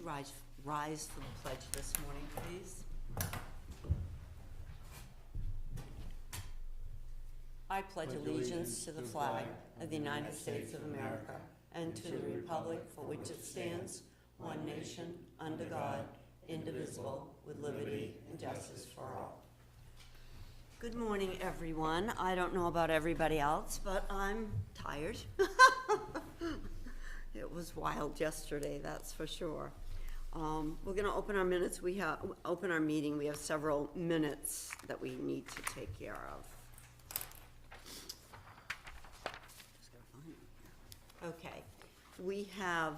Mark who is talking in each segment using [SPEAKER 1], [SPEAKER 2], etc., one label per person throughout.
[SPEAKER 1] could rise for the pledge this morning, please? I pledge allegiance to the flag of the United States of America and to the republic for which it stands, one nation, under God, indivisible, with liberty and justice for all. Good morning, everyone. I don't know about everybody else, but I'm tired. It was wild yesterday, that's for sure. We're going to open our minutes. Open our meeting. We have several minutes that we need to take care of. Okay, we have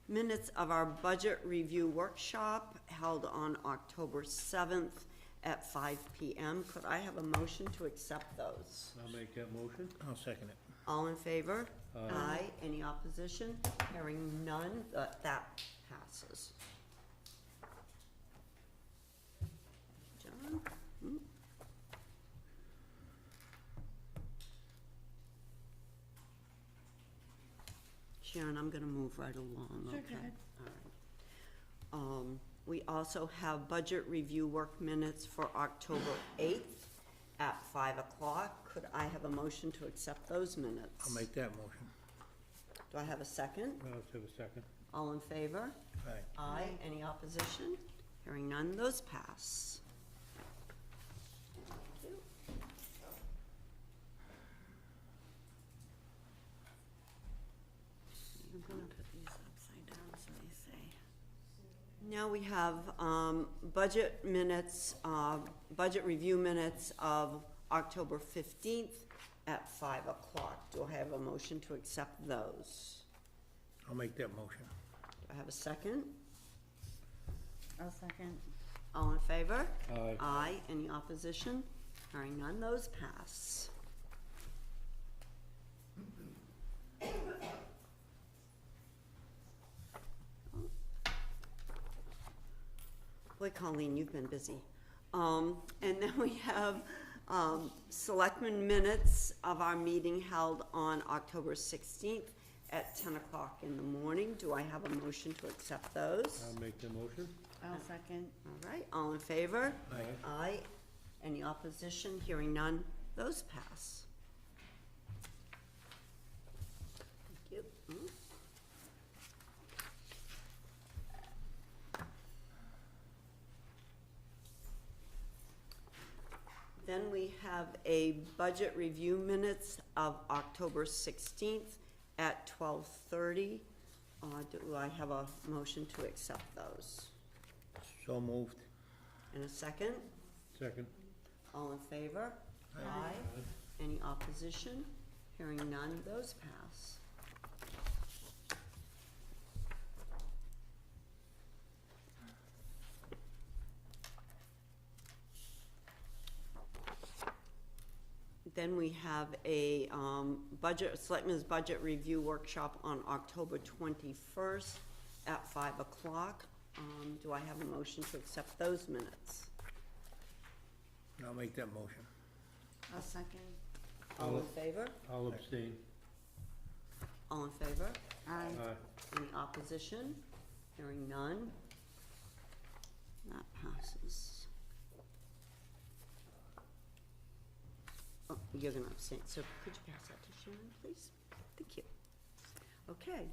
[SPEAKER 1] minutes of our budget review workshop held on October 7th at 5 p.m. Could I have a motion to accept those?
[SPEAKER 2] I'll make that motion.
[SPEAKER 3] I'll second it.
[SPEAKER 1] All in favor?
[SPEAKER 2] Aye.
[SPEAKER 1] Any opposition? Hearing none, that passes. John? Sharon, I'm gonna move right along,
[SPEAKER 4] Sure,
[SPEAKER 1] okay?
[SPEAKER 4] go ahead.
[SPEAKER 1] All right. We also have budget review work minutes for October 8th at 5 o'clock. Could I have a motion to accept those minutes?
[SPEAKER 3] I'll make that motion.
[SPEAKER 1] Do I have a second?
[SPEAKER 2] I'll have a second.
[SPEAKER 1] All in favor?
[SPEAKER 3] Aye.
[SPEAKER 1] Aye. Any opposition? Hearing none, those pass. Thank you.
[SPEAKER 4] I'm gonna put these upside down so they say.
[SPEAKER 1] Now we have budget minutes, budget review minutes of October 15th at 5 o'clock. Do I have a motion to accept those?
[SPEAKER 3] I'll make that motion.
[SPEAKER 1] Do I have a second?
[SPEAKER 4] I'll second.
[SPEAKER 1] All in favor?
[SPEAKER 2] Aye.
[SPEAKER 1] Aye. Any opposition? Hearing none, those pass. Boy, Colleen, you've been busy. And then we have Selectmen minutes of our meeting held on October 16th at 10 o'clock in the morning. Do I have a motion to accept those?
[SPEAKER 2] I'll make the motion.
[SPEAKER 4] I'll second.
[SPEAKER 1] All right, all in favor?
[SPEAKER 3] Aye.
[SPEAKER 1] Aye. Any opposition? Hearing none, those pass. Thank you. Then we have a budget review minutes of October 16th at 12:30. Do I have a motion to accept those?
[SPEAKER 3] So moved.
[SPEAKER 1] In a second?
[SPEAKER 2] Second.
[SPEAKER 1] All in favor? Aye. Any opposition? Hearing none, those pass. Then we have a Selectmen's Budget Review Workshop on October 21st at 5 o'clock. Do I have a motion to accept those minutes?
[SPEAKER 3] I'll make that motion.
[SPEAKER 4] I'll second.
[SPEAKER 1] All in favor?
[SPEAKER 2] I'll abstain.
[SPEAKER 1] All in favor?
[SPEAKER 4] Aye.
[SPEAKER 2] Aye.
[SPEAKER 1] Any opposition? Hearing none. That passes. Oh, you're gonna abstain, so could you pass that to Sharon, please? Thank you. Okay,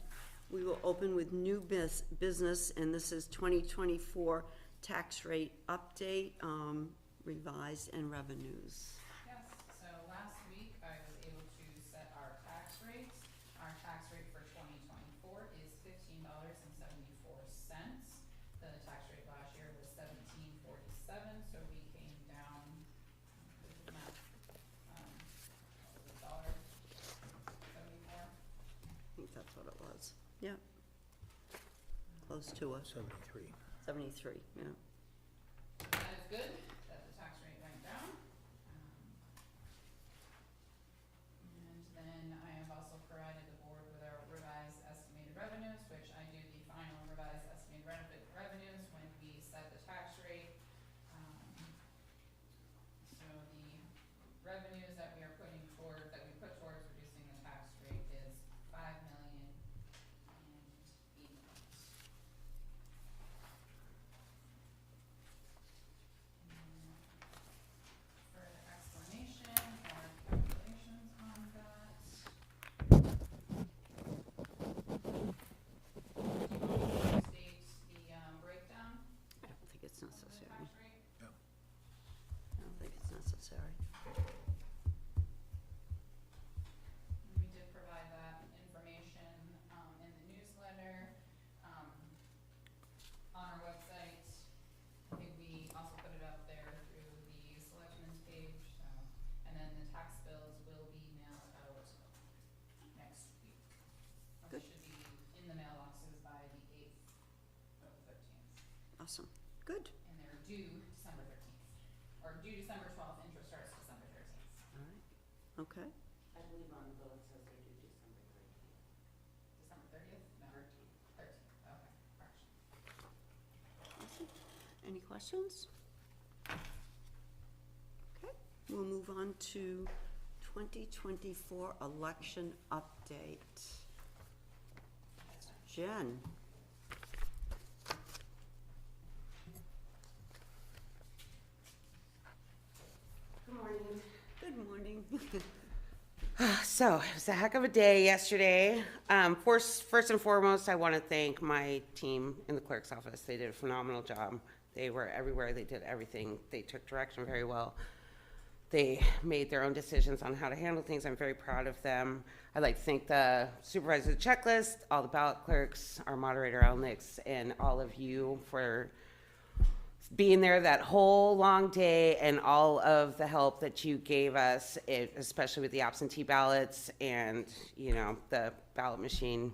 [SPEAKER 1] we will open with new business, and this is 2024 tax rate update, revised and revenues.
[SPEAKER 5] Yes, so last week I was able to set our tax rates. Our tax rate for 2024 is $15.74. The tax rate last year was $17.47, so we came down, what was the math? $1.74.
[SPEAKER 1] I think that's what it was. Yeah. Close to a
[SPEAKER 3] 73.
[SPEAKER 1] 73, yeah.
[SPEAKER 5] That is good, that the tax rate went down. And then I have also provided the board with our revised estimated revenues, which I do the final revised estimated revenues when we set the tax rate. So the revenues that we are putting toward, that we put towards reducing the tax rate is $5,080,000.
[SPEAKER 1] Awesome, good.
[SPEAKER 5] And they're due December 13th, or due December 12th, interest starts December 13th.
[SPEAKER 1] All right, okay.
[SPEAKER 6] I believe on the bill it says they do December 13th.
[SPEAKER 5] December 30th? No. 13th, okay, correction.
[SPEAKER 1] Awesome. Any questions? Okay, we'll move on to 2024 election update. Jen?
[SPEAKER 6] Good morning.
[SPEAKER 1] Good morning.
[SPEAKER 6] So, it was a heck of a day yesterday. First and foremost, I want to thank my team in the clerk's office. They did a phenomenal job. They were everywhere. They did everything. They took direction very well. They made their own decisions on how to handle things. I'm very proud of them. I'd like to thank the supervisor of the checklist, all the ballot clerks, our moderator, Al Nix, and all of you for being there that whole long day and all of the help that you gave us, especially with the absentee ballots and, the ballot machine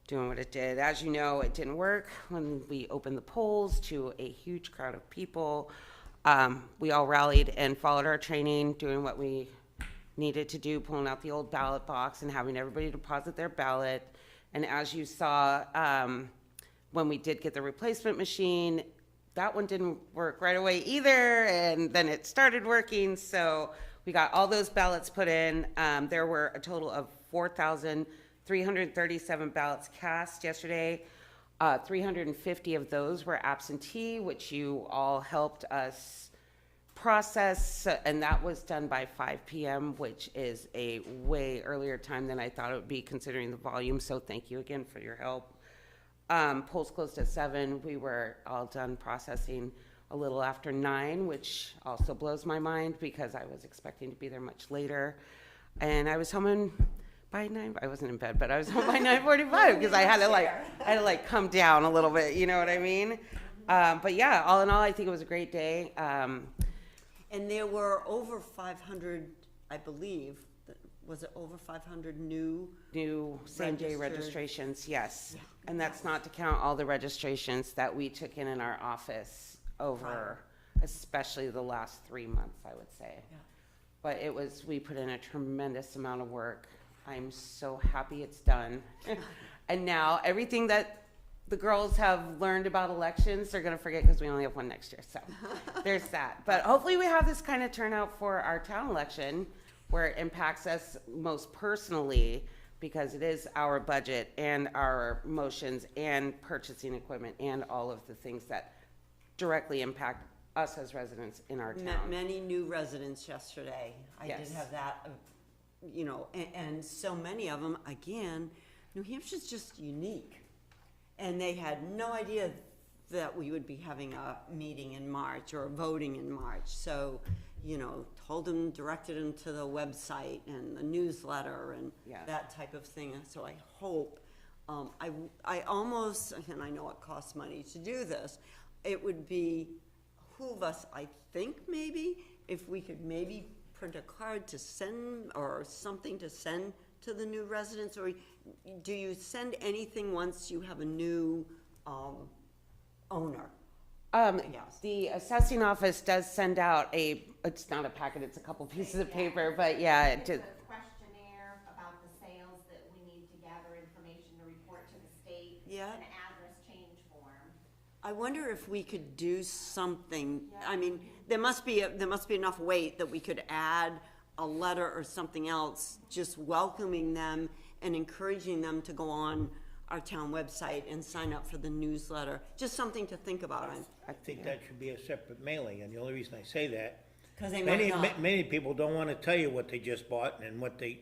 [SPEAKER 6] doing what it did. As you know, it didn't work when we opened the polls to a huge crowd of people. We all rallied and followed our training, doing what we needed to do, pulling out the old ballot box and having everybody deposit their ballot. And as you saw, when we did get the replacement machine, that one didn't work right away either, and then it started working, so we got all those ballots put in. There were a total of 4,337 ballots cast yesterday. 350 of those were absentee, which you all helped us process, and that was done by 5 p.m., which is a way earlier time than I thought it would be considering the volume, so thank you again for your help. Polls closed at 7. We were all done processing a little after 9, which also blows my mind because I was expecting to be there much later. And I was home by 9. I wasn't in bed, but I was home by 9:45 because I had to come down a little bit. You know what I mean? But yeah, all in all, I think it was a great day.
[SPEAKER 1] And there were over 500, I believe, was it over 500 new
[SPEAKER 6] Same-day
[SPEAKER 1] registered?
[SPEAKER 6] registrations, yes.
[SPEAKER 1] Yeah.
[SPEAKER 6] And that's not to count all the registrations that we took in our office over, especially the last 3 months, I would say.
[SPEAKER 1] Yeah.
[SPEAKER 6] But we put in a tremendous amount of work. I'm so happy it's done. And now everything that the girls have learned about elections, they're gonna forget because we only have one next year, so there's that. But hopefully we have this kind of turnout for our town election, where it impacts us most personally because it is our budget and our motions and purchasing equipment and all of the things that directly impact us as residents in our town.
[SPEAKER 1] Many new residents yesterday. I did
[SPEAKER 6] Yes.
[SPEAKER 1] have that, and so many of them, again, New Hampshire's just unique. And they had no idea that we would be having a meeting in March or voting in March. So, told them, directed them to the website and the newsletter and
[SPEAKER 6] Yeah.
[SPEAKER 1] that type of thing. And so I hope, I almost, and I know it costs money to do this, it would behoove us, I think maybe, if we could maybe print a card to send or something to send to the new residents, or do you send anything once you have a new owner? Yes.
[SPEAKER 6] The assessing office does send out it's not a packet, it's a couple pieces of paper, but yeah,
[SPEAKER 7] It's a questionnaire about the sales that we need to gather information to report to the state.
[SPEAKER 1] Yeah.
[SPEAKER 7] An address change form.
[SPEAKER 1] I wonder if we could do something, I mean, there must be enough weight that we could add a letter or something else, just welcoming them and encouraging them to go on our town website and sign up for the newsletter, just something to think about.
[SPEAKER 3] I think that should be a separate mailing, and the only reason I say that,
[SPEAKER 1] Because they might not.
[SPEAKER 3] many people don't wanna tell you what they just bought and what they,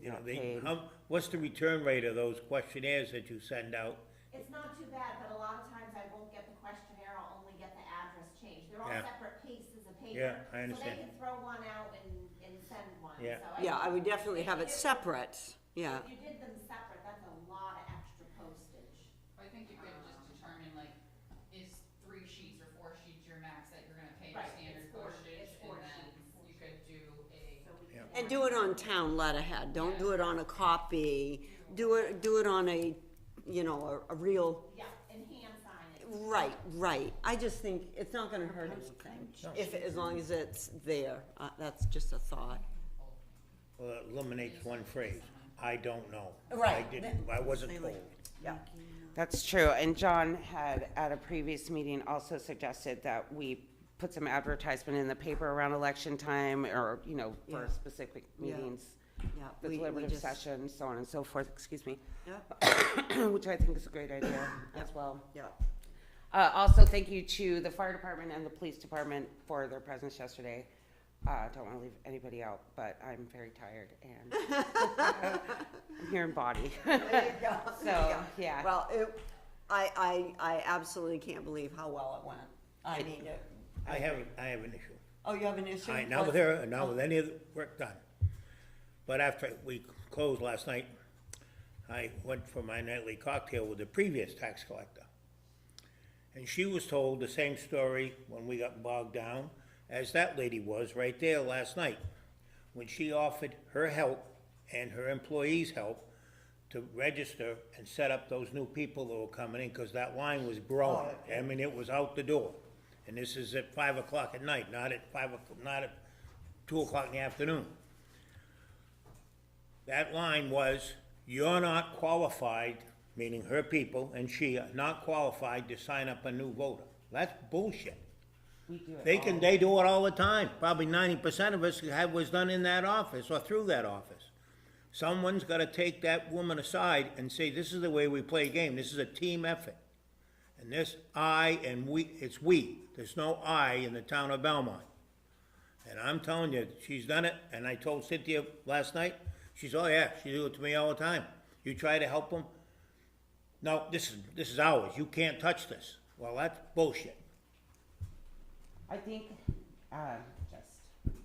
[SPEAKER 6] Not paid.
[SPEAKER 3] what's the return rate of those questionnaires that you send out?
[SPEAKER 7] It's not too bad, but a lot of times I won't get the questionnaire, I'll only get the address change. They're all
[SPEAKER 3] Yeah.
[SPEAKER 7] separate pieces of paper.
[SPEAKER 3] Yeah, I understand.
[SPEAKER 7] So they can throw one out and send one.
[SPEAKER 3] Yeah.
[SPEAKER 7] So
[SPEAKER 1] Yeah, I would definitely
[SPEAKER 7] if
[SPEAKER 1] have
[SPEAKER 7] you
[SPEAKER 1] it
[SPEAKER 7] did-
[SPEAKER 1] separate, yeah.
[SPEAKER 7] If you did them separate, that's a lot of extra postage.
[SPEAKER 5] I think you could just determine, is 3 sheets or 4 sheets your max that you're gonna pay your
[SPEAKER 7] Right,
[SPEAKER 5] standard
[SPEAKER 7] it's four-
[SPEAKER 5] postage,
[SPEAKER 7] it's four
[SPEAKER 5] and then
[SPEAKER 7] sheets.
[SPEAKER 5] you could do a,
[SPEAKER 7] So we
[SPEAKER 3] Yeah.
[SPEAKER 7] can
[SPEAKER 1] And do it on town letterhead, don't do it on a copy, do it on a, a real,
[SPEAKER 7] Yeah, and hand sign it.
[SPEAKER 1] Right. I just think it's not gonna hurt anything, if, as long as it's there. That's just a thought.
[SPEAKER 3] Well, it eliminates one phrase, I don't know.
[SPEAKER 1] Right.
[SPEAKER 3] I wasn't told.
[SPEAKER 1] Yeah.
[SPEAKER 6] That's true, and John had, at a previous meeting, also suggested that we put some advertisement in the paper around election time, or, you know, for
[SPEAKER 1] Yeah.
[SPEAKER 6] specific
[SPEAKER 1] Yeah.
[SPEAKER 6] meetings,
[SPEAKER 1] Yeah.
[SPEAKER 6] the
[SPEAKER 1] we
[SPEAKER 6] deliberative
[SPEAKER 1] just-
[SPEAKER 6] session, so on and so forth, excuse me,
[SPEAKER 1] Yeah,
[SPEAKER 6] which I think is a great idea as well.
[SPEAKER 1] yeah.
[SPEAKER 6] Also, thank you to the fire department and the police department for their presence yesterday. Don't want to leave anybody out, but I'm very tired and I'm here in body.
[SPEAKER 1] There you go.
[SPEAKER 6] So, yeah.
[SPEAKER 1] Well, I absolutely can't believe how well it went. I mean,
[SPEAKER 3] I have an issue.
[SPEAKER 1] oh, you have an issue?
[SPEAKER 3] Not with her, not with any of the work done. But after we closed last night, I went for my nightly cocktail with the previous tax collector. And she was told the same story when we got bogged down as that lady was right there last night, when she offered her help and her employees' help to register and set up those new people that were coming in, because that line was growing. I mean, it was out the door. And this is at 5 o'clock at night, not at 2 o'clock in the afternoon. That line was, you're not qualified, meaning her people and she are not qualified to sign up a new voter. That's bullshit.
[SPEAKER 6] We do it
[SPEAKER 3] They do it all the time. Probably 90% of us was done in that office or through that office. Someone's gotta take that woman aside and say, this is the way we play a game. This is a team effort. And this I and we, it's we. There's no I in the town of Belmont. And I'm telling you, she's done it, and I told Cynthia last night, she's, oh yeah, she do it to me all the time. You try to help them, no, this is ours, you can't touch this. Well, that's bullshit.
[SPEAKER 6] I think, just,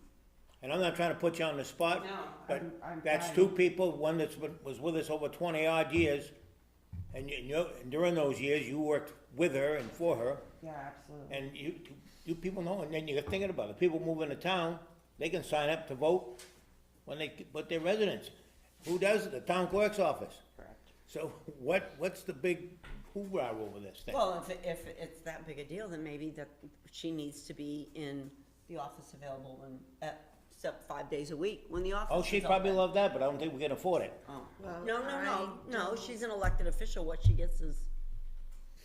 [SPEAKER 3] And I'm not trying to put you on the spot,
[SPEAKER 6] No,
[SPEAKER 3] but
[SPEAKER 6] I'm
[SPEAKER 3] that's
[SPEAKER 6] fine.
[SPEAKER 3] two people, one was with us over 20 odd years, and and during those years, you worked with her and for her,
[SPEAKER 6] yeah, absolutely.
[SPEAKER 3] and you people know, and then you're thinking about it, people move into town, they can sign up to vote when they put their residence. Who does it? The town clerk's office.
[SPEAKER 6] Correct.
[SPEAKER 3] So what's the big hoorah over this thing?
[SPEAKER 1] Well, if it's that big a deal, then maybe that she needs to be in the office available except 5 days a week when the office
[SPEAKER 3] Oh,
[SPEAKER 1] is
[SPEAKER 3] she'd probably
[SPEAKER 1] open.
[SPEAKER 3] love that, but I don't think we can afford it.
[SPEAKER 1] Oh.
[SPEAKER 4] Well,
[SPEAKER 1] No, she's an elected official, what she gets is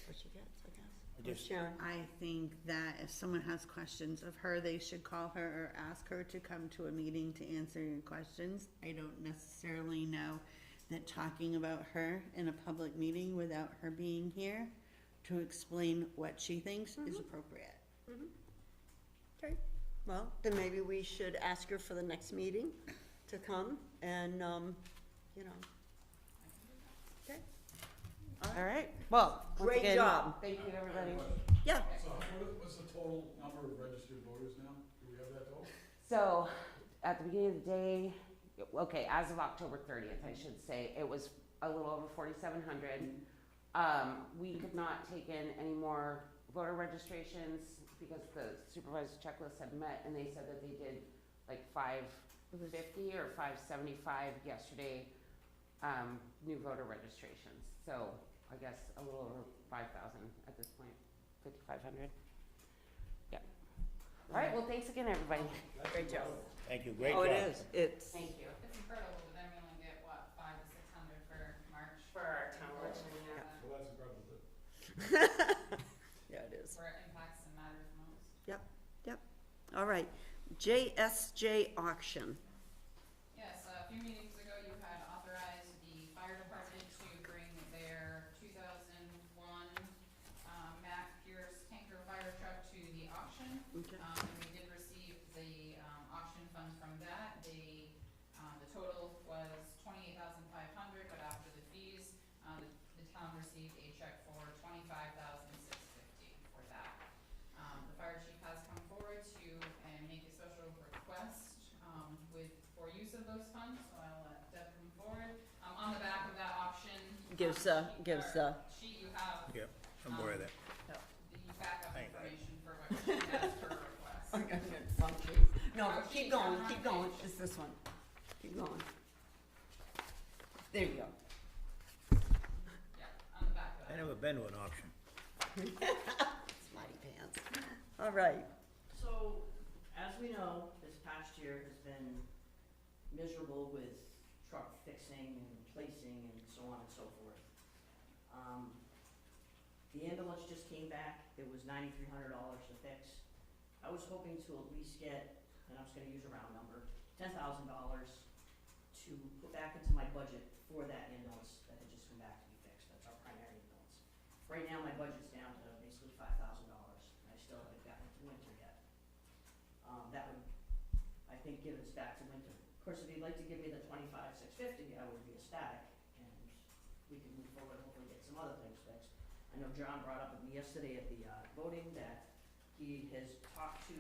[SPEAKER 1] what she gets, I guess.
[SPEAKER 3] Just-
[SPEAKER 1] Sharon?
[SPEAKER 4] I think that if someone has questions of her, they should call her or ask her to come to a meeting to answer your questions. I don't necessarily know that talking about her in a public meeting without her being here to explain what she thinks is appropriate.
[SPEAKER 1] Okay, well, then maybe we should ask her for the next meeting to come and, you know. Okay,
[SPEAKER 6] All right, well, once
[SPEAKER 1] Great
[SPEAKER 6] again,
[SPEAKER 1] job.
[SPEAKER 6] Thank you, everybody.
[SPEAKER 1] yeah,
[SPEAKER 8] So what's the total number of registered voters now? Do we have that total?
[SPEAKER 6] So, at the beginning of the day, okay, as of October 30th, I should say, it was a little over 4,700. We could not take in any more voter registrations because the supervisor checklist had met, and they said that they did like 550 or 575 yesterday, new voter registrations. So, I guess a little over 5,000 at this point, 5,500. Yeah. All right, well, thanks again, everybody.
[SPEAKER 1] great job.
[SPEAKER 3] Thank you, great
[SPEAKER 1] Oh,
[SPEAKER 3] job.
[SPEAKER 1] it is, it's,
[SPEAKER 6] Thank you.
[SPEAKER 5] It's incredible, but then we only get, what, 500 to 600 for March?
[SPEAKER 6] For our town election, yeah.
[SPEAKER 8] Well, that's incredible, too.
[SPEAKER 1] yeah, it is.
[SPEAKER 5] Where it impacts and matters most.
[SPEAKER 1] Yep. All right, JSJ auction.
[SPEAKER 5] Yes, a few meetings ago, you had authorized the fire department to bring their 2001 Mack Pierce tanker fire truck to the auction.
[SPEAKER 1] Okay.
[SPEAKER 5] And we did receive the auction funds from that. The total was $28,500, but after the fees, the town received a check for $25,650 for that. The fire chief has come forward to make a special request for use of those funds, so I'll let Deb come forward. On the back of that auction.
[SPEAKER 1] Gives,
[SPEAKER 5] Sheet you have
[SPEAKER 3] Yeah, I'm aware of that.
[SPEAKER 5] the backup
[SPEAKER 3] Thank you.
[SPEAKER 5] information for what she has for request.
[SPEAKER 1] No, but keep going, it's this one, keep going. There you go.
[SPEAKER 5] Yeah, on the back of
[SPEAKER 3] I
[SPEAKER 5] that.
[SPEAKER 3] never been to an auction.
[SPEAKER 1] Smarty pants. All right.
[SPEAKER 9] So, as we know, this past year has been miserable with truck fixing and placing and so on and so forth. The ambulance just came back, it was $9,300 to fix. I was hoping to at least get, and I'm just gonna use a round number, $10,000 to put back into my budget for that ambulance that had just come back to be fixed. That's our primary ambulance. Right now, my budget's down to basically $5,000, and I still haven't gotten to winter yet. That would, I think, give us back to winter. Of course, if you'd like to give me the $25,650, I would be ecstatic, and we can move forward and hopefully get some other things fixed. I know John brought up with me yesterday at the voting that he has talked to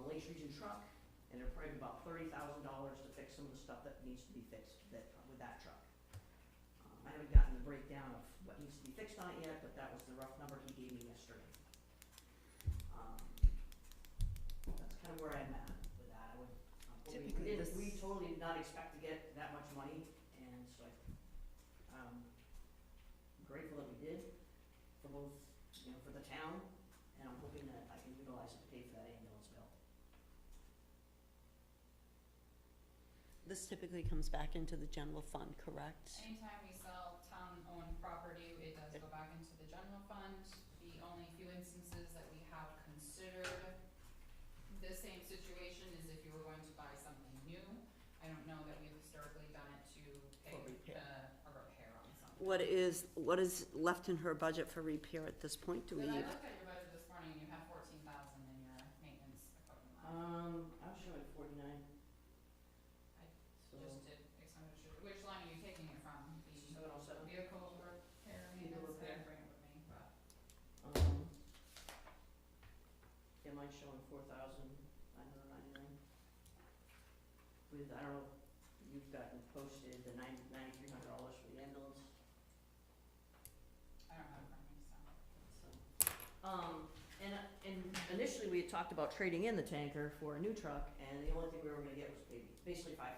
[SPEAKER 9] Lakes Region Truck, and it'll probably be about $30,000 to fix some of the stuff that needs to be fixed with that truck. I haven't gotten the breakdown of what needs to be fixed on it yet, but that was the rough number he gave me yesterday. That's kind of where I'm at with that.
[SPEAKER 1] Typically this-
[SPEAKER 9] We totally did not expect to get that much money, and so I'm grateful that we did for both, for the town, and I'm hoping that I can utilize it to pay for that ambulance bill.
[SPEAKER 1] This typically comes back into the general fund, correct?
[SPEAKER 5] Anytime we sell town-owned property, it does go back into the general fund. The only few instances that we have considered the same situation is if you were going to buy something new. I don't know that we've historically done it to pay
[SPEAKER 1] For repair.
[SPEAKER 5] a repair on something.
[SPEAKER 1] What is left in her budget for repair at this point? Do we
[SPEAKER 5] Because I
[SPEAKER 1] need?
[SPEAKER 5] looked at your budget this morning, and you have 14,000 in your maintenance equipment line.
[SPEAKER 9] I was showing 49. So,
[SPEAKER 5] Just did expenditure, which line are you taking it from? The
[SPEAKER 9] 707.
[SPEAKER 5] vehicle repair
[SPEAKER 9] Vehicle
[SPEAKER 5] maintenance, I
[SPEAKER 9] repair.
[SPEAKER 5] didn't bring it with me, but.
[SPEAKER 9] Yeah, mine's showing 4,999. With, I don't know, you've gotten posted the $9,300 for the ambulance.
[SPEAKER 5] I don't have it from me, so.
[SPEAKER 9] So, and initially we had talked about trading in the tanker for a new truck, and the only thing we were gonna get was basically $5,000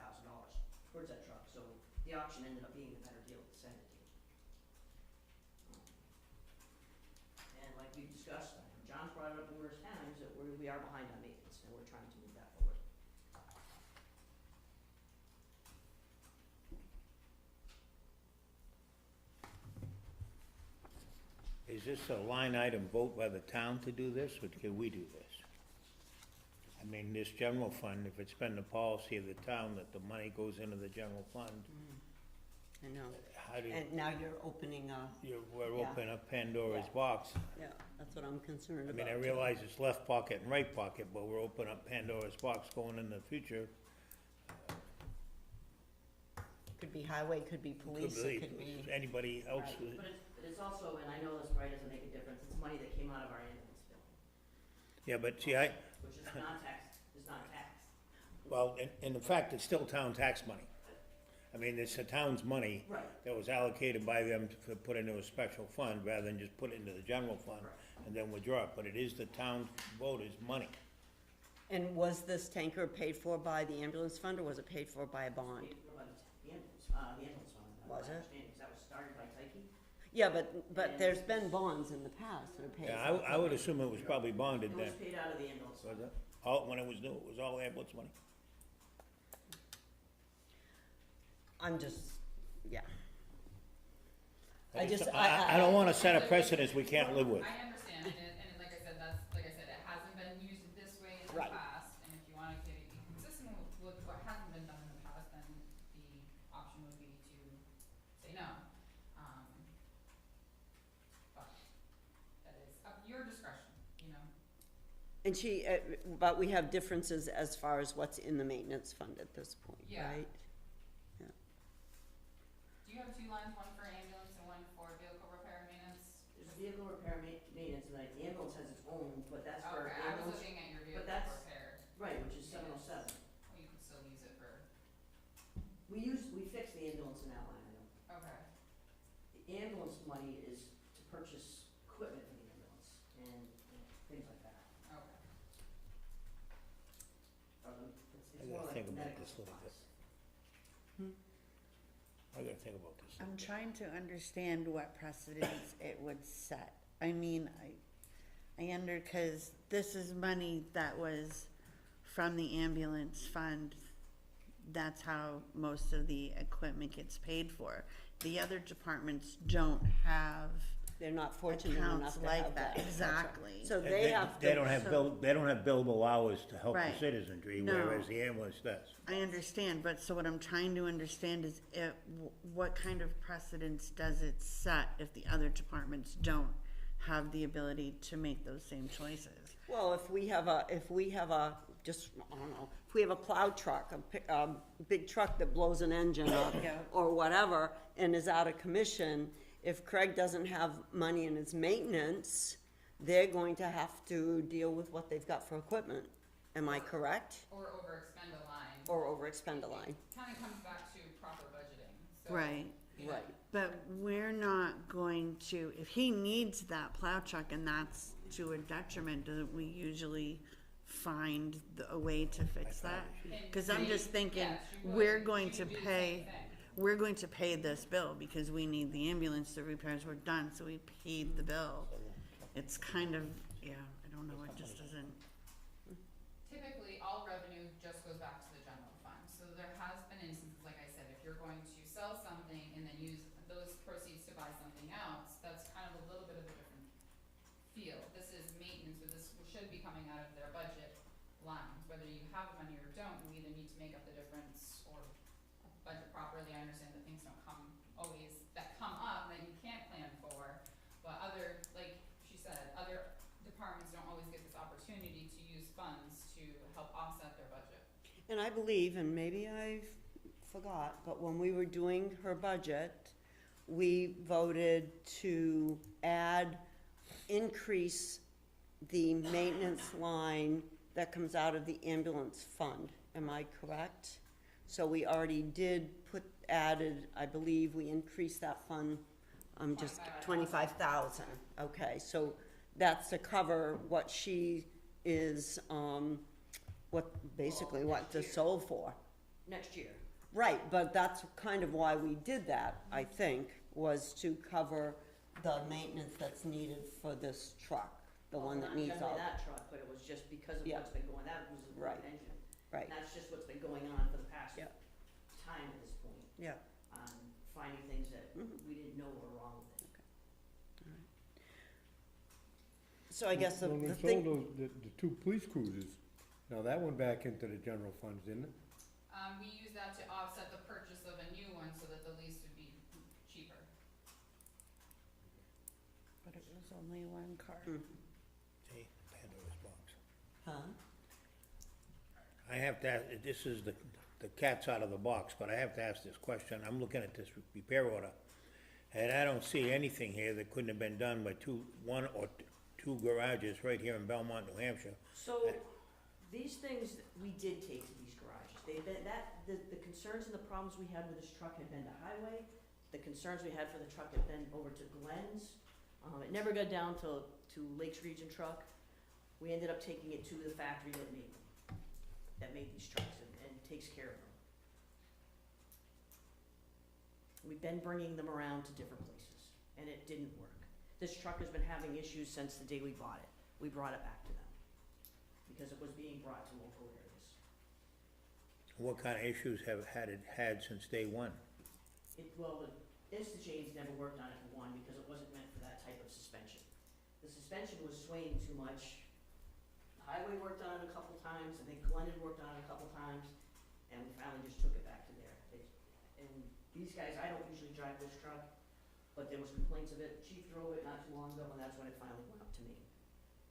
[SPEAKER 9] towards that truck, so the auction ended up being the better deal to send it to. And like we discussed, I know John's brought it up numerous times, that we are behind on maintenance, and we're trying to move that forward.
[SPEAKER 3] Is this a line item vote by the town to do this, or can we do this? I mean, this general fund, if it's been the policy of the town that the money goes into the general fund,
[SPEAKER 1] I know.
[SPEAKER 3] how do you,
[SPEAKER 1] And now you're opening a,
[SPEAKER 3] we're
[SPEAKER 1] Yeah.
[SPEAKER 3] opening up Pandora's
[SPEAKER 1] Yeah.
[SPEAKER 3] box.
[SPEAKER 1] yeah, that's what I'm concerned
[SPEAKER 3] I
[SPEAKER 1] about.
[SPEAKER 3] mean, I realize it's left pocket and right pocket, but we're opening up Pandora's box going in the future.
[SPEAKER 1] Could be highway, could be police, it could be,
[SPEAKER 3] Anybody else.
[SPEAKER 1] Right.
[SPEAKER 9] But it's also, and I know this probably doesn't make a difference, it's money that came out of our ambulance bill,
[SPEAKER 3] Yeah, but see, I,
[SPEAKER 9] which is not taxed.
[SPEAKER 3] well, in fact, it's still town tax money. I mean, it's the town's money
[SPEAKER 9] Right.
[SPEAKER 3] that was allocated by them to put into a special fund, rather than just put it into the general fund and then withdraw it, but it is the town voters' money.
[SPEAKER 1] and was this tanker paid for by the ambulance fund, or was it paid for by a bond?
[SPEAKER 9] Paid for by the ambulance fund,
[SPEAKER 1] Was it?
[SPEAKER 9] because that was started by Tyke.
[SPEAKER 1] Yeah, but there's been bonds in the past that are paid.
[SPEAKER 3] Yeah, I would assume it was probably bonded
[SPEAKER 9] It
[SPEAKER 3] then,
[SPEAKER 9] was paid out of the ambulance
[SPEAKER 3] was
[SPEAKER 9] fund.
[SPEAKER 3] it? All, when it was new, it was all ambulance money?
[SPEAKER 1] I'm just, yeah.
[SPEAKER 3] I don't wanna set a precedence we can't live with.
[SPEAKER 5] I understand, and like I said, it hasn't been used this way in the
[SPEAKER 1] Right.
[SPEAKER 5] past, and if you wanna be consistent with what hasn't been done in the past, then the option would be to say no. But that is up your discretion, you know?
[SPEAKER 1] And but we have differences as far as what's in the maintenance fund at this point,
[SPEAKER 5] Yeah.
[SPEAKER 1] right?
[SPEAKER 5] Do you have two lines, one for ambulance and one for vehicle repair and maintenance?
[SPEAKER 9] There's vehicle repair maintenance, and like, the ambulance has its own, but that's for
[SPEAKER 5] Okay, I was
[SPEAKER 9] ambulance,
[SPEAKER 5] looking at your vehicle
[SPEAKER 9] that's-
[SPEAKER 5] repair,
[SPEAKER 9] right, which is 707.
[SPEAKER 5] well, you could still use it for,
[SPEAKER 9] We fixed the ambulance in that line item.
[SPEAKER 5] okay.
[SPEAKER 9] The ambulance money is to purchase equipment for the ambulance and things like that.
[SPEAKER 5] Okay.
[SPEAKER 9] It's
[SPEAKER 3] I
[SPEAKER 9] more
[SPEAKER 3] gotta
[SPEAKER 9] like
[SPEAKER 3] think about
[SPEAKER 9] medical
[SPEAKER 3] this a little bit.
[SPEAKER 9] supplies.
[SPEAKER 3] I gotta think about this.
[SPEAKER 4] I'm trying to understand what precedence it would set. I mean, cause this is money that was from the ambulance fund. That's how most of the equipment gets paid for. The other departments don't have
[SPEAKER 1] They're not fortunate enough
[SPEAKER 4] accounts
[SPEAKER 1] to
[SPEAKER 4] like
[SPEAKER 1] have
[SPEAKER 4] that,
[SPEAKER 1] that.
[SPEAKER 4] exactly.
[SPEAKER 1] So they have to.
[SPEAKER 3] They don't have they don't have billable hours to help the
[SPEAKER 4] Right.
[SPEAKER 3] citizenry,
[SPEAKER 4] No.
[SPEAKER 3] whereas the ambulance does.
[SPEAKER 4] I understand, but so what I'm trying to understand is what kind of precedence does it set if the other departments don't have the ability to make those same choices?
[SPEAKER 1] Well, if we have a, just, I don't know, if we have a plow truck, a big truck that blows an engine up
[SPEAKER 4] Yeah.
[SPEAKER 1] or whatever and is out of commission, if Craig doesn't have money in his maintenance, they're going to have to deal with what they've got for equipment. Am I correct?
[SPEAKER 5] Or overexpend a line.
[SPEAKER 1] Or overexpend a line?
[SPEAKER 5] Kinda comes back to proper budgeting, so.
[SPEAKER 4] Right,
[SPEAKER 5] you know,
[SPEAKER 1] Right.
[SPEAKER 4] but we're not going to, if he needs that plow truck and that's to a detriment, do we usually find a way to fix that?
[SPEAKER 5] and
[SPEAKER 4] Cause I'm
[SPEAKER 5] they-
[SPEAKER 4] just thinking,
[SPEAKER 5] yes, you would.
[SPEAKER 4] we're going
[SPEAKER 5] You
[SPEAKER 4] to
[SPEAKER 5] would do the
[SPEAKER 4] pay,
[SPEAKER 5] same thing.
[SPEAKER 4] we're going to pay this bill because we need the ambulance, the repairs were done, so we paid the bill. It's kind of, yeah, I don't know, it just doesn't,
[SPEAKER 5] Typically, all revenue just goes back to the general fund, so there has been instances, like I said, if you're going to sell something and then use those proceeds to buy something else, that's kind of a little bit of a different feel. This is maintenance, but this should be coming out of their budget lines, whether you have money or don't, you either need to make up the difference or budget properly. I understand that things don't always come up that you can't plan for, but like she said, other departments don't always get this opportunity to use funds to help offset their budget.
[SPEAKER 1] And I believe, and maybe I forgot, but when we were doing her budget, we voted to increase the maintenance line that comes out of the ambulance fund. Am I correct? So we already added, I believe we increased that fund, just 25,000. Okay, so that's to cover what she is, basically what they're sold for.
[SPEAKER 9] Next year.
[SPEAKER 1] Right, but that's kind of why we did that, I think, was to cover the maintenance that's needed for this truck, the one that needs all.
[SPEAKER 9] Not generally that truck, but it was just because of
[SPEAKER 1] Yeah.
[SPEAKER 9] what's been going, that was a
[SPEAKER 1] Right.
[SPEAKER 9] great engine.
[SPEAKER 1] Right,
[SPEAKER 9] And that's just what's been going on for the past
[SPEAKER 1] Yeah.
[SPEAKER 9] time at this point,
[SPEAKER 1] yeah.
[SPEAKER 9] finding things that
[SPEAKER 1] Mhm.
[SPEAKER 9] we didn't know were wrong with it.
[SPEAKER 1] So I guess the
[SPEAKER 2] When we
[SPEAKER 1] thing.
[SPEAKER 2] sold the two police cruisers, now that went back into the general funds, didn't it?
[SPEAKER 5] We use that to offset the purchase of a new one so that the lease would be cheaper.
[SPEAKER 4] but it was only one car.
[SPEAKER 3] See, Pandora's box.
[SPEAKER 1] Huh?
[SPEAKER 3] I have to, this is the cat's out of the box, but I have to ask this question. I'm looking at this repair order, and I don't see anything here that couldn't have been done by one or two garages right here in Belmont, New Hampshire.
[SPEAKER 9] So, these things, we did take to these garages. They've been, the concerns and the problems we had with this truck had been the highway, the concerns we had for the truck had been over to Glenn's. It never got down to Lakes Region Truck. We ended up taking it to the factory that made these trucks and takes care of them. We've been bringing them around to different places, and it didn't work. This truck has been having issues since the day we bought it. We brought it back to them, because it was being brought to local areas.
[SPEAKER 3] What kind of issues have it had since day one?
[SPEAKER 9] Well, the Insta-Chains never worked on it for one, because it wasn't meant for that type of suspension. The suspension was swaying too much. The highway worked on it a couple times, I think Glenn had worked on it a couple times, and we finally just took it back to there. And these guys, I don't usually drive this truck, but there was complaints of it. Chief drove it not too long ago, and that's when it finally went up to me,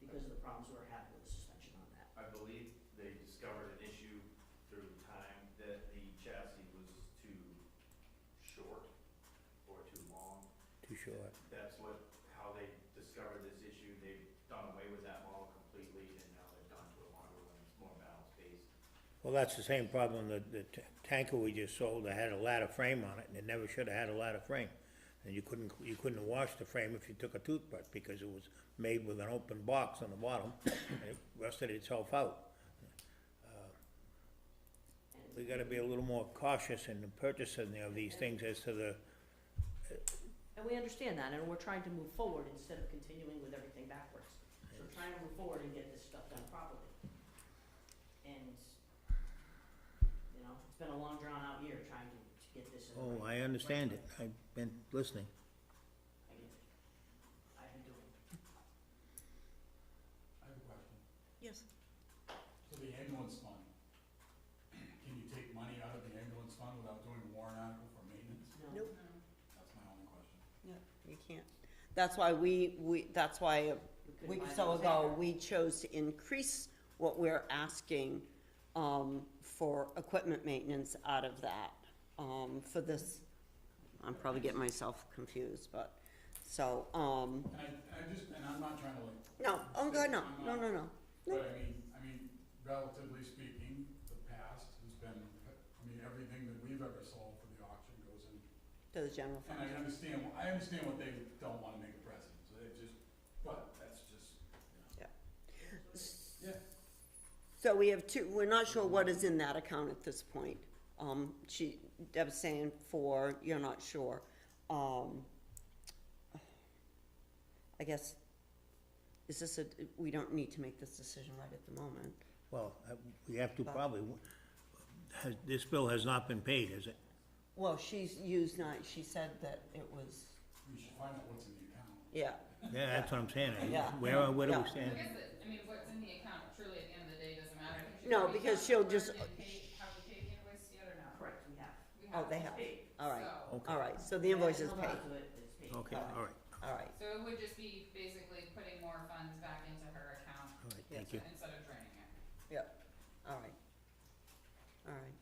[SPEAKER 9] because of the problems we were having with the suspension on that.
[SPEAKER 10] I believe they discovered an issue through time that the chassis was too short or too long.
[SPEAKER 3] Too short.
[SPEAKER 10] That's how they discovered this issue. They've done away with that model completely, and now they've gone to a longer one that's more balanced based.
[SPEAKER 3] Well, that's the same problem, the tanker we just sold, that had a ladder frame on it, and it never should have had a ladder frame. And you couldn't wash the frame if you took a toothbrush, because it was made with an open box on the bottom, and it rusted itself out. We gotta be a little more cautious in the purchasing of these things as to the,
[SPEAKER 9] And we understand that, and we're trying to move forward instead of continuing with everything backwards. So we're trying to move forward and get this stuff done properly. And, you know, it's been a long drawn out year trying to get this in the
[SPEAKER 3] Oh,
[SPEAKER 9] right.
[SPEAKER 3] I understand it. I've been listening.
[SPEAKER 9] I get it. I've been doing it.
[SPEAKER 8] I have a question.
[SPEAKER 4] Yes.
[SPEAKER 8] So the ambulance fund, can you take money out of the ambulance fund without doing a warrant article for maintenance?
[SPEAKER 9] No.
[SPEAKER 4] Nope.
[SPEAKER 8] That's my only question.
[SPEAKER 1] Yeah, you can't. That's why that's why a
[SPEAKER 9] We couldn't
[SPEAKER 1] week or
[SPEAKER 9] buy
[SPEAKER 1] so
[SPEAKER 9] those
[SPEAKER 1] ago,
[SPEAKER 9] either.
[SPEAKER 1] we chose to increase what we're asking, for equipment maintenance out of that, for this. I'm probably getting myself confused, but, so,
[SPEAKER 8] And I'm not trying to like.
[SPEAKER 1] no, oh, God, no,
[SPEAKER 8] I'm
[SPEAKER 1] no,
[SPEAKER 8] not-
[SPEAKER 1] no, no.
[SPEAKER 8] But I mean, relatively speaking, the past has been, everything that we've ever sold for the auction goes in.
[SPEAKER 1] To the general
[SPEAKER 8] And
[SPEAKER 1] fund.
[SPEAKER 8] I understand what they don't wanna make a precedent, so they just, but that's just, yeah.
[SPEAKER 1] So we have two, we're not sure what is in that account at this point. Deb's saying you're not sure. I guess, we don't need to make this decision right at the moment.
[SPEAKER 3] Well, we have to probably, this bill has not been paid, has it?
[SPEAKER 1] Well, she said that it was,
[SPEAKER 8] We should find out what's in the account.
[SPEAKER 1] yeah,
[SPEAKER 3] Yeah, that's what I'm saying.
[SPEAKER 1] Yeah.
[SPEAKER 3] Where do we
[SPEAKER 1] Yeah.
[SPEAKER 3] stand?
[SPEAKER 5] I guess what's in the account truly at the end of the day doesn't matter. I think she's
[SPEAKER 1] No,
[SPEAKER 5] already
[SPEAKER 1] because
[SPEAKER 5] done
[SPEAKER 1] she'll
[SPEAKER 5] it.
[SPEAKER 1] just-
[SPEAKER 5] Have we paid the invoice yet or not?
[SPEAKER 9] Correct, we have.
[SPEAKER 5] We
[SPEAKER 1] oh, they
[SPEAKER 5] it's
[SPEAKER 1] have,
[SPEAKER 5] paid.
[SPEAKER 1] all right,
[SPEAKER 5] So-
[SPEAKER 3] Okay.
[SPEAKER 1] all right, so the invoice is
[SPEAKER 9] Hold
[SPEAKER 1] paid,
[SPEAKER 9] on to it, it's paid.
[SPEAKER 3] Okay, all right,
[SPEAKER 1] all right,
[SPEAKER 5] So it would just be basically putting more funds back into her account
[SPEAKER 3] all right, thank you.
[SPEAKER 5] instead of draining it.
[SPEAKER 1] yep, all right, all right.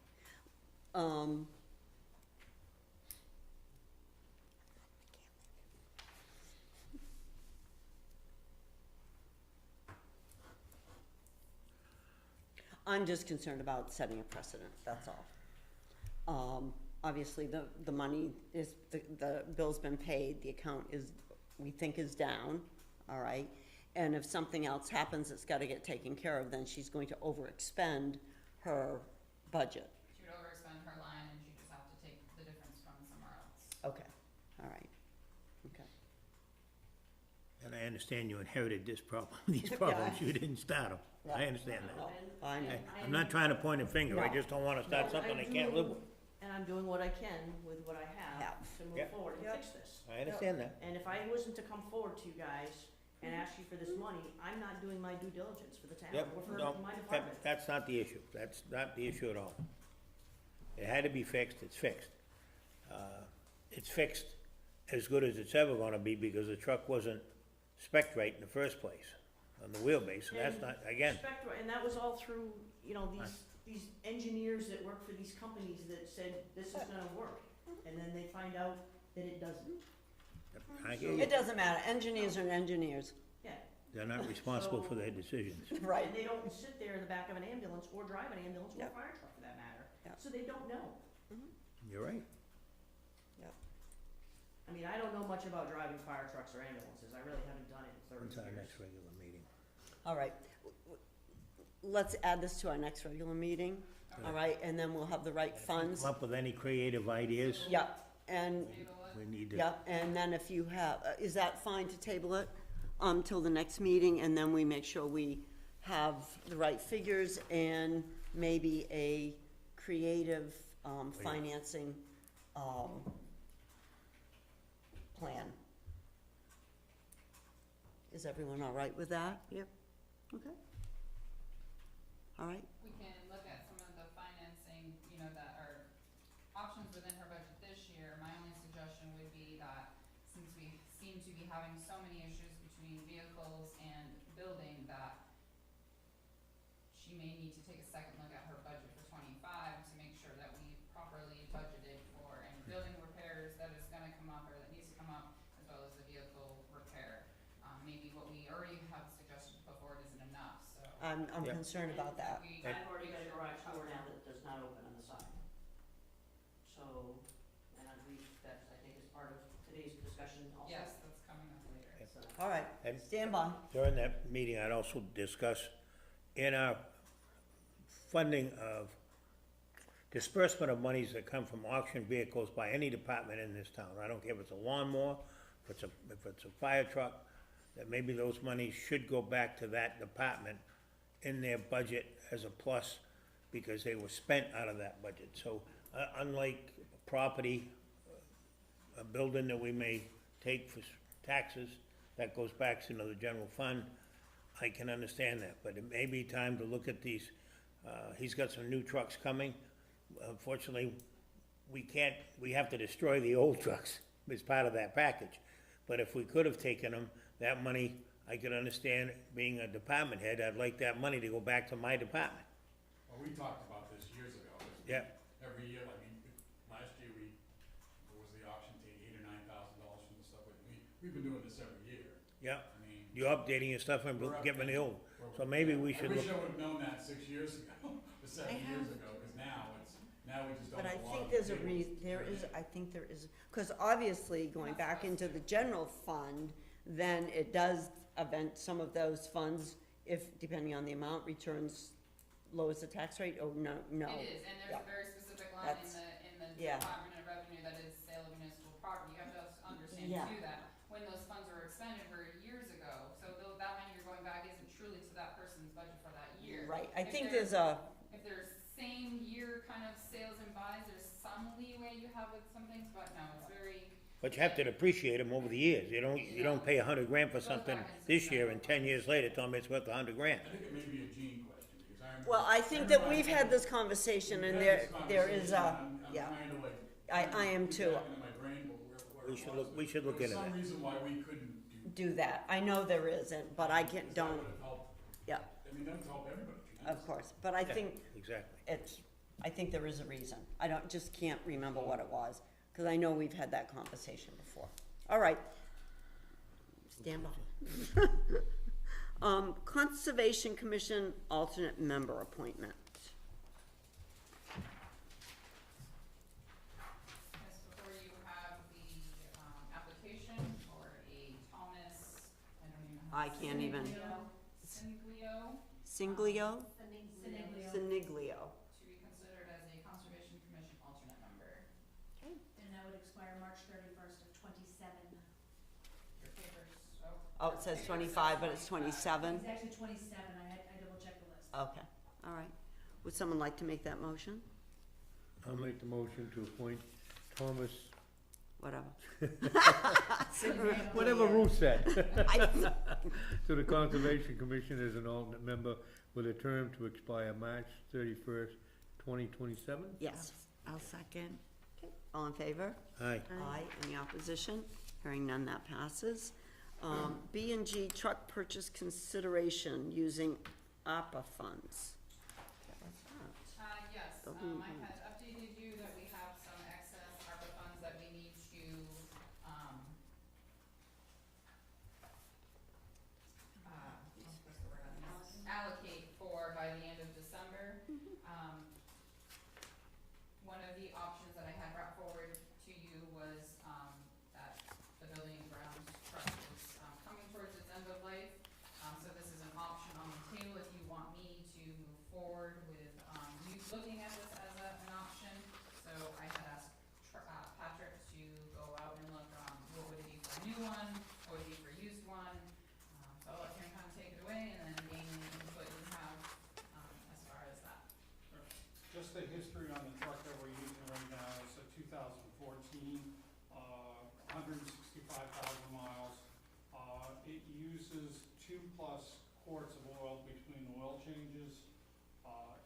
[SPEAKER 1] I'm just concerned about setting a precedent, that's all. Obviously, the money is, the bill's been paid, the account we think is down, all right? And if something else happens that's gotta get taken care of, then she's going to overexpend her budget.
[SPEAKER 5] She would overspend her line and she'd just have to take the difference from somewhere else.
[SPEAKER 1] Okay, all right, okay.
[SPEAKER 3] And I understand you inherited this problem, these problems, you didn't start them. I
[SPEAKER 1] Yeah.
[SPEAKER 3] understand that.
[SPEAKER 1] No, I know.
[SPEAKER 3] I'm not trying to point a finger, I
[SPEAKER 1] No.
[SPEAKER 3] just don't wanna start something I can't live with.
[SPEAKER 9] And I'm doing what I can with what I have
[SPEAKER 1] Have.
[SPEAKER 9] to move
[SPEAKER 3] Yeah.
[SPEAKER 9] forward and
[SPEAKER 1] Yep.
[SPEAKER 9] fix this.
[SPEAKER 3] I understand that.
[SPEAKER 9] And if I wasn't to come forward to you guys and ask you for this money, I'm not doing my due diligence for the town
[SPEAKER 3] Yep,
[SPEAKER 9] or for
[SPEAKER 3] no,
[SPEAKER 9] my department.
[SPEAKER 3] that's not the issue, that's not the issue at all. It had to be fixed, it's fixed. It's fixed as good as it's ever gonna be because the truck wasn't spec'd right in the first place on the wheelbase, and that's
[SPEAKER 9] And
[SPEAKER 3] not, again,
[SPEAKER 9] Spectra, and that was all through, you know, these engineers that work for these companies that said this is gonna work. And then they find out that it doesn't.
[SPEAKER 3] I hear you,
[SPEAKER 1] It doesn't matter, engineers are engineers,
[SPEAKER 9] Yeah.
[SPEAKER 3] they're not responsible for their decisions.
[SPEAKER 1] right?
[SPEAKER 9] And they don't sit there in the back of an ambulance or drive an ambulance or a
[SPEAKER 1] Yep.
[SPEAKER 9] fire truck for that matter.
[SPEAKER 1] Yep.
[SPEAKER 9] So they don't know.
[SPEAKER 3] You're right.
[SPEAKER 1] Yep.
[SPEAKER 9] I mean, I don't know much about driving fire trucks or ambulances. I really haven't done it in
[SPEAKER 3] When's
[SPEAKER 9] 30
[SPEAKER 3] our
[SPEAKER 9] years.
[SPEAKER 3] next regular meeting?
[SPEAKER 1] All right, let's add this to our next regular meeting, all right, and then we'll have the right funds.
[SPEAKER 3] Come up with any creative ideas?
[SPEAKER 1] Yeah, and,
[SPEAKER 5] Table it.
[SPEAKER 3] We need to.
[SPEAKER 1] yeah, and then if you have, is that fine to table it, till the next meeting, and then we make sure we have the right figures and maybe a creative, financing, plan. Is everyone all right with that?
[SPEAKER 4] Yep.
[SPEAKER 1] Okay. All right,
[SPEAKER 5] We can look at some of the financing, that are options within her budget this year. My only suggestion would be that since we seem to be having so many issues between vehicles and building, that she may need to take a second look at her budget for 25 to make sure that we properly budgeted for any building repairs that is gonna come up or that needs to come up, as well as the vehicle repair. Maybe what we already have suggested before isn't enough, so.
[SPEAKER 1] I'm
[SPEAKER 3] Yeah.
[SPEAKER 1] concerned about that.
[SPEAKER 5] We
[SPEAKER 9] I've already got a
[SPEAKER 5] make sure
[SPEAKER 9] garage
[SPEAKER 5] we
[SPEAKER 9] door
[SPEAKER 5] cover
[SPEAKER 9] now that does not open on the side. So, and I believe that, I think is part of today's discussion also.
[SPEAKER 5] Yes, that's coming up later.
[SPEAKER 9] So,
[SPEAKER 1] All right,
[SPEAKER 3] And
[SPEAKER 1] stand by.
[SPEAKER 3] during that meeting, I'd also discuss in our funding of disbursement of monies that come from auction vehicles by any department in this town. I don't care if it's a lawnmower, if it's a fire truck, that maybe those monies should go back to that department in their budget as a plus, because they were spent out of that budget. So, unlike property, a building that we may take for taxes, that goes back to the general fund, I can understand that, but it may be time to look at these. He's got some new trucks coming. Unfortunately, we have to destroy the old trucks as part of that package. But if we could have taken them, that money, I could understand, being a department head, I'd like that money to go back to my department.
[SPEAKER 8] Well, we talked about this years ago.
[SPEAKER 3] Yeah.
[SPEAKER 8] Every year, I mean, last year what was the auction, take $8,000 or $9,000 from the stuff, we've been doing this every year.
[SPEAKER 3] Yeah,
[SPEAKER 8] I mean,
[SPEAKER 3] you're updating your stuff and
[SPEAKER 8] We're
[SPEAKER 3] getting the old.
[SPEAKER 8] we're-
[SPEAKER 3] So maybe we should
[SPEAKER 8] I wish
[SPEAKER 3] look,
[SPEAKER 8] I would've known that 6 years ago, or 7 years ago, because now we just don't
[SPEAKER 1] But I
[SPEAKER 8] have a lot
[SPEAKER 1] think
[SPEAKER 8] of
[SPEAKER 1] there's a
[SPEAKER 8] vehicles.
[SPEAKER 1] I think there is, because obviously, going back into the general fund, then it does event some of those funds, if, depending on the amount, returns, lowers the tax rate, or no?
[SPEAKER 5] It is, and there's
[SPEAKER 1] Yeah.
[SPEAKER 5] a very specific line
[SPEAKER 1] That's-
[SPEAKER 5] in the
[SPEAKER 1] yeah.
[SPEAKER 5] Department of Revenue that is sale of municipal property. You have to understand
[SPEAKER 1] Yeah.
[SPEAKER 5] too that when those funds were expended were years ago, so that money you're going back isn't truly to that person's budget for that year.
[SPEAKER 1] Right, I
[SPEAKER 5] If
[SPEAKER 1] think
[SPEAKER 5] there's-
[SPEAKER 1] there's a,
[SPEAKER 5] If there's same year kind of sales and buys, there's some leeway you have with some things, but no, it's very,
[SPEAKER 3] but you have to depreciate them over the years. You don't pay $100,000 for something this year, and 10 years later, tell me it's worth $100,000.
[SPEAKER 8] I think it may be a Gene question, because I remember.
[SPEAKER 1] well, I think that we've had this conversation, and there is a,
[SPEAKER 8] I'm
[SPEAKER 1] yeah,
[SPEAKER 8] trying to like.
[SPEAKER 1] I am
[SPEAKER 8] get
[SPEAKER 1] too.
[SPEAKER 8] back into my brain, but where
[SPEAKER 3] We
[SPEAKER 8] it
[SPEAKER 3] should
[SPEAKER 8] was.
[SPEAKER 3] look- we should look into
[SPEAKER 8] There
[SPEAKER 3] that.
[SPEAKER 8] was some reason why we couldn't do.
[SPEAKER 1] do that. I know there isn't, but I can't,
[SPEAKER 8] That
[SPEAKER 1] don't,
[SPEAKER 8] would've helped,
[SPEAKER 1] yeah,
[SPEAKER 8] I mean, that would help everybody
[SPEAKER 1] of
[SPEAKER 8] tremendously.
[SPEAKER 1] course, but I
[SPEAKER 3] Yeah,
[SPEAKER 1] think
[SPEAKER 3] exactly.
[SPEAKER 1] I think there is a reason. I just can't remember what it was, because I know we've had that conversation before. All right. Stand by. Conservation Commission alternate member appointment.
[SPEAKER 5] yes, before you have the, application for a Thomas, I don't even know.
[SPEAKER 1] I can't even.
[SPEAKER 5] Siniglio,
[SPEAKER 1] Singlio?
[SPEAKER 7] Siniglio.
[SPEAKER 1] Siniglio.
[SPEAKER 5] to be considered as a Conservation Commission alternate member.
[SPEAKER 11] And that would expire March 31st of 27.
[SPEAKER 5] Your papers,
[SPEAKER 1] Oh, it says 25, but it's 27?
[SPEAKER 11] It's actually 27, I double checked the list.
[SPEAKER 1] Okay, all right. Would someone like to make that motion?
[SPEAKER 2] I'll make the motion to appoint Thomas,
[SPEAKER 1] Whatever.
[SPEAKER 2] whatever Ruth said,
[SPEAKER 1] I-
[SPEAKER 2] to the Conservation Commission as an alternate member with a term to expire March 31st, 2027.
[SPEAKER 1] Yes, I'll second. All in favor?
[SPEAKER 3] Aye.
[SPEAKER 1] Aye. Any opposition? Hearing none, that passes. B and G truck purchase consideration using ARPA funds.
[SPEAKER 5] yes, I had updated you that we have some excess ARPA funds that we need to, what's the word on this? Allocate for by the end of December. One of the options that I had brought forward to you was, that the building and grounds trust is, coming towards its end of life. So this is an option on the table if you want me to move forward with, you looking at this as an option. So I had asked Patrick to go out and look, what would it be for a new one, what would it be for a used one? So I'll let him kind of take it away and then gain any input you have, as far as that.
[SPEAKER 12] Just the history on the truck that we're using right now, it's a 2014, 165,000 miles. It uses 2+ quarts of oil between oil changes.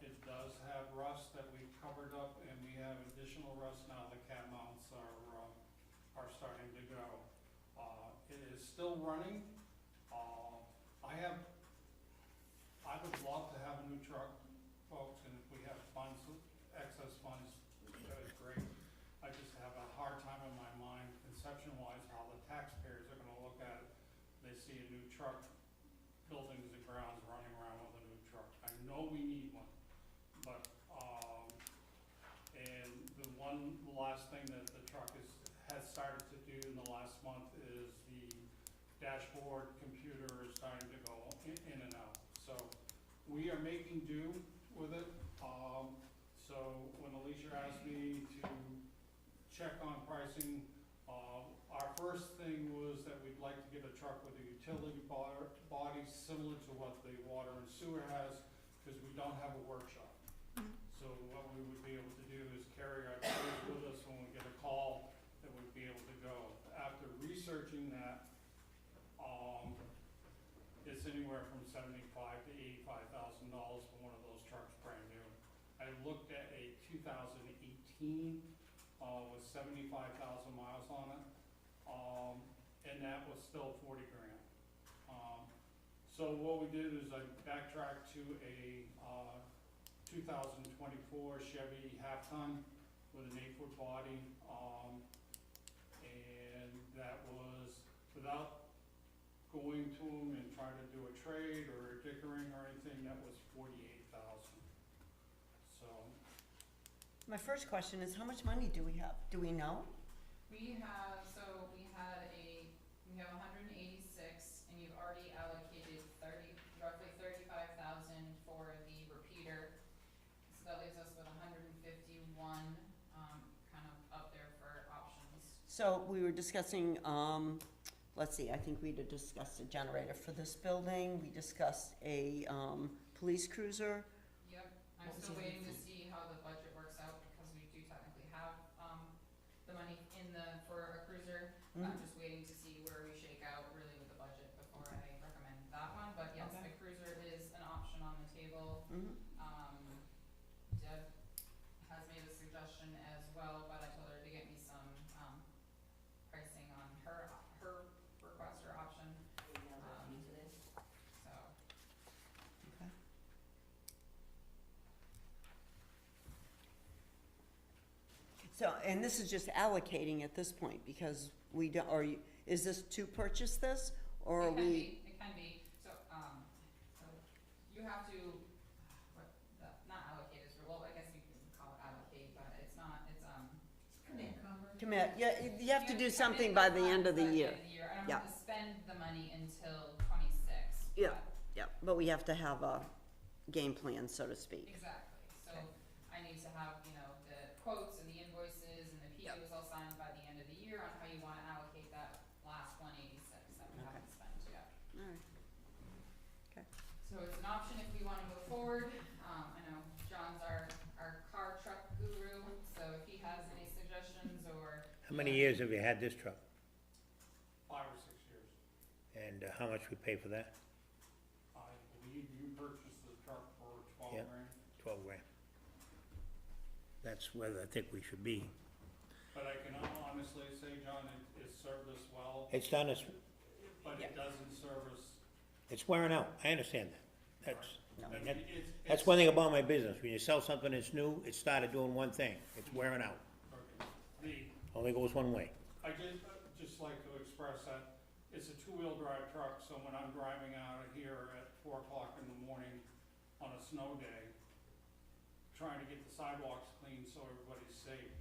[SPEAKER 12] It does have rust that we've covered up, and we have additional rust now. The cat mounts are starting to go. It is still running. I would love to have a new truck, folks, and if we have funds, excess funds, that is great. I just have a hard time in my mind, conception-wise, how the taxpayers are gonna look at it. They see a new truck, buildings and grounds running around with a new truck. I know we need one, but, and the last thing that the truck has started to do in the last month is the dashboard computer is starting to go in and out. So we are making do with it. So when Alicia asked me to check on pricing, our first thing was that we'd like to get a truck with a utility body similar to what the water and sewer has, because we don't have a workshop. So what we would be able to do is carry our tools with us when we get a call, that we'd be able to go. After researching that, it's anywhere from $75,000 to $85,000 for one of those trucks brand new. I looked at a 2018, with 75,000 miles on it, and that was still 40 grand. So what we did is I backtracked to a 2024 Chevy half-ton with an 8-foot body, and that was without going to them and trying to do a trade or a dickering or anything, that was 48,000. So,
[SPEAKER 1] My first question is, how much money do we have? Do we know?
[SPEAKER 5] We have, so we have 186, and you've already allocated roughly 35,000 for the repeater. So that leaves us with 151, kind of up there for options.
[SPEAKER 1] So we were discussing, let's see, I think we discussed a generator for this building. We discussed a, police cruiser.
[SPEAKER 5] Yep, I'm
[SPEAKER 1] What was
[SPEAKER 5] still
[SPEAKER 1] the other
[SPEAKER 5] waiting to
[SPEAKER 1] thing?
[SPEAKER 5] see how the budget works out, because we do technically have, the money for a cruiser. I'm
[SPEAKER 1] Mhm.
[SPEAKER 5] just waiting to see where we shake out really with the budget before I recommend that one, but yes,
[SPEAKER 1] Okay.
[SPEAKER 5] a cruiser is an option on the table.
[SPEAKER 1] Mhm.
[SPEAKER 5] Deb has made a suggestion as well, but I told her to get me some, pricing on her request or option, so.
[SPEAKER 1] Okay. So, and this is just allocating at this point, because we don't, is this to purchase this, or are we?
[SPEAKER 5] It can be, so, so you have to, not allocate is, well, I guess you can call it allocate, but it's not, it's,
[SPEAKER 1] Commit, yeah, you have to do
[SPEAKER 5] commit
[SPEAKER 1] something by the end of the year.
[SPEAKER 5] I don't
[SPEAKER 1] Yeah.
[SPEAKER 5] have to spend the money until 26.
[SPEAKER 1] Yeah.
[SPEAKER 5] but-
[SPEAKER 1] Yeah, but we have to have a game plan, so to speak.
[SPEAKER 5] Exactly, so I need to have, the quotes and the invoices and the POs all signed by the end of the year on how you wanna allocate that last 186 that we
[SPEAKER 1] Okay.
[SPEAKER 5] haven't spent yet.
[SPEAKER 1] All right. Okay.
[SPEAKER 5] So it's an option if we wanna go forward. I know John's our car truck guru, so if he has any suggestions or.
[SPEAKER 3] How many years have you had this truck?
[SPEAKER 12] 5 or 6 years.
[SPEAKER 3] And how much we pay for that?
[SPEAKER 12] I believe you purchased the truck for 12
[SPEAKER 3] Yep.
[SPEAKER 12] grand,
[SPEAKER 3] 12 grand. That's where I think we should be.
[SPEAKER 12] but I can honestly say, John, it served us well,
[SPEAKER 3] It's done us,
[SPEAKER 12] but it doesn't serve us.
[SPEAKER 3] it's wearing out, I understand that. That's,
[SPEAKER 1] No.
[SPEAKER 3] I mean,
[SPEAKER 12] I mean, it's.
[SPEAKER 3] that's one thing about my business, when you sell something that's new, it started doing one thing, it's wearing out.
[SPEAKER 12] Okay.
[SPEAKER 3] Only goes one way.
[SPEAKER 12] I just like to express that it's a 2-wheel drive truck, so when I'm driving out of here at 4 o'clock in the morning on a snow day, trying to get the sidewalks clean so everybody's safe,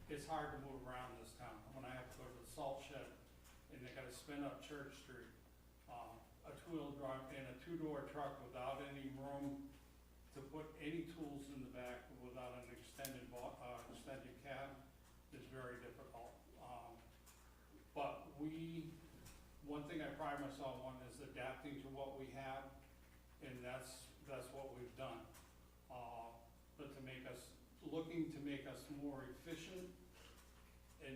[SPEAKER 12] it's hard to move around this town. When I have to go to the salt shed and they gotta spin up Church Street, a 2-wheel drive and a 2-door truck without any room to put any tools in the back without an extended cab is very difficult. But one thing I pride myself on is adapting to what we have, and that's what we've done. But looking to make us more efficient and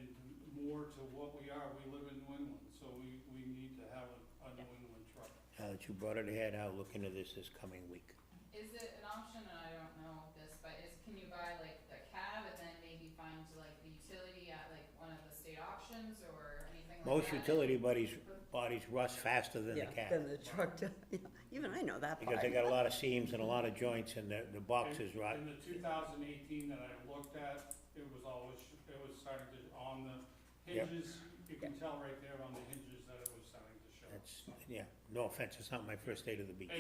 [SPEAKER 12] more to what we are, we live in New England, so we need to have a New England truck.
[SPEAKER 3] Now that you brought it ahead, I'll look into this coming week.
[SPEAKER 5] Is it an option, and I don't know this, but can you buy like the cab and then maybe find like the utility at like one of the state auctions or anything like that?
[SPEAKER 3] Most utility bodies rust faster than the
[SPEAKER 1] Yeah,
[SPEAKER 3] cab,
[SPEAKER 1] then the truck, yeah, even I know that part.
[SPEAKER 3] because they got a lot of seams and a lot of joints, and the boxes rot.
[SPEAKER 12] In the 2018 that I looked at, it was starting to, on the
[SPEAKER 3] Yep.
[SPEAKER 12] hinges, you can tell right there on the hinges that it was starting to show.
[SPEAKER 3] That's, yeah, no offense, it's not my first day to the beach.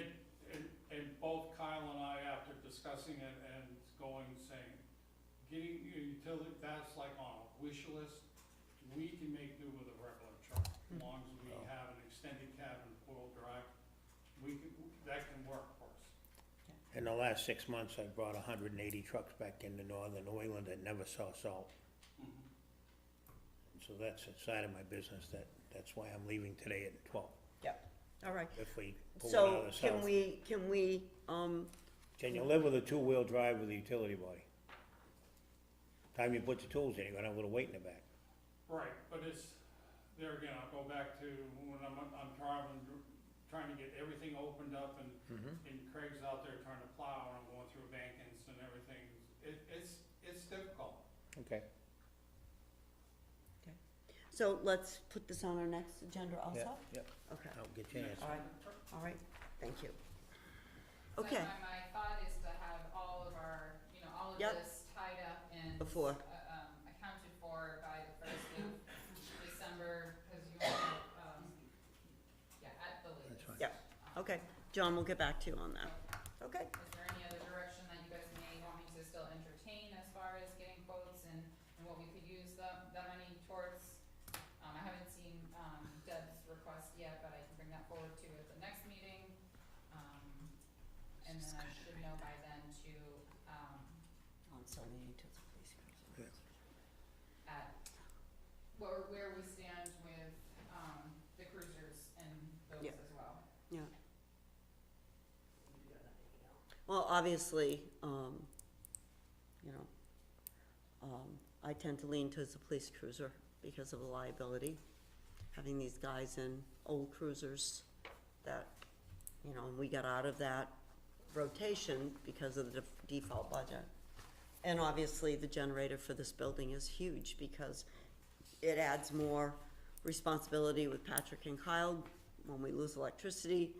[SPEAKER 12] And both Kyle and I, after discussing it and saying, getting a utility, that's like on a wish list. We can make do with a regular truck, as long as we have an extended cab and 4-wheel drive. That can work for us.
[SPEAKER 3] In the last 6 months, I brought 180 trucks back into northern New England that never saw salt. So that's a side of my business that's why I'm leaving today at 12.
[SPEAKER 1] Yep, all right.
[SPEAKER 3] If we pull it out
[SPEAKER 1] So
[SPEAKER 3] of the south.
[SPEAKER 1] can we,
[SPEAKER 3] Can you live with a two-wheel drive with a utility body? Time you put the tools in, you're gonna have a little weight in the back.
[SPEAKER 12] Right, but it's, there again, I'll go back to when I'm traveling, trying to get everything opened up and Craig's out there trying to plow and I'm going through bankings and everything. It's difficult.
[SPEAKER 3] Okay.
[SPEAKER 1] so let's put this on our next agenda also?
[SPEAKER 3] Yep,
[SPEAKER 1] Okay,
[SPEAKER 3] I'll get you an answer.
[SPEAKER 1] all right, thank you.
[SPEAKER 5] So
[SPEAKER 1] Okay,
[SPEAKER 5] my thought is to have all of our, all of
[SPEAKER 1] Yep.
[SPEAKER 5] this tied up and
[SPEAKER 1] Before.
[SPEAKER 5] accounted for by the 1st of December, because you want to, at the latest.
[SPEAKER 3] That's fine.
[SPEAKER 1] Yep. okay, John, we'll get back to you on that. Okay,
[SPEAKER 5] Is there any other direction that you guys may want me to still entertain as far as getting quotes and what we could use the money towards? I haven't seen, Deb's request yet, but I can bring that forward to at the next meeting. And then I should know by then to,
[SPEAKER 1] on Sunday to the police cruiser.
[SPEAKER 5] at where we stand with, the cruisers and those
[SPEAKER 1] Yeah.
[SPEAKER 5] as well.
[SPEAKER 1] Yeah. Well, obviously, I tend to lean towards the police cruiser because of the liability. Having these guys in old cruisers that, we got out of that rotation because of the default budget. And obviously, the generator for this building is huge because it adds more responsibility with Patrick and Kyle when we lose electricity,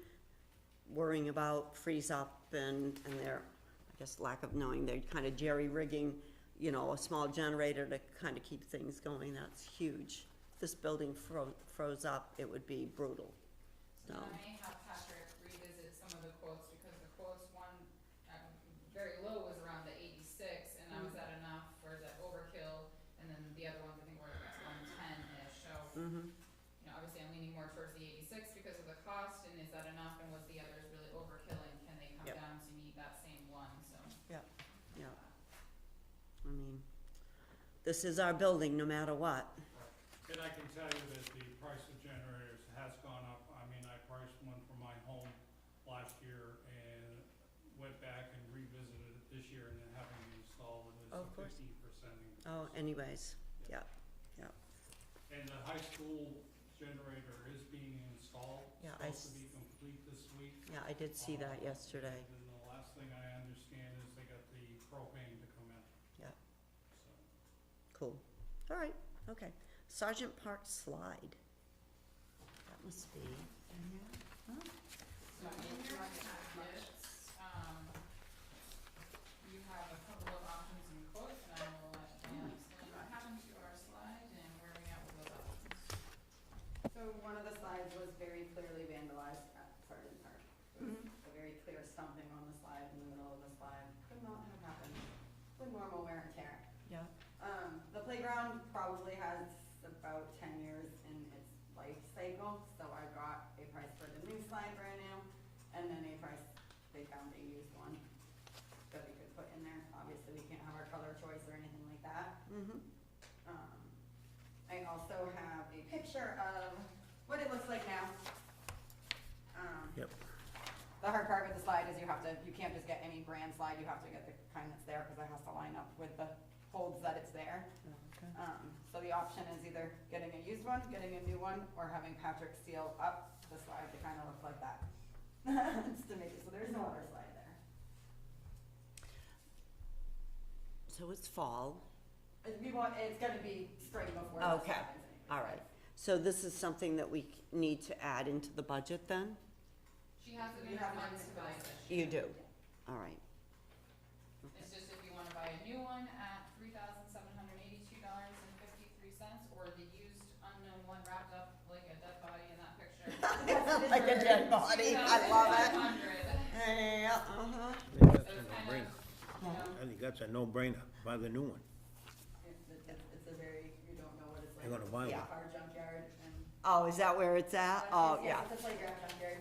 [SPEAKER 1] worrying about freeze up and their, I guess, lack of knowing, they're kind of jerry-rigging, a small generator to kind of keep things going. That's huge. If this building froze up, it would be brutal.
[SPEAKER 5] So
[SPEAKER 1] So,
[SPEAKER 5] I may have Patrick revisit some of the quotes, because the quotes, one, very low was around the 86, and I was at enough for the overkill, and then the other ones, I think were like 110-ish, so, obviously I'm leaning more towards the 86 because of the cost, and is that enough, and was the others really overkill, and can they come
[SPEAKER 1] Yep.
[SPEAKER 5] down to meet that same one, so.
[SPEAKER 1] yeah. I mean, this is our building no matter what.
[SPEAKER 12] And I can tell you that the price of generators has gone up. I mean, I priced one for my home last year and went back and revisited it this year and then having it installed, and
[SPEAKER 1] Oh, of
[SPEAKER 12] it's
[SPEAKER 1] course.
[SPEAKER 12] a 15% increase.
[SPEAKER 1] Oh, anyways, yeah.
[SPEAKER 12] And the high school generator is being installed,
[SPEAKER 1] Yeah,
[SPEAKER 12] supposed to be complete this week.
[SPEAKER 1] Yeah, I did see that yesterday.
[SPEAKER 12] And the last thing I understand is they got the propane to come in.
[SPEAKER 1] Yeah.
[SPEAKER 12] So,
[SPEAKER 1] Cool. All right, okay. Sergeant Park slide. That must be in here. Huh?
[SPEAKER 5] So in your packets, you have a couple of options and quotes, and I will let Dan explain what happened to our slide and where we at with those options.
[SPEAKER 13] So one of the slides was very clearly vandalized at Sergeant Park. There was a very clear stumping on the slide in the middle of the slide. Could not have happened with normal wear and tear.
[SPEAKER 1] Yeah.
[SPEAKER 13] The playground probably has about 10 years in its life cycle, so I got a price for the new slide brand new, and then a price, they found a used one that we could put in there. Obviously, we can't have our color choice or anything like that. I also have a picture of what it looks like now.
[SPEAKER 3] Yep.
[SPEAKER 13] The hard part with the slide is you can't just get any brand slide, you have to get the kind that's there, because it has to line up with the holds that it's there.
[SPEAKER 1] Okay.
[SPEAKER 13] So the option is either getting a used one, getting a new one, or having Patrick seal up the slide to kind of look like that. Just to make it, so there's no other slide there.
[SPEAKER 1] So it's fall.
[SPEAKER 13] It's gonna be spring before this
[SPEAKER 1] Okay,
[SPEAKER 13] happens anyway.
[SPEAKER 1] all right. So this is something that we need to add into the budget then?
[SPEAKER 5] She has it in
[SPEAKER 13] You
[SPEAKER 5] her
[SPEAKER 13] have it in
[SPEAKER 5] funds
[SPEAKER 13] the
[SPEAKER 5] to buy
[SPEAKER 13] budget.
[SPEAKER 5] this.
[SPEAKER 1] You do? All right.
[SPEAKER 5] It's just if you wanna buy a new one at $3,782.53, or the used unknown one wrapped up like a dead body in that picture.
[SPEAKER 1] Like a dead body, I love it.
[SPEAKER 5] $2,500.
[SPEAKER 1] Yeah,
[SPEAKER 3] I think that's
[SPEAKER 5] So
[SPEAKER 3] a
[SPEAKER 5] it's kind
[SPEAKER 3] no-brainer.
[SPEAKER 5] of,
[SPEAKER 3] I think that's a no-brainer, buy the new one.
[SPEAKER 13] It's a very, you don't know what it's like.
[SPEAKER 3] You're gonna buy
[SPEAKER 1] Yeah.
[SPEAKER 3] one.
[SPEAKER 13] Car junkyard and.
[SPEAKER 1] Oh, is that where it's at? Oh, yeah.
[SPEAKER 13] It's a playground junkyard.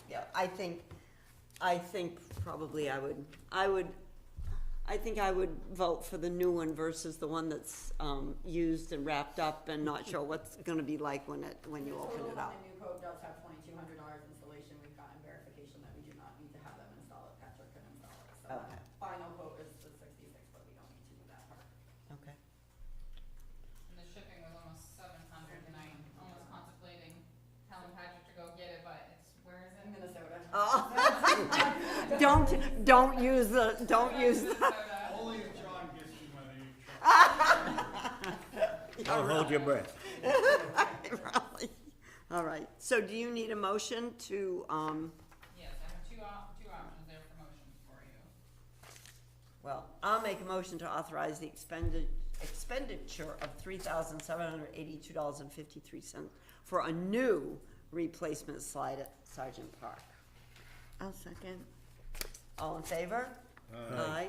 [SPEAKER 1] Yeah, I think probably I think I would vote for the new one versus the one that's, used and wrapped up and not sure what's gonna be like when you open it up.
[SPEAKER 13] The new quote does have $2,200 installation. We've gotten verification that we do not need to have them install it. Patrick can install it. So
[SPEAKER 1] Okay.
[SPEAKER 13] that final quote is the 66, but we don't need to do that part.
[SPEAKER 1] Okay.
[SPEAKER 5] And the shipping was almost 700, and I'm almost contemplating telling Patrick to go get it, but it's, where is it?
[SPEAKER 13] In Minnesota.
[SPEAKER 1] Oh. Don't use the.
[SPEAKER 5] Minnesota.
[SPEAKER 12] Only if John gets you my new truck.
[SPEAKER 3] Don't hold your breath.
[SPEAKER 1] Really? All right, so do you need a motion to,
[SPEAKER 5] Yes, I have two options there for motions for you.
[SPEAKER 1] well, I'll make a motion to authorize the expenditure of $3,782.53 for a new replacement slide at Sergeant Park.
[SPEAKER 4] I'll second.
[SPEAKER 1] All in favor?
[SPEAKER 3] Aye.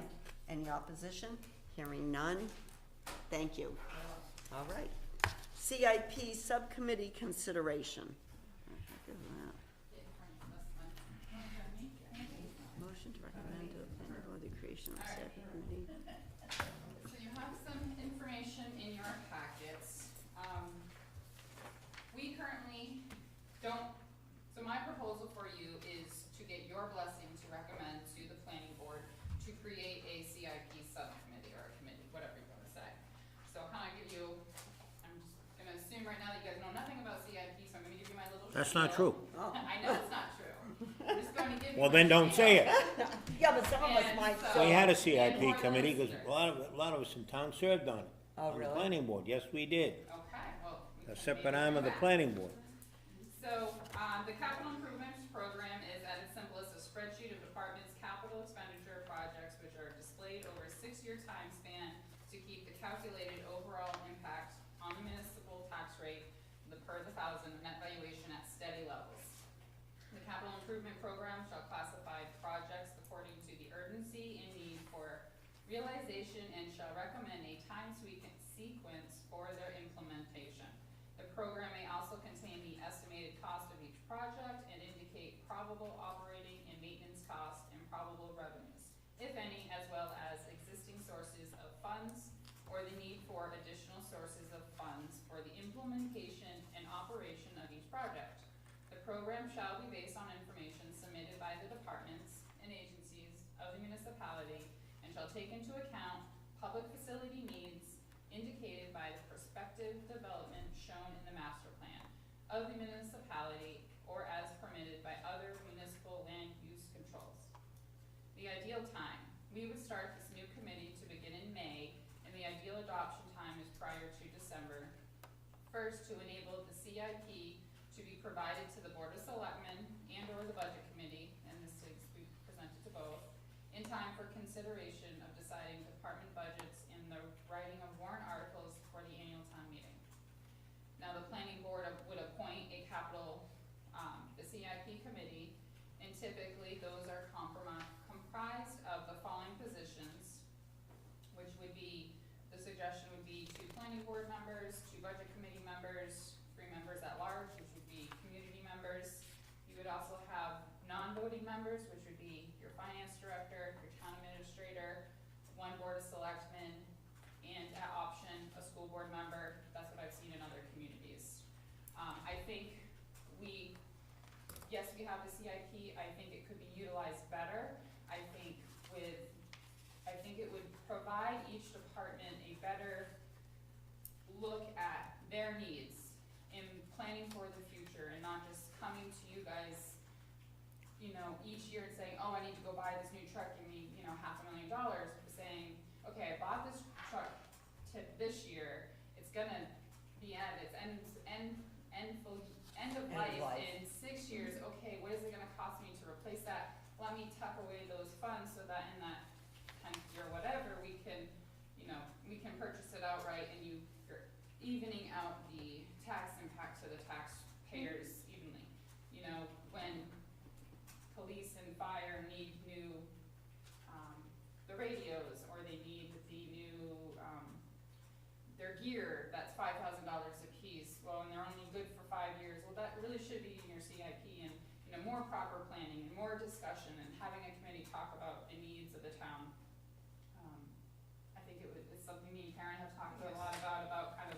[SPEAKER 1] Any opposition? Hearing none. Thank you. All right. CIP Subcommittee consideration.
[SPEAKER 5] Get in front of this one.
[SPEAKER 1] Motion to recommend to the planning board the creation of a subcommittee.
[SPEAKER 5] So you have some information in your packets. We currently don't, so my proposal for you is to get your blessing to recommend to the planning board to create a CIP subcommittee or a committee, whatever you wanna say. So I'll kinda give you, I'm just gonna assume right now that you guys know nothing about CIP, so I'm gonna give you my little
[SPEAKER 3] That's not
[SPEAKER 5] spiel.
[SPEAKER 3] true.
[SPEAKER 5] I know it's not true. I'm just going to give you
[SPEAKER 3] Well,
[SPEAKER 5] my
[SPEAKER 3] then don't
[SPEAKER 5] spiel.
[SPEAKER 3] say it.
[SPEAKER 1] Yeah, but some of us
[SPEAKER 5] And
[SPEAKER 1] might.
[SPEAKER 5] so-
[SPEAKER 3] We had a
[SPEAKER 5] And
[SPEAKER 3] CIP
[SPEAKER 5] for the
[SPEAKER 3] committee, because
[SPEAKER 5] listeners.
[SPEAKER 3] a lot of us in town served on it.
[SPEAKER 1] Oh,
[SPEAKER 3] On the
[SPEAKER 1] really?
[SPEAKER 3] planning board, yes, we did.
[SPEAKER 5] Okay, well. we
[SPEAKER 3] A
[SPEAKER 5] can
[SPEAKER 3] separate
[SPEAKER 5] maybe
[SPEAKER 3] arm
[SPEAKER 5] do
[SPEAKER 3] of the
[SPEAKER 5] that.
[SPEAKER 3] planning board.
[SPEAKER 5] So, the capital improvements program is at its simplest a spreadsheet of departments' capital expenditure projects which are displayed over a 6-year time span to keep the calculated overall impact on the municipal tax rate, the per the thousand net valuation at steady levels. The capital improvement program shall classify projects according to the urgency and need for realization and shall recommend a time sequence for their implementation. The program may also contain the estimated cost of each project and indicate probable operating and maintenance costs and probable revenues, if any, as well as existing sources of funds or the need for additional sources of funds for the implementation and operation of each project. The program shall be based on information submitted by the departments and agencies of the municipality and shall take into account public facility needs indicated by the prospective development shown in the master plan of the municipality or as permitted by other municipal land use controls. The ideal time. We would start this new committee to begin in May, and the ideal adoption time is prior to December 1st to enable the CIP to be provided to the Board of Selectmen and or the Budget Committee, and this is, we presented to both, in time for consideration of deciding department budgets and the writing of warrant articles for the annual town meeting. Now, the planning board would appoint a capital, the CIP committee, and typically those are comprised of the following positions, which would be, the suggestion would be 2 planning board members, 2 budget committee members, 3 members at large, which would be community members. You would also have non-voting members, which would be your finance director, your town administrator, 1 board of selectmen, and at option, a school board member. That's what I've seen in other communities. I think yes, we have the CIP. I think it could be utilized better. I think it would provide each department a better look at their needs in planning for the future and not just coming to you guys, each year and saying, oh, I need to go buy this new truck, give me, $500,000, but saying, okay, I bought this truck this year, it's gonna be at its end of life in 6 years. Okay, what is it gonna cost me to replace that? Let me tuck away those funds so that in that 10th year, whatever, we can purchase it outright and you're evening out the tax impact to the taxpayers evenly. When police and fire need new, the radios, or they need the new, their gear, that's $5,000 a piece. Well, and they're only good for 5 years. Well, that really should be in your CIP, and more proper planning and more discussion and having a committee talk Karen have talked a lot about kind of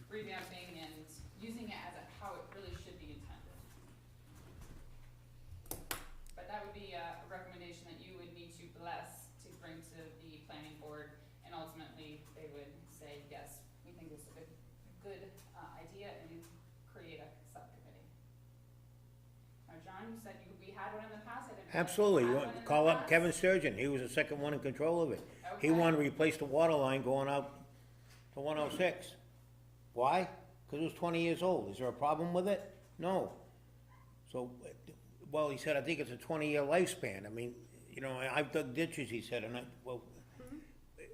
[SPEAKER 5] revamping and using it as how it really should be intended. But that would be a recommendation that you would need to bless to bring to the planning board, and ultimately they would say, yes, we think this is a good idea, and create a subcommittee. Now, John, you said we had one in the past. I didn't know if
[SPEAKER 3] Absolutely,
[SPEAKER 5] you
[SPEAKER 3] you
[SPEAKER 5] had
[SPEAKER 3] want
[SPEAKER 5] one
[SPEAKER 3] to
[SPEAKER 5] in
[SPEAKER 3] call
[SPEAKER 5] the
[SPEAKER 3] up
[SPEAKER 5] past.
[SPEAKER 3] Kevin Sturgeon, he was the second one in control of it. He
[SPEAKER 5] Okay.
[SPEAKER 3] wanted to replace the water line going out to 106. Why? Because it was 20 years old. Is there a problem with it? No. So, well, he said, I think it's a 20-year lifespan. I mean, you know, I've dug ditches, he said, and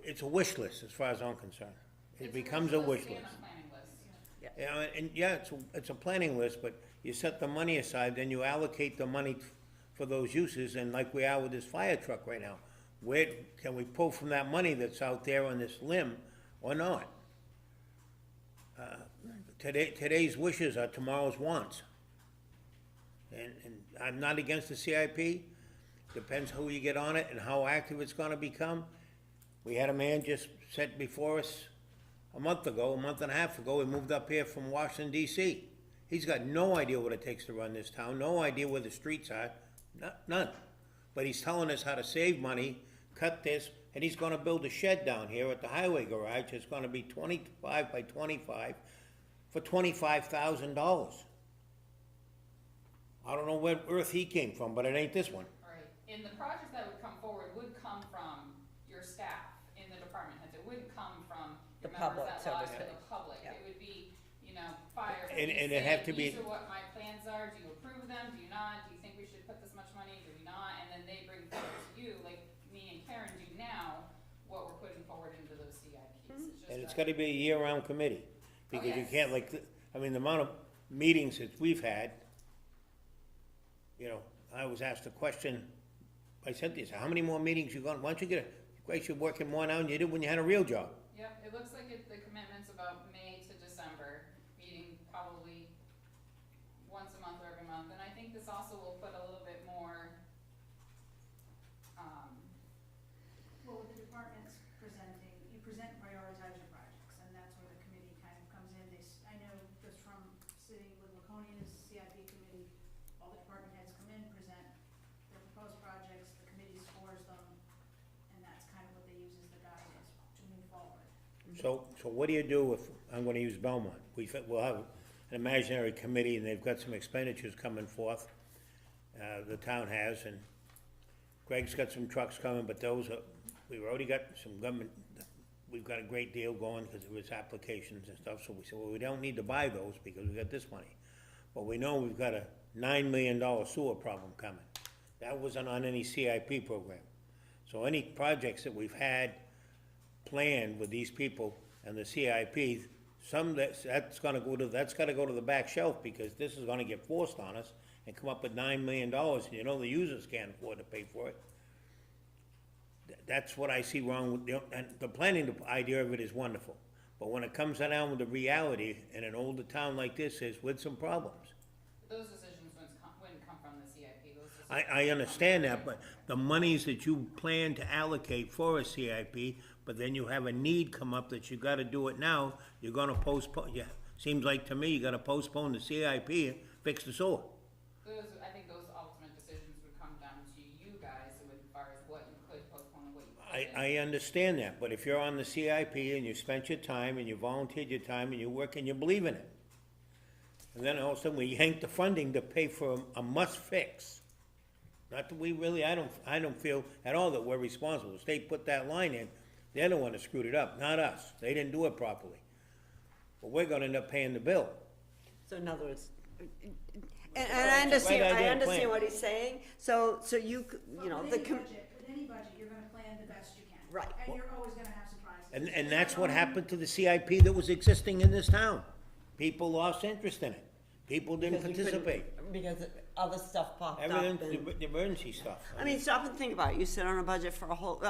[SPEAKER 3] it's a wish list as far as I'm concerned. It becomes a wish
[SPEAKER 5] And
[SPEAKER 3] list.
[SPEAKER 5] a planning list.
[SPEAKER 3] Yeah, and yeah, it's a planning list, but you set the money aside, then you allocate the money for those uses, and like we are with this fire truck right now, where can we pull from that money that's out there on this limb or not? Today's wishes are tomorrow's wants. And I'm not against the CIP, depends who you get on it and how active it's gonna become. We had a man just sit before us a month and a half ago, he moved up here from Washington DC. He's got no idea what it takes to run this town, no idea where the streets are, none. But he's telling us how to save money, cut this, and he's gonna build a shed down here at the highway garage. It's gonna be 25 by 25 for $25,000. I don't know where earth he came from, but it ain't this one.
[SPEAKER 5] Right, and the projects that would come forward would come from your staff in the department heads, it wouldn't come from
[SPEAKER 1] The
[SPEAKER 5] your members
[SPEAKER 1] public,
[SPEAKER 5] at
[SPEAKER 1] so to
[SPEAKER 5] large or
[SPEAKER 1] speak.
[SPEAKER 5] the public.
[SPEAKER 1] Yeah.
[SPEAKER 5] It would be, you know, fire.
[SPEAKER 3] And
[SPEAKER 5] you
[SPEAKER 3] it'd
[SPEAKER 5] say,
[SPEAKER 3] have to be-
[SPEAKER 5] These are what my plans are, do you approve them, do you not, do you think we should put this much money, do we not? And then they bring forward to you, like me and Karen do now, what we're putting forward into those CIPs.
[SPEAKER 3] And it's gotta be a year-round committee, because you
[SPEAKER 5] yes.
[SPEAKER 3] can't I mean, the amount of meetings that we've had, you know, I was asked a question by Cynthia, how many more meetings you why don't you get you're working more now than you did when you had a real job?
[SPEAKER 5] Yep, it looks like the commitment's about May to December, meeting probably once a month or every month, and I think this also will put a little bit more,
[SPEAKER 11] Well, with the departments presenting, you present and prioritize your projects, and that's where the committee kind of comes in. I know just from sitting with Laconia's CIP committee, all the department heads come in, present their proposed projects, the committee scores them, and that's kind of what they use as the guidance to move forward.
[SPEAKER 3] So what do you do if, I'm gonna use Belmont, we'll have an imaginary committee, and they've got some expenditures coming forth, the town has, and Greg's got some trucks coming, but those are, we've already got some government, we've got a great deal going, because it was applications and stuff, so we said, well, we don't need to buy those, because we got this money. But we know we've got a $9 million sewer problem coming. That wasn't on any CIP program. So any projects that we've had planned with these people and the CIP, that's gotta go to the back shelf, because this is gonna get forced on us and come up with $9 million, and you know the users can't afford to pay for it. That's what I see wrong with, and the planning idea of it is wonderful. But when it comes down with the reality, in an older town like this is with some problems.
[SPEAKER 5] those decisions wouldn't come from the CIP, those decisions.
[SPEAKER 3] I understand that, but the monies that you plan to allocate for a CIP, but then you have a need come up that you gotta do it now, you're gonna postpone, yeah, seems like to me, you gotta postpone the CIP and fix the sewer.
[SPEAKER 5] I think those ultimate decisions would come down to you guys, as far as what you could postpone and what you couldn't.
[SPEAKER 3] I understand that, but if you're on the CIP and you spent your time and you volunteered your time and you work and you believe in it, and then all of a sudden we yank the funding to pay for a must fix. Not that we really, I don't feel at all that we're responsible. The state put that line in, they're the one that screwed it up, not us. They didn't do it properly. But we're gonna end up paying the bill.
[SPEAKER 1] So in other words, and I understand,
[SPEAKER 3] Right idea,
[SPEAKER 1] I understand
[SPEAKER 3] plan.
[SPEAKER 1] what he's saying, so you know,
[SPEAKER 11] With
[SPEAKER 1] the,
[SPEAKER 11] any budget, you're gonna plan the best you can.
[SPEAKER 1] Right.
[SPEAKER 11] And you're always gonna have surprises.
[SPEAKER 3] And that's what happened to the CIP that was existing in this town. People lost interest in it. People didn't
[SPEAKER 1] because we couldn't-
[SPEAKER 3] participate.
[SPEAKER 1] because other stuff popped up.
[SPEAKER 3] Everything,
[SPEAKER 1] and-
[SPEAKER 3] the emergency stuff.
[SPEAKER 1] I mean, stop and think about it, you sit on a budget for a whole,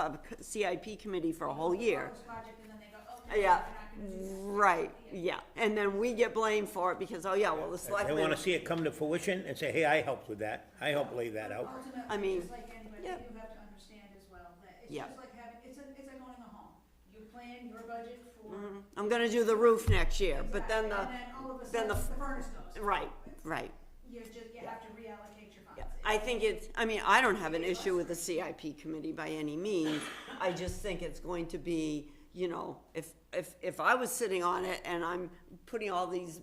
[SPEAKER 1] CIP committee for a whole year.
[SPEAKER 11] Proposed project, and then they go, okay,
[SPEAKER 1] Yeah,
[SPEAKER 11] you're not gonna do this.
[SPEAKER 1] right, yeah, and then we get blamed for it because, oh yeah, well, the
[SPEAKER 3] They
[SPEAKER 1] selectmen.
[SPEAKER 3] wanna see it come to fruition and say, hey, I helped with that. I helped lay that out.
[SPEAKER 11] Ultimately,
[SPEAKER 1] I mean,
[SPEAKER 11] just like anybody,
[SPEAKER 1] yeah.
[SPEAKER 11] you have to understand as well, that it's
[SPEAKER 1] Yeah.
[SPEAKER 11] just like having, it's like owning a home. You pre-plan your budget for.
[SPEAKER 1] I'm gonna do the roof next year, but then
[SPEAKER 11] Exactly,
[SPEAKER 1] the,
[SPEAKER 11] and then all of a
[SPEAKER 1] then
[SPEAKER 11] sudden,
[SPEAKER 1] the-
[SPEAKER 11] the furnace goes.
[SPEAKER 1] right, right.
[SPEAKER 11] You have to reallocate your funds.
[SPEAKER 1] I think I don't have an issue with the CIP committee by any means. I just think it's going to be, if I was sitting on it and I'm putting all these,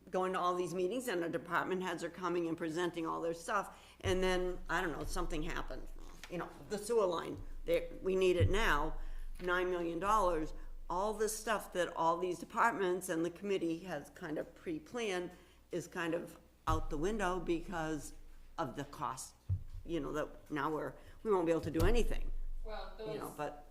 [SPEAKER 1] going to all these meetings and the department heads are coming and presenting all their stuff, and then, I don't know, something happened. The sewer line, we need it now, $9 million. All this stuff that all these departments and the committee has kind of pre-planned is kind of out the window because of the cost, that now we won't be able to do anything,
[SPEAKER 5] Well, those.
[SPEAKER 1] but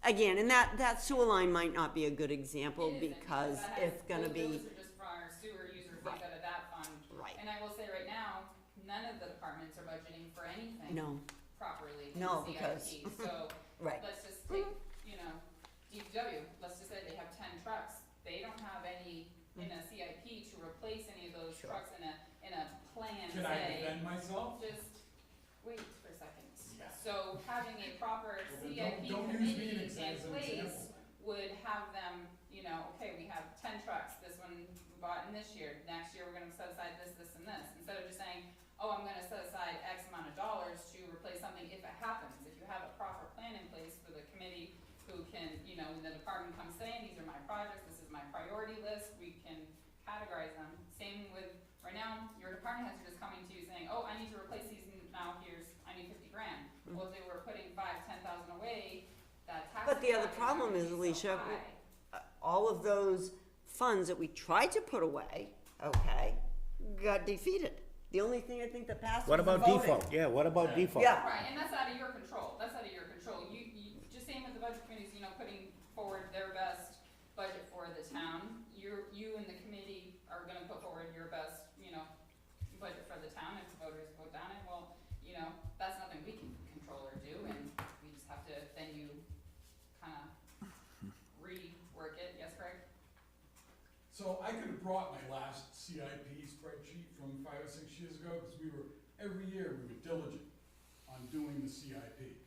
[SPEAKER 1] again, and that sewer line might not be a good example
[SPEAKER 5] It isn't,
[SPEAKER 1] because
[SPEAKER 5] that has-
[SPEAKER 1] it's gonna be,
[SPEAKER 5] Those are just for our sewer user fees out of that fund.
[SPEAKER 1] Right.
[SPEAKER 5] And I will say right now, none of the departments are budgeting for anything.
[SPEAKER 1] No.
[SPEAKER 5] Properly in
[SPEAKER 1] No,
[SPEAKER 5] the
[SPEAKER 1] because-
[SPEAKER 5] CIP, so.
[SPEAKER 1] Right.
[SPEAKER 5] Let's just take, DPW, let's just say they have 10 trucks, they don't have any in a CIP to replace any of those
[SPEAKER 1] Sure.
[SPEAKER 5] trucks in a plan,
[SPEAKER 8] Can I
[SPEAKER 5] say.
[SPEAKER 8] defend myself?
[SPEAKER 5] Just wait for a second.
[SPEAKER 8] Yeah.
[SPEAKER 5] So having a proper
[SPEAKER 8] Well, then
[SPEAKER 5] CIP
[SPEAKER 8] don't use me
[SPEAKER 5] committee
[SPEAKER 8] as
[SPEAKER 5] in
[SPEAKER 8] an
[SPEAKER 5] place
[SPEAKER 8] example.
[SPEAKER 5] would have them, okay, we have 10 trucks, this one we bought in this year, next year we're gonna set aside this, this, and this. Instead of just saying, oh, I'm gonna set aside X amount of dollars to replace something if it happens. If you have a proper plan in place for the committee who can, when the department comes saying, these are my projects, this is my priority list, we can categorize them. Same with, right now, your department heads are just coming to you saying, oh, I need to replace these now, I need 50 grand. Well, if they were putting 5,000-10,000 away, that tax.
[SPEAKER 1] but the other
[SPEAKER 5] impact
[SPEAKER 1] problem
[SPEAKER 5] would
[SPEAKER 1] is,
[SPEAKER 5] be so
[SPEAKER 1] Alicia,
[SPEAKER 5] high.
[SPEAKER 1] all of those funds that we tried to put away, okay, got defeated. The only thing I think that passed
[SPEAKER 3] What
[SPEAKER 1] was the
[SPEAKER 3] about
[SPEAKER 1] voting.
[SPEAKER 3] default? Yeah, what about default?
[SPEAKER 1] Yeah.
[SPEAKER 5] Right, and that's out of your control, You, just same with the budget committees, putting forward their best budget for the town. You and the committee are gonna put forward your best, budget for the town. If the voters vote down it, well, that's nothing we can control or do, and we just have to, then you kinda rework it, yes, Craig?
[SPEAKER 8] So I could have brought my last CIP spreadsheet from 5 or 6 years ago, because every year we were diligent on doing the CIP.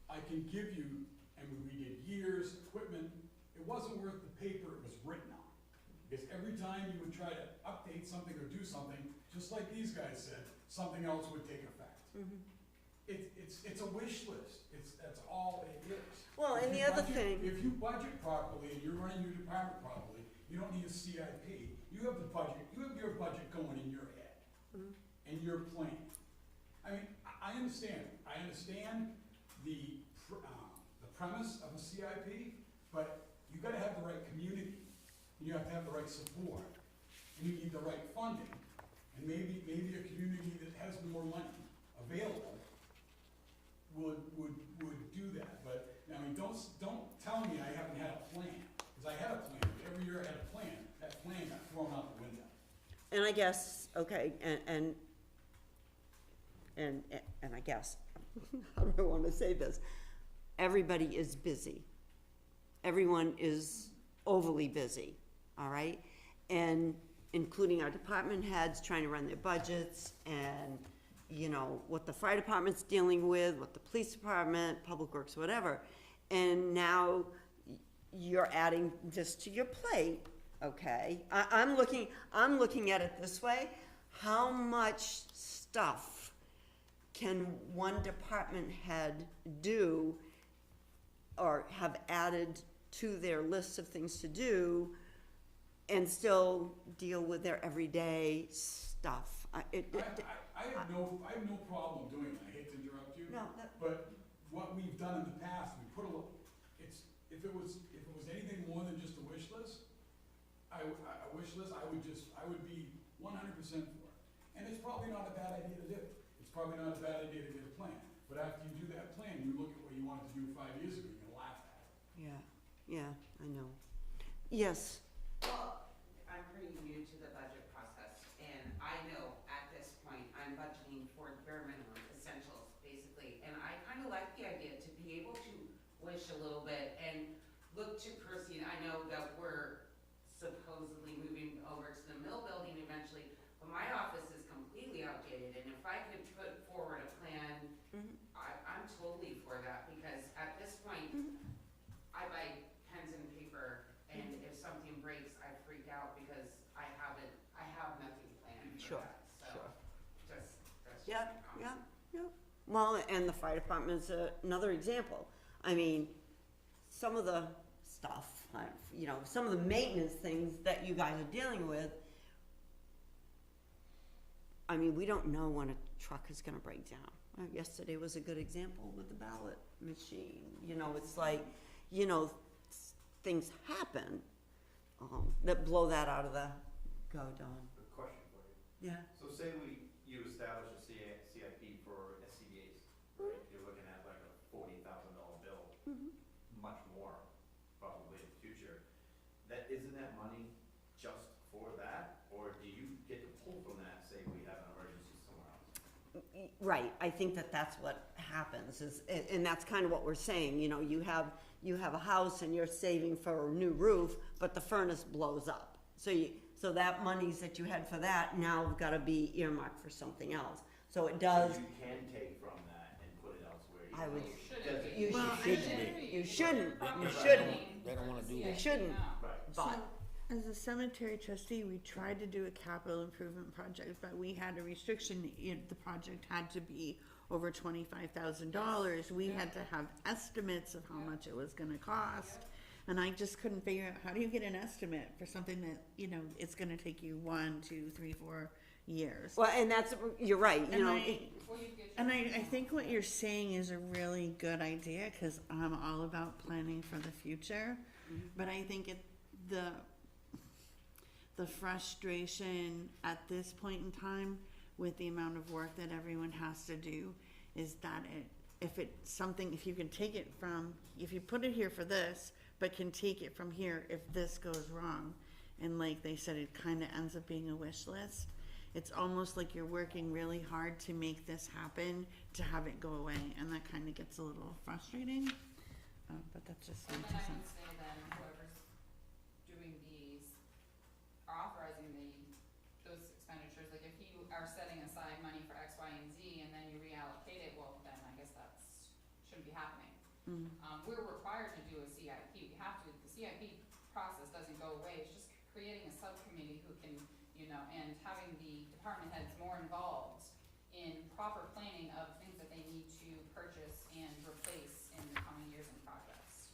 [SPEAKER 8] I can give you, and we did years, equipment, it wasn't worth the paper it was written on. Because every time you would try to update something or do something, just like these guys said, something else would take effect. It's a wish list, that's all it is.
[SPEAKER 1] Well,
[SPEAKER 8] If
[SPEAKER 1] and
[SPEAKER 8] you
[SPEAKER 1] the other
[SPEAKER 8] budget-
[SPEAKER 1] thing,
[SPEAKER 8] If you budget properly and you're running your department properly, you don't need a CIP. You have the budget, you have your budget going in your head, and your plan. I mean, I understand the premise of a CIP, but you gotta have the right community, and you have to have the right support, and you need the right funding, and maybe a community that has more money available would do that, but, I mean, don't tell me I haven't had a plan, because I had a plan, every year I had a plan, that plan got thrown out the window.
[SPEAKER 1] and I guess, okay, and I guess, how do I wanna say this? Everybody is busy. Everyone is overly busy, all right? And including our department heads trying to run their budgets and, what the fire department's dealing with, what the police department, public works, whatever. And now you're adding this to your plate, okay? I'm looking at it this way. How much stuff can one department head do or have added to their list of things to do and still deal with their everyday stuff?
[SPEAKER 8] I have no problem doing that, I hate to interrupt you.
[SPEAKER 1] No,
[SPEAKER 8] But what we've done in the past, we put a little, if it was anything more than just a wish list, I would be 100% for it. And it's probably not a bad idea to do. It's probably not a bad idea to get a plan. But after you do that plan, you look at what you wanted to do 5 years ago, you're gonna laugh at it.
[SPEAKER 1] Yeah, I know. Yes,
[SPEAKER 6] Well, I'm pretty new to the budget process, and I know at this point, I'm budgeting for bare minimum essentials, basically. And I kind of like the idea to be able to wish a little bit and look to Percy. I know that we're supposedly moving over to the mill building eventually, but my office is completely outdated, and if I could put forward a plan, I'm totally for that, because at this point, I buy
[SPEAKER 1] Yeah, yeah. Well, and the fire department's another example. I mean, some of the stuff, you know, some of the maintenance things that you guys are dealing with, I mean, we don't know when a truck is gonna break down. Yesterday was a good example with the ballot machine. You know, it's like, you know, things happen, that blow that out of the, go, Don.
[SPEAKER 10] A question for you.
[SPEAKER 1] Yeah.
[SPEAKER 10] So say you establish a CIP for SCBA's, right? You're looking at like a $40,000 bill, much more probably in the future. Isn't that money just for that? Or do you get to pull from that, say we have an emergency somewhere else?
[SPEAKER 1] Right, I think that that's what happens, and that's kind of what we're saying, you know, you have a house and you're saving for a new roof, but the furnace blows up. So that monies that you had for that now have gotta be earmarked for something else. So it does,
[SPEAKER 10] So you can take from that and put it elsewhere.
[SPEAKER 1] I would,
[SPEAKER 10] You
[SPEAKER 1] you shouldn't,
[SPEAKER 3] They don't wanna do
[SPEAKER 1] you
[SPEAKER 3] that.
[SPEAKER 1] shouldn't, but,
[SPEAKER 4] As a cemetery trustee, we tried to do a capital improvement project, but we had a restriction, the project had to be over $25,000. We had to have estimates of how much it was gonna cost. And I just couldn't figure out, how do you get an estimate for something that, you know, it's gonna take you 1, 2, 3, 4 years?
[SPEAKER 1] well, and that's, you're right, you
[SPEAKER 4] And
[SPEAKER 1] know.
[SPEAKER 4] I think what you're saying is a really good idea, cause I'm all about planning for the future. But I think the frustration at this point in time with the amount of work that everyone has to do is that if you can take it from, if you put it here for this, but can take it from here if this goes wrong, and like they said, it kinda ends up being a wish list. It's almost like you're working really hard to make this happen, to have it go away, and that kinda gets a little frustrating. But that's just my
[SPEAKER 5] And then
[SPEAKER 4] 2
[SPEAKER 5] I would
[SPEAKER 4] cents.
[SPEAKER 5] say then whoever's doing these, or authorizing those expenditures, like if you are setting aside money for X, Y, and Z and then you reallocate it, well, then I guess shouldn't be happening. We're required to do a CIP, we have to, the CIP process doesn't go away, it's just creating a subcommittee who can, you know, and having the department heads more involved in proper planning of things that they need to purchase and replace in the coming years and projects.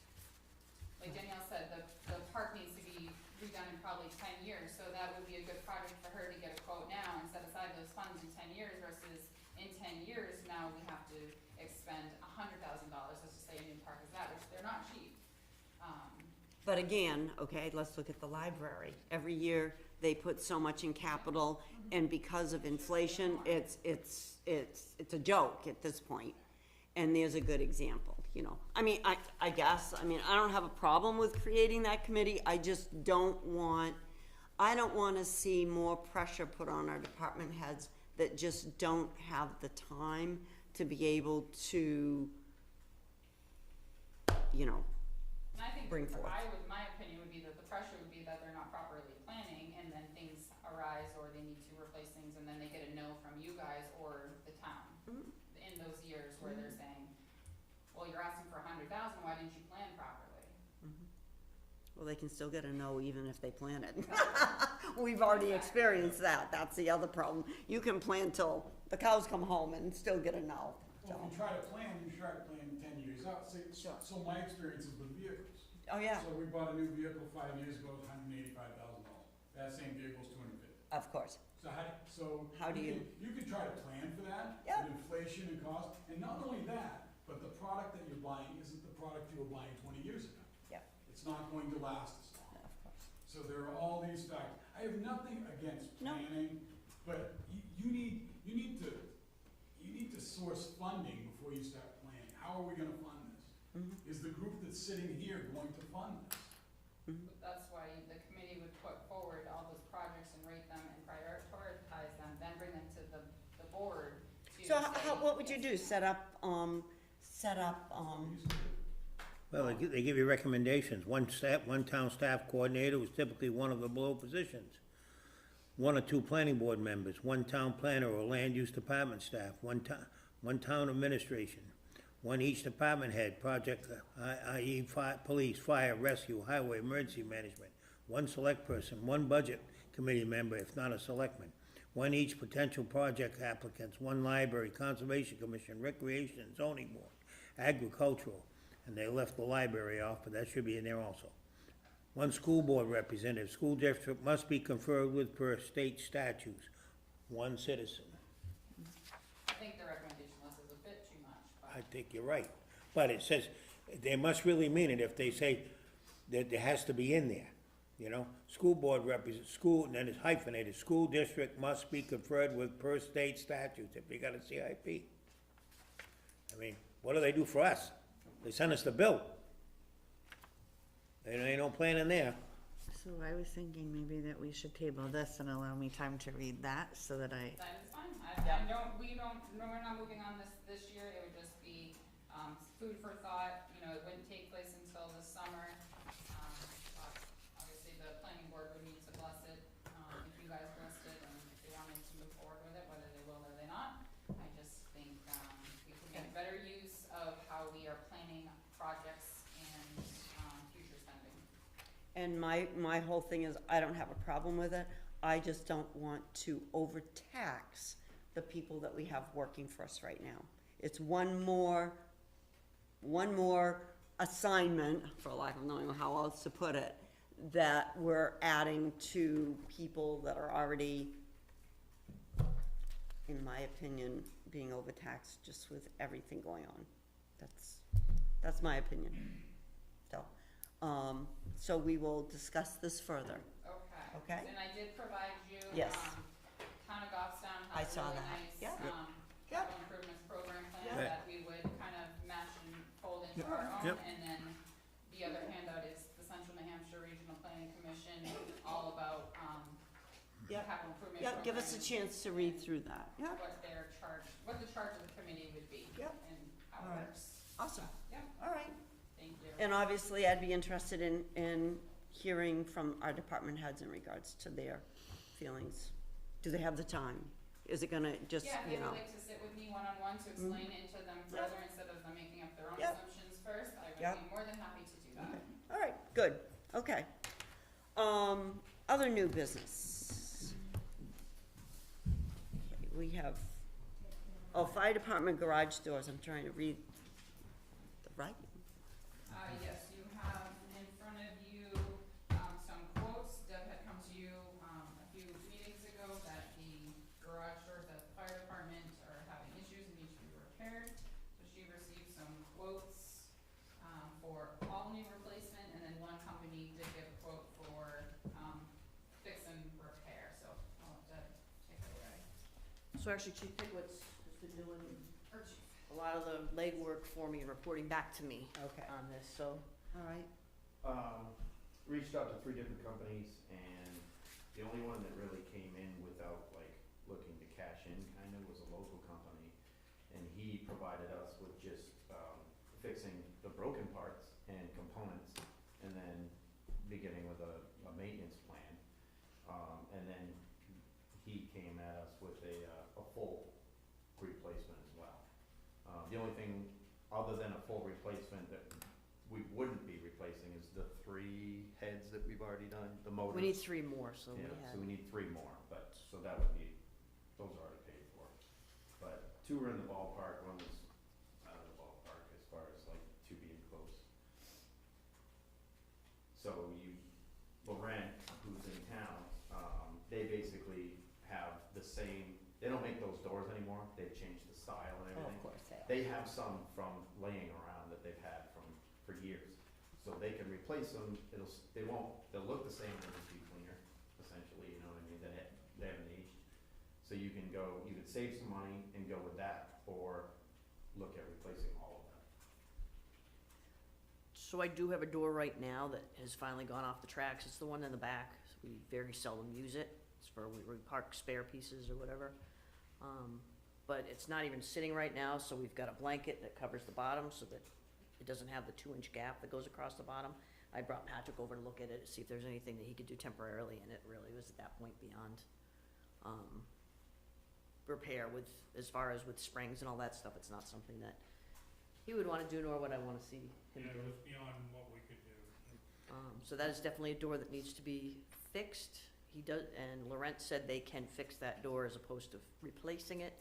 [SPEAKER 5] Like Danielle said, the park needs to be redone in probably 10 years, so that would be a good project for her to get a quote now and set aside those funds in 10 years versus in 10 years, now we have to expend $100,000, let's just say a new park is that, which they're not cheap.
[SPEAKER 1] But again, okay, let's look at the library. Every year, they put so much in capital, and because of inflation, it's a joke at this point. And there's a good example, you know. I mean, I guess, I don't have a problem with creating that committee, I just don't want to see more pressure put on our department heads that just don't have the time to be able to, you know,
[SPEAKER 5] And I think,
[SPEAKER 1] bring forth.
[SPEAKER 5] my opinion would be that the pressure would be that they're not properly planning, and then things arise, or they need to replace things, and then they get a no from you guys or the town. In those years where they're saying, well, you're asking for $100,000, why didn't you plan properly?
[SPEAKER 1] Well, they can still get a no even if they plan it. We've already experienced that, that's the other problem. You can plan till the cows come home and still get a no, so.
[SPEAKER 8] Well, if you try to plan 10 years out. So my experience is with vehicles.
[SPEAKER 1] Oh, yeah,
[SPEAKER 8] So we bought a new vehicle 5 years ago, it was $185,000. That same vehicle's $250,000.
[SPEAKER 1] of course.
[SPEAKER 8] So
[SPEAKER 1] How do you?
[SPEAKER 8] You could try to plan for that,
[SPEAKER 1] Yeah.
[SPEAKER 8] with inflation and cost, and not only that, but the product that you're buying isn't the product you were buying 20 years ago.
[SPEAKER 1] Yeah.
[SPEAKER 8] It's not going to last as long.
[SPEAKER 1] Of course.
[SPEAKER 8] So there are all these factors. I have nothing against
[SPEAKER 1] No.
[SPEAKER 8] planning, but you need to source funding before you start planning. How are we gonna fund this? Is the group that's sitting here going to fund this?
[SPEAKER 5] But that's why the committee would put forward all those projects and rate them and prioritize them, then bring them to the board to
[SPEAKER 1] So
[SPEAKER 5] say,
[SPEAKER 1] what would you do, set up,
[SPEAKER 3] Well, they give you recommendations. One town staff coordinator was typically one of the below positions. 1 or 2 planning board members, 1 town planner or land use department staff, 1 town administration, 1 each department head, project, i.e. police, fire, rescue, highway, emergency management, 1 select person, 1 budget committee member, if not a selectman, one each potential project applicants, one library, conservation commission, recreation and zoning board, agricultural, and they left the library off, but that should be in there also. One school board representative, school district must be conferred with per state statutes, one citizen.
[SPEAKER 5] I think the recommendation list is a bit too much, but.
[SPEAKER 3] I think you're right, but it says, they must really mean it if they say that it has to be in there, you know? School board school, and then it's hyphenated, school district must be conferred with per state statutes if you got a CIP. I mean, what do they do for us? They send us the bill. There ain't no plan in there.
[SPEAKER 4] So I was thinking maybe that we should table this and allow me time to read that so that I,
[SPEAKER 5] That is fine. We're not moving on this year. It would just be, food for thought. You know, it wouldn't take place until the summer. But obviously the planning board would need to bless it, if you guys blessed it and if they wanted to move forward with it, whether they will or they not. I just think, we can make better use of how we are planning projects and, future spending.
[SPEAKER 1] And my whole thing is, I don't have a problem with it. I just don't want to overtax the people that we have working for us right now. It's one more assignment, for lack of knowing how else to put it, that we're adding to people that are already, in my opinion, being overtaxed just with everything going on. That's my opinion. So we will discuss this further.
[SPEAKER 5] Okay.
[SPEAKER 1] Okay.
[SPEAKER 5] And I did provide you,
[SPEAKER 1] Yes.
[SPEAKER 5] Town of Goffstown
[SPEAKER 1] I
[SPEAKER 5] has a
[SPEAKER 1] saw
[SPEAKER 5] really
[SPEAKER 1] that.
[SPEAKER 5] nice,
[SPEAKER 1] Yeah.
[SPEAKER 5] capital improvements program plan
[SPEAKER 3] Yeah.
[SPEAKER 5] that we would kind of match and fold into
[SPEAKER 3] Yep.
[SPEAKER 5] our own.
[SPEAKER 3] Yep.
[SPEAKER 5] And then the other handout is the Central New Hampshire Regional Planning Commission, all about,
[SPEAKER 1] Yep.
[SPEAKER 5] capital improvement
[SPEAKER 1] Yeah, give us a
[SPEAKER 5] programs,
[SPEAKER 1] chance to read through that. Yeah,
[SPEAKER 5] what the charge of the committee would be.
[SPEAKER 1] Yep.
[SPEAKER 5] And how
[SPEAKER 1] All
[SPEAKER 5] it
[SPEAKER 1] right.
[SPEAKER 5] works.
[SPEAKER 1] awesome.
[SPEAKER 5] Yep,
[SPEAKER 1] All right.
[SPEAKER 5] thank you.
[SPEAKER 1] And obviously, I'd be interested in hearing from our department heads in regards to their feelings. Do they have the time? Is it gonna just,
[SPEAKER 5] Yeah, they
[SPEAKER 1] you
[SPEAKER 5] would
[SPEAKER 1] know?
[SPEAKER 5] like to sit with me one-on-one to explain it to them
[SPEAKER 1] Yep.
[SPEAKER 5] further instead of them making up their own
[SPEAKER 1] Yep.
[SPEAKER 5] assumptions first. I
[SPEAKER 1] Yep.
[SPEAKER 5] would be more than happy to do that.
[SPEAKER 1] Okay. All right, good, okay. Other new business. Okay, we have, fire department garage doors, I'm trying to read the writing.
[SPEAKER 5] Yes, you have in front of you, some quotes. Deb had come to you, a few meetings ago that the garage doors at the fire department are having issues and need to be repaired. So she received some quotes, for all new replacement, and then one company did give a quote for, fix and repair, so I'll let Deb take it away.
[SPEAKER 9] So actually, Chief Piglett's has been doing
[SPEAKER 5] Or Chief.
[SPEAKER 9] a lot of the legwork for me and reporting back to me
[SPEAKER 1] Okay,
[SPEAKER 9] on this, so.
[SPEAKER 1] all right.
[SPEAKER 10] Reached out to 3 different companies, and the only one that really came in without like looking to cash in kind of was a local company. And he provided us with just, fixing the broken parts and components, and then beginning with a maintenance plan. And then he came at us with a full replacement as well. The only thing, other than a full replacement, that we wouldn't be replacing is the 3 heads that we've already done, the motors.
[SPEAKER 9] We need 3 more, so we
[SPEAKER 10] Yeah,
[SPEAKER 9] have.
[SPEAKER 10] so we need 3 more, but, so that would be, those are already paid for. But 2 are in the ballpark, 1 was out of the ballpark as far as like 2 being close. So Loren, who's in town, they basically have the same, they don't make those doors anymore, they've changed the style and
[SPEAKER 1] Oh,
[SPEAKER 10] everything.
[SPEAKER 1] of course, yeah.
[SPEAKER 10] They have some from laying around that they've had for years. So they can replace them, they'll look the same, they'll just be cleaner, essentially, you know what I mean, they haven't aged. So you could save some money and go with that, or look at replacing all of them.
[SPEAKER 9] So I do have a door right now that has finally gone off the tracks. It's the one in the back. We very seldom use it. It's for we park spare pieces or whatever. But it's not even sitting right now, so we've got a blanket that covers the bottom so that it doesn't have the 2-inch gap that goes across the bottom. I brought Patrick over to look at it to see if there's anything that he could do temporarily, and it really was at that point beyond repair with, as far as with springs and all that stuff. It's not something that he would wanna do, nor would I wanna see him
[SPEAKER 12] Yeah,
[SPEAKER 9] do.
[SPEAKER 12] it was beyond what we could do.
[SPEAKER 9] So that is definitely a door that needs to be fixed. he does, and Laurent said they can fix that door as opposed to replacing it.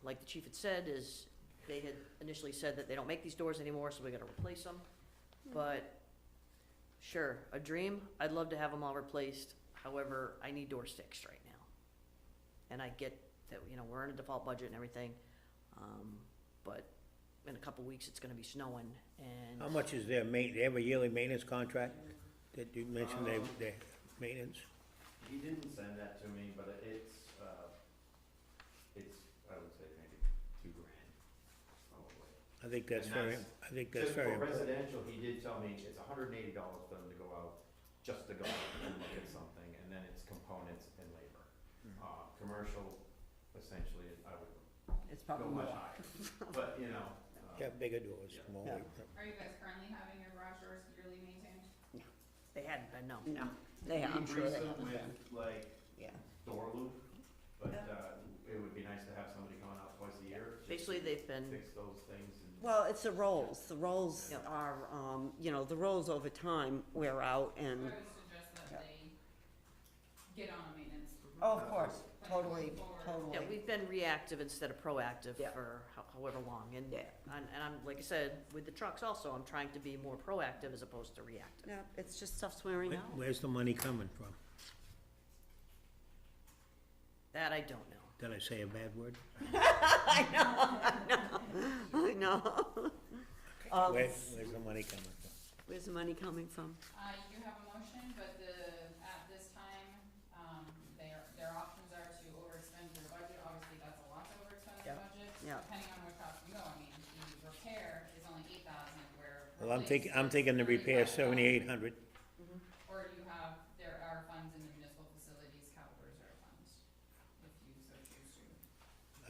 [SPEAKER 9] Like the chief had said, is they had initially said that they don't make these doors anymore, so we gotta replace them. But, sure, a dream, I'd love to have them all replaced, however, I need doors fixed right now. And I get that, you know, we're in a default budget and everything, but in a couple weeks, it's gonna be snowing, and.
[SPEAKER 3] How much is their they have a yearly maintenance contract that you mentioned, their maintenance?
[SPEAKER 10] He didn't send that to me, but it's, I would say maybe $2,000, probably.
[SPEAKER 3] I think that's
[SPEAKER 10] And
[SPEAKER 3] very,
[SPEAKER 10] that's-
[SPEAKER 3] I think that's
[SPEAKER 10] Just
[SPEAKER 3] very
[SPEAKER 10] for
[SPEAKER 3] important.
[SPEAKER 10] residential, he did tell me it's $180 for them to go out, just to go out and look at something, and then it's components and labor. Commercial, essentially, I would
[SPEAKER 1] It's
[SPEAKER 10] go
[SPEAKER 1] probably
[SPEAKER 10] much
[SPEAKER 1] more.
[SPEAKER 10] higher, but, you know.
[SPEAKER 3] Yeah, bigger doors,
[SPEAKER 10] Yeah.
[SPEAKER 3] more.
[SPEAKER 1] Yeah.
[SPEAKER 5] Are you guys currently having your garage doors yearly maintained?
[SPEAKER 9] They hadn't been, no.
[SPEAKER 1] No, they, I'm sure they haven't been,
[SPEAKER 10] With, like,
[SPEAKER 1] yeah.
[SPEAKER 10] door loop, but, it would be nice to have somebody going out twice a year. just
[SPEAKER 9] Basically,
[SPEAKER 10] to
[SPEAKER 9] they've been,
[SPEAKER 10] Fix those things and.
[SPEAKER 1] Well, it's the rolls. The rolls
[SPEAKER 9] Yeah.
[SPEAKER 1] are, you know, the rolls over time wear out
[SPEAKER 5] I
[SPEAKER 1] and,
[SPEAKER 5] would suggest that they get on a maintenance.
[SPEAKER 1] oh, of course,
[SPEAKER 5] plan
[SPEAKER 1] totally,
[SPEAKER 5] going forward.
[SPEAKER 1] totally.
[SPEAKER 9] yeah, we've been reactive instead of proactive
[SPEAKER 1] Yeah.
[SPEAKER 9] for however long, and,
[SPEAKER 1] Yeah.
[SPEAKER 9] and I'm, like I said, with the trucks also, I'm trying to be more proactive as opposed to reactive.
[SPEAKER 1] Yeah, it's just stuff's wearing out.
[SPEAKER 3] Where's the money coming from?
[SPEAKER 9] That I don't know.
[SPEAKER 3] Did I say a bad word?
[SPEAKER 1] I know.
[SPEAKER 3] Where's the money coming from?
[SPEAKER 1] Where's the money coming from?
[SPEAKER 5] You have a motion, but at this time, their options are to overexpend your budget, obviously that's a lot to overexpend the
[SPEAKER 1] Yeah.
[SPEAKER 5] budget.
[SPEAKER 1] Yeah.
[SPEAKER 5] Depending on which option you go, I mean, the repair is only 8,000, where.
[SPEAKER 3] Well, I'm
[SPEAKER 5] replace
[SPEAKER 3] thinking the
[SPEAKER 5] is
[SPEAKER 3] repair
[SPEAKER 5] 35,000.
[SPEAKER 3] 7,800.
[SPEAKER 5] Or you have, there are funds in the municipal facilities capital reserve funds, if you so choose to.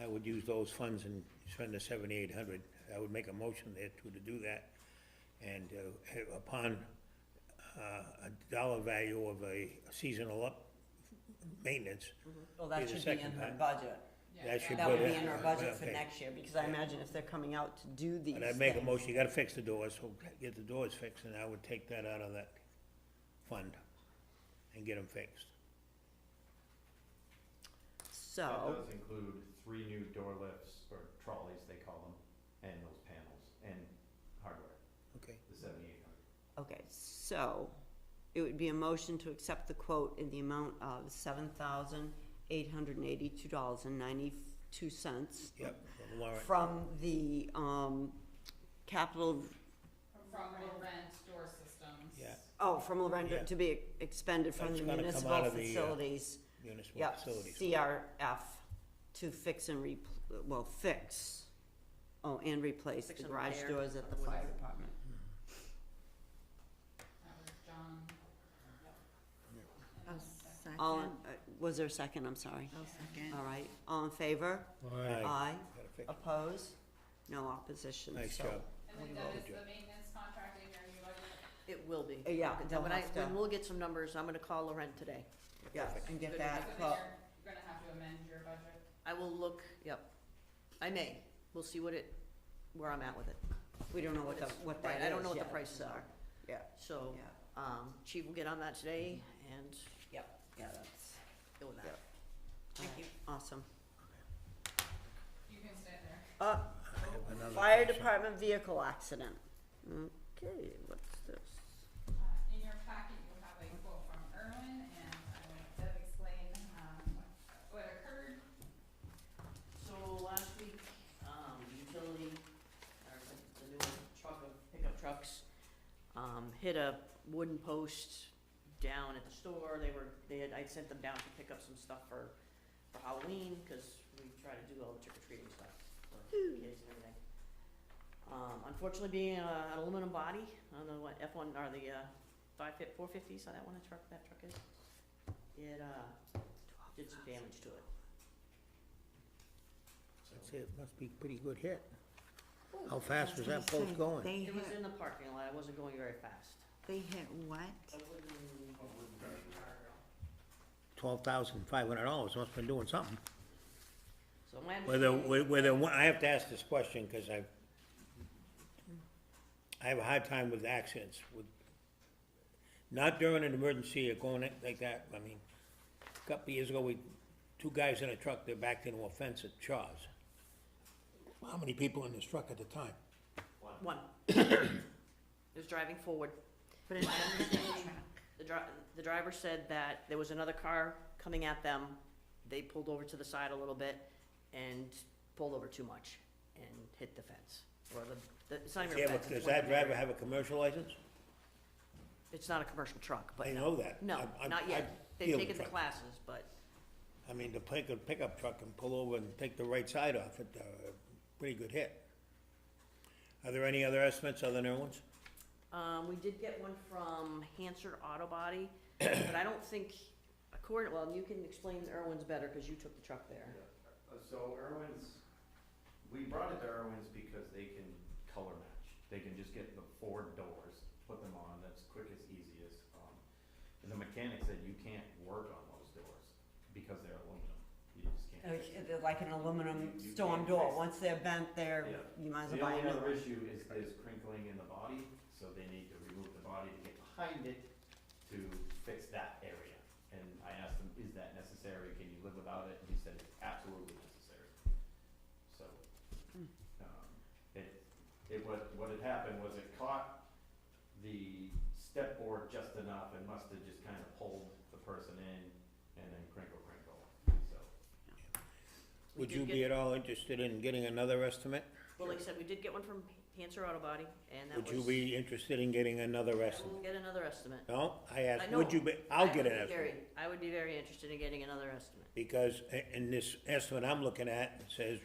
[SPEAKER 3] I would use those funds and spend the 7,800. I would make a motion there to do that. And upon a dollar value of a seasonal maintenance,
[SPEAKER 1] Well, that
[SPEAKER 3] Be the
[SPEAKER 1] should be
[SPEAKER 3] second
[SPEAKER 1] in her
[SPEAKER 3] time.
[SPEAKER 1] budget.
[SPEAKER 5] Yeah,
[SPEAKER 3] That should
[SPEAKER 1] That
[SPEAKER 3] go
[SPEAKER 1] would be
[SPEAKER 3] there.
[SPEAKER 1] in our budget for
[SPEAKER 3] Okay.
[SPEAKER 1] next year, because I imagine if they're coming out to do these
[SPEAKER 3] but I'd make a
[SPEAKER 1] things-
[SPEAKER 3] motion, you gotta fix the doors, so get the doors fixed, and I would take that out of that fund and get them fixed.
[SPEAKER 10] That
[SPEAKER 1] So,
[SPEAKER 10] does include 3 new door lifts, or trolleys, they call them, and those panels, and hardware,
[SPEAKER 3] Okay.
[SPEAKER 10] the 7,800.
[SPEAKER 1] okay, so it would be a motion to accept the quote in the amount of $7,882.92
[SPEAKER 3] Yep, warrant.
[SPEAKER 1] from the, capital,
[SPEAKER 5] From rent door systems.
[SPEAKER 3] Yeah.
[SPEAKER 1] oh, from
[SPEAKER 3] Yeah.
[SPEAKER 1] Lorenda, to be expended from
[SPEAKER 3] That's
[SPEAKER 1] the
[SPEAKER 3] gonna come
[SPEAKER 1] municipal
[SPEAKER 3] out of the,
[SPEAKER 1] facilities.
[SPEAKER 3] Municipal
[SPEAKER 1] Yep,
[SPEAKER 3] facilities.
[SPEAKER 1] CRF, to fix and fix, and replace
[SPEAKER 9] Fix
[SPEAKER 1] the
[SPEAKER 9] and
[SPEAKER 1] garage
[SPEAKER 9] repair,
[SPEAKER 1] doors at the
[SPEAKER 9] whatever.
[SPEAKER 1] fire department.
[SPEAKER 5] That was John.
[SPEAKER 4] I'll
[SPEAKER 1] All,
[SPEAKER 4] second.
[SPEAKER 1] was there a second, I'm sorry?
[SPEAKER 4] I'll second.
[SPEAKER 1] All right, all in favor?
[SPEAKER 3] Aye.
[SPEAKER 1] Aye.
[SPEAKER 3] Gotta fix it.
[SPEAKER 1] Oppose? No opposition,
[SPEAKER 3] Nice
[SPEAKER 1] so.
[SPEAKER 3] job.
[SPEAKER 5] And then that is the maintenance contract in your new budget?
[SPEAKER 9] It will be.
[SPEAKER 1] Yeah, they'll
[SPEAKER 9] When
[SPEAKER 1] have to-
[SPEAKER 9] when we'll get some numbers, I'm gonna call Laurent today.
[SPEAKER 1] Yeah, and get that,
[SPEAKER 5] So then
[SPEAKER 1] quote.
[SPEAKER 5] you're gonna have to amend your budget.
[SPEAKER 9] I will look, yep. I may. We'll see where I'm at with it.
[SPEAKER 1] We don't know what that
[SPEAKER 9] Right,
[SPEAKER 1] is
[SPEAKER 9] I don't know what the
[SPEAKER 1] yet,
[SPEAKER 9] prices
[SPEAKER 1] so,
[SPEAKER 9] are.
[SPEAKER 1] Yeah,
[SPEAKER 9] So,
[SPEAKER 1] yeah,
[SPEAKER 9] Chief will get on that today and
[SPEAKER 1] yeah, that's,
[SPEAKER 9] deal with that.
[SPEAKER 1] Yep.
[SPEAKER 9] Thank you.
[SPEAKER 1] awesome.
[SPEAKER 5] You can stay there.
[SPEAKER 3] I have another
[SPEAKER 1] Fire
[SPEAKER 3] question.
[SPEAKER 1] department vehicle accident. Okay, what's this?
[SPEAKER 5] In your packet, you have a quote from Irwin, and I will let explain, what occurred.
[SPEAKER 9] So last week, the utility, or the new truck of pickup trucks, hit a wooden post down at the store. I sent them down to pick up some stuff for Halloween, cause we try to do all the trick or treating stuff for kids and everything. Unfortunately, being an aluminum body on the F1 or the 450, so that one that truck is, it did some damage to it.
[SPEAKER 3] I'd say it must be a pretty good hit. How fast was that post going?
[SPEAKER 4] They
[SPEAKER 9] It was
[SPEAKER 4] hit,
[SPEAKER 9] in the parking lot. It wasn't going very fast.
[SPEAKER 4] they hit what?
[SPEAKER 3] $12,500, must've been doing something.
[SPEAKER 9] So my understanding,
[SPEAKER 3] I have to ask this question, cause I have a hard time with accidents, with Not during an emergency or going like that. I mean, a couple of years ago, two guys in a truck, they backed into a fence at Shaw's. How many people in this truck at the time?
[SPEAKER 9] One. It was driving forward.
[SPEAKER 4] But it's
[SPEAKER 9] My understanding, the driver said that there was another car coming at them. They pulled over to the side a little bit and pulled over too much and hit the fence. Or it's not even a fence.
[SPEAKER 3] Does
[SPEAKER 9] it's one
[SPEAKER 3] that
[SPEAKER 9] of the
[SPEAKER 3] driver
[SPEAKER 9] area.
[SPEAKER 3] have a commercial license?
[SPEAKER 9] It's not a commercial truck, but
[SPEAKER 3] I
[SPEAKER 9] no.
[SPEAKER 3] know that.
[SPEAKER 9] No,
[SPEAKER 3] I-
[SPEAKER 9] not
[SPEAKER 3] I
[SPEAKER 9] yet. They've
[SPEAKER 3] feel the
[SPEAKER 9] taken the
[SPEAKER 3] truck.
[SPEAKER 9] classes, but
[SPEAKER 3] I mean, to take a pickup truck and pull over and take the right side off it, pretty good hit. Are there any other estimates other than Irwin's?
[SPEAKER 9] we did get one from Hansard Auto Body, but I don't think, well, you can explain Irwin's better, cause you took the truck there.
[SPEAKER 10] So Irwin's, we brought it to Irwin's because they can color match. They can just get the 4 doors, put them on, that's quickest, easiest. And the mechanic said you can't work on those doors because they're aluminum. You just can't.
[SPEAKER 1] They're like an aluminum
[SPEAKER 10] You
[SPEAKER 1] storm
[SPEAKER 10] can't
[SPEAKER 1] door.
[SPEAKER 10] fix it.
[SPEAKER 1] Once they're bent,
[SPEAKER 10] Yeah.
[SPEAKER 1] you might as
[SPEAKER 10] The
[SPEAKER 1] well buy
[SPEAKER 10] only
[SPEAKER 1] a new
[SPEAKER 10] other
[SPEAKER 1] one.
[SPEAKER 10] issue is there's crinkling in the body, so they need to remove the body to get behind it to fix that area. And I asked him, is that necessary? Can you live without it? And he said it's absolutely necessary. So, what had happened was it caught the step board just enough and must have just kind of pulled the person in and then crinkle, so.
[SPEAKER 3] Would
[SPEAKER 9] did
[SPEAKER 3] you
[SPEAKER 9] get-
[SPEAKER 3] be at all interested in getting another estimate?
[SPEAKER 9] Well, like I said, we did get one from Hansard Auto Body, and that was.
[SPEAKER 3] Would you be interested in getting another estimate?
[SPEAKER 9] We'll get another estimate.
[SPEAKER 3] No, I asked,
[SPEAKER 9] know.
[SPEAKER 3] would you be, I'll get an estimate.
[SPEAKER 9] I would be very interested in getting another estimate.
[SPEAKER 3] Because in this estimate I'm looking at, it says,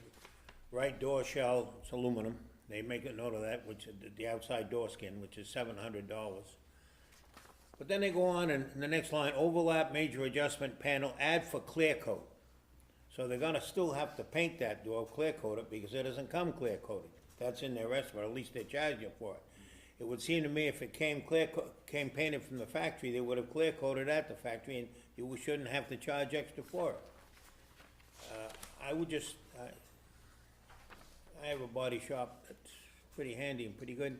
[SPEAKER 3] right door shell, it's aluminum. They make a note of that, which is the outside door skin, which is $700. But then they go on and in the next line, overlap major adjustment panel, add for clear coat. So they're gonna still have to paint that door, clear coat it, because it doesn't come clear coated. That's in their estimate, at least they charge you for it. It would seem to me if it came came painted from the factory, they would have clear coated at the factory and you shouldn't have to charge extra for it. I would just, I have a body shop that's pretty handy and pretty good.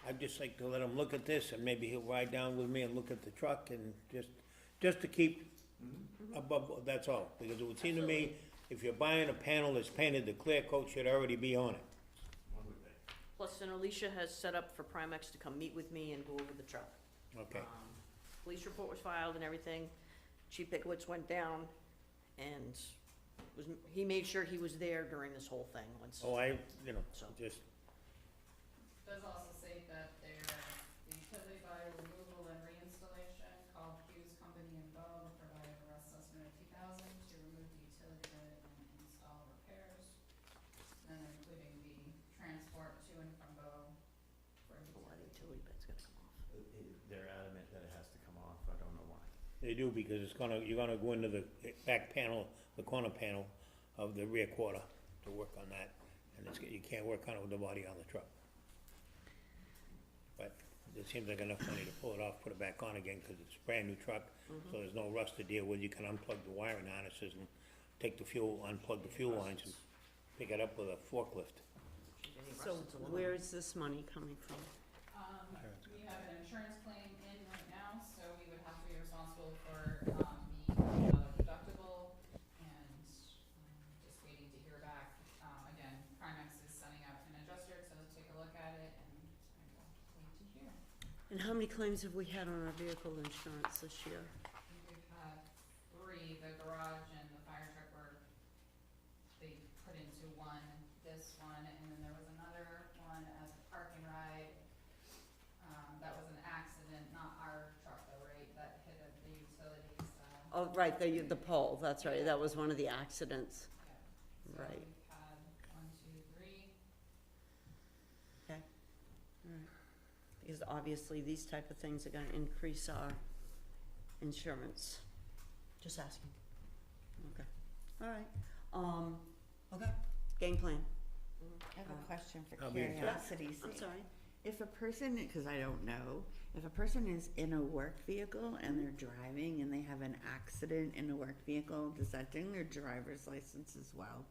[SPEAKER 3] I'd just like to let him look at this and maybe he'll ride down with me and look at the truck and just to keep above, that's all. Because it would seem to me, if you're buying a panel that's painted, the clear coat should already be on it.
[SPEAKER 10] One would think.
[SPEAKER 9] Plus, then Alicia has set up for Primex to come meet with me and go over the truck.
[SPEAKER 3] Okay.
[SPEAKER 9] Police report was filed and everything. Chief Pickowitz went down and he made sure he was there during this whole thing. Once.
[SPEAKER 3] Oh,
[SPEAKER 9] So.
[SPEAKER 3] just,
[SPEAKER 5] Does also state that there's the utility body removal and reinstallation called Hughes Company in Bow to provide a rest estimate of $2,000 to remove the utility bed and install repairs. And then including the transport to and from Bow for
[SPEAKER 9] Why the
[SPEAKER 5] utility.
[SPEAKER 9] utility bed's gonna come off.
[SPEAKER 10] They're adamant that it has to come off, I don't know why.
[SPEAKER 3] they do because you're gonna go into the back panel, the corner panel of the rear quarter to work on that. And you can't work on it with the body on the truck. But it seems like enough money to pull it off, put it back on again, cause it's a brand new truck, so there's no rust to deal with. You can unplug the wiring harnesses and take the fuel, unplug the fuel lines and pick it up with a forklift.
[SPEAKER 9] Any rust,
[SPEAKER 1] So
[SPEAKER 9] it's aluminum.
[SPEAKER 1] where is this money coming from?
[SPEAKER 5] We have an insurance claim in right now, so we would have to be responsible for, the deductible and, just waiting to hear back. Again, Primex is sending out an adjuster to take a look at it and I will wait to hear.
[SPEAKER 1] And how many claims have we had on our vehicle insurance this year?
[SPEAKER 5] I think we've had 3, the garage and the fire truck they put into one, this one, and then there was another one as a park and ride. That was an accident, not our truck though, right, that hit the utilities,
[SPEAKER 1] Oh, right, the pole, that's right, that was one of the accidents.
[SPEAKER 5] yeah. So
[SPEAKER 1] Right.
[SPEAKER 5] we've had 1, 2, 3.
[SPEAKER 1] Okay, all right. Because obviously, these type of things are gonna increase our insurance. Just asking. Okay, all right, okay, game plan.
[SPEAKER 4] I have a question for
[SPEAKER 3] I'll be in touch.
[SPEAKER 4] curiosity's
[SPEAKER 1] I'm
[SPEAKER 4] sake.
[SPEAKER 1] sorry.
[SPEAKER 4] If a person, because I don't know, if a person is in a work vehicle and they're driving and they have an accident in a work vehicle, does that ding their driver's license as well?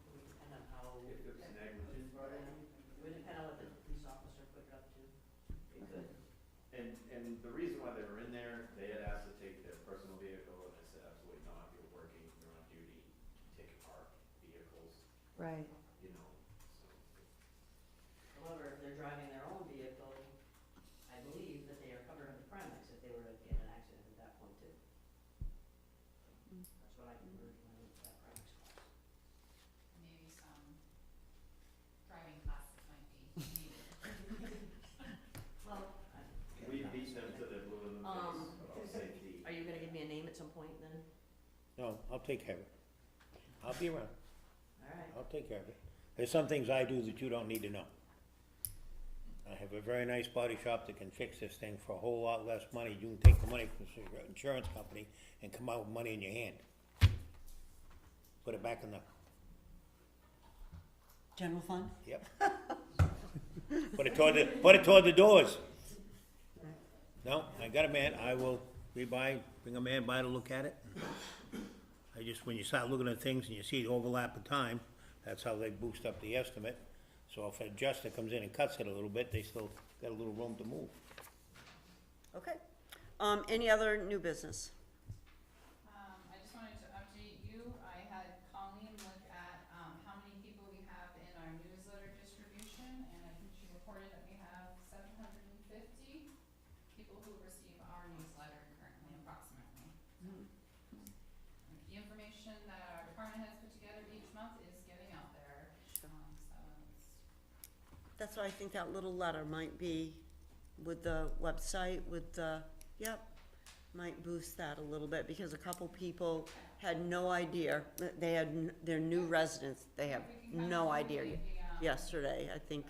[SPEAKER 9] It would depend on how,
[SPEAKER 10] If it was negligent,
[SPEAKER 9] it would depend on what the police officer put it up to. It could.
[SPEAKER 10] And the reason why they were in there, they had asked to take their personal vehicle, and I said, absolutely not, you're working, you're on duty, take our vehicles,
[SPEAKER 1] Right.
[SPEAKER 10] you know, so.
[SPEAKER 9] However, if they're driving their own vehicle, I believe that they are covered under Primex if they were to get in an accident at that point too. That's what I heard when I looked at that Primex class.
[SPEAKER 5] Maybe some driving classes might be needed.
[SPEAKER 9] Well,
[SPEAKER 10] We beat them to the blue in the face about safety.
[SPEAKER 9] are you gonna give me a name at some point then?
[SPEAKER 3] No, I'll take care of it. I'll be around.
[SPEAKER 9] Alright.
[SPEAKER 3] I'll take care of it. There's some things I do that you don't need to know. I have a very nice body shop that can fix this thing for a whole lot less money. You can take the money from your insurance company and come out with money in your hand. Put it back in the,
[SPEAKER 1] General fund?
[SPEAKER 3] yep. Put it toward the doors. No, I got a man, I will bring a man by to look at it. I just, when you start looking at things and you see the overlap of time, that's how they boost up the estimate. So if an adjuster comes in and cuts it a little bit, they still got a little room to move.
[SPEAKER 1] Okay. Any other new business?
[SPEAKER 5] I just wanted to update you, I had Colleen look at, how many people we have in our newsletter distribution, and I think she reported that we have 750 people who receive our newsletter currently, approximately. The information that our department has put together each month is getting out there, so it's
[SPEAKER 1] That's why I think that little letter might be with the website, with the, yep, might boost that a little bit, because a couple people had no idea, they had, they're new residents, they have no idea yesterday, I think.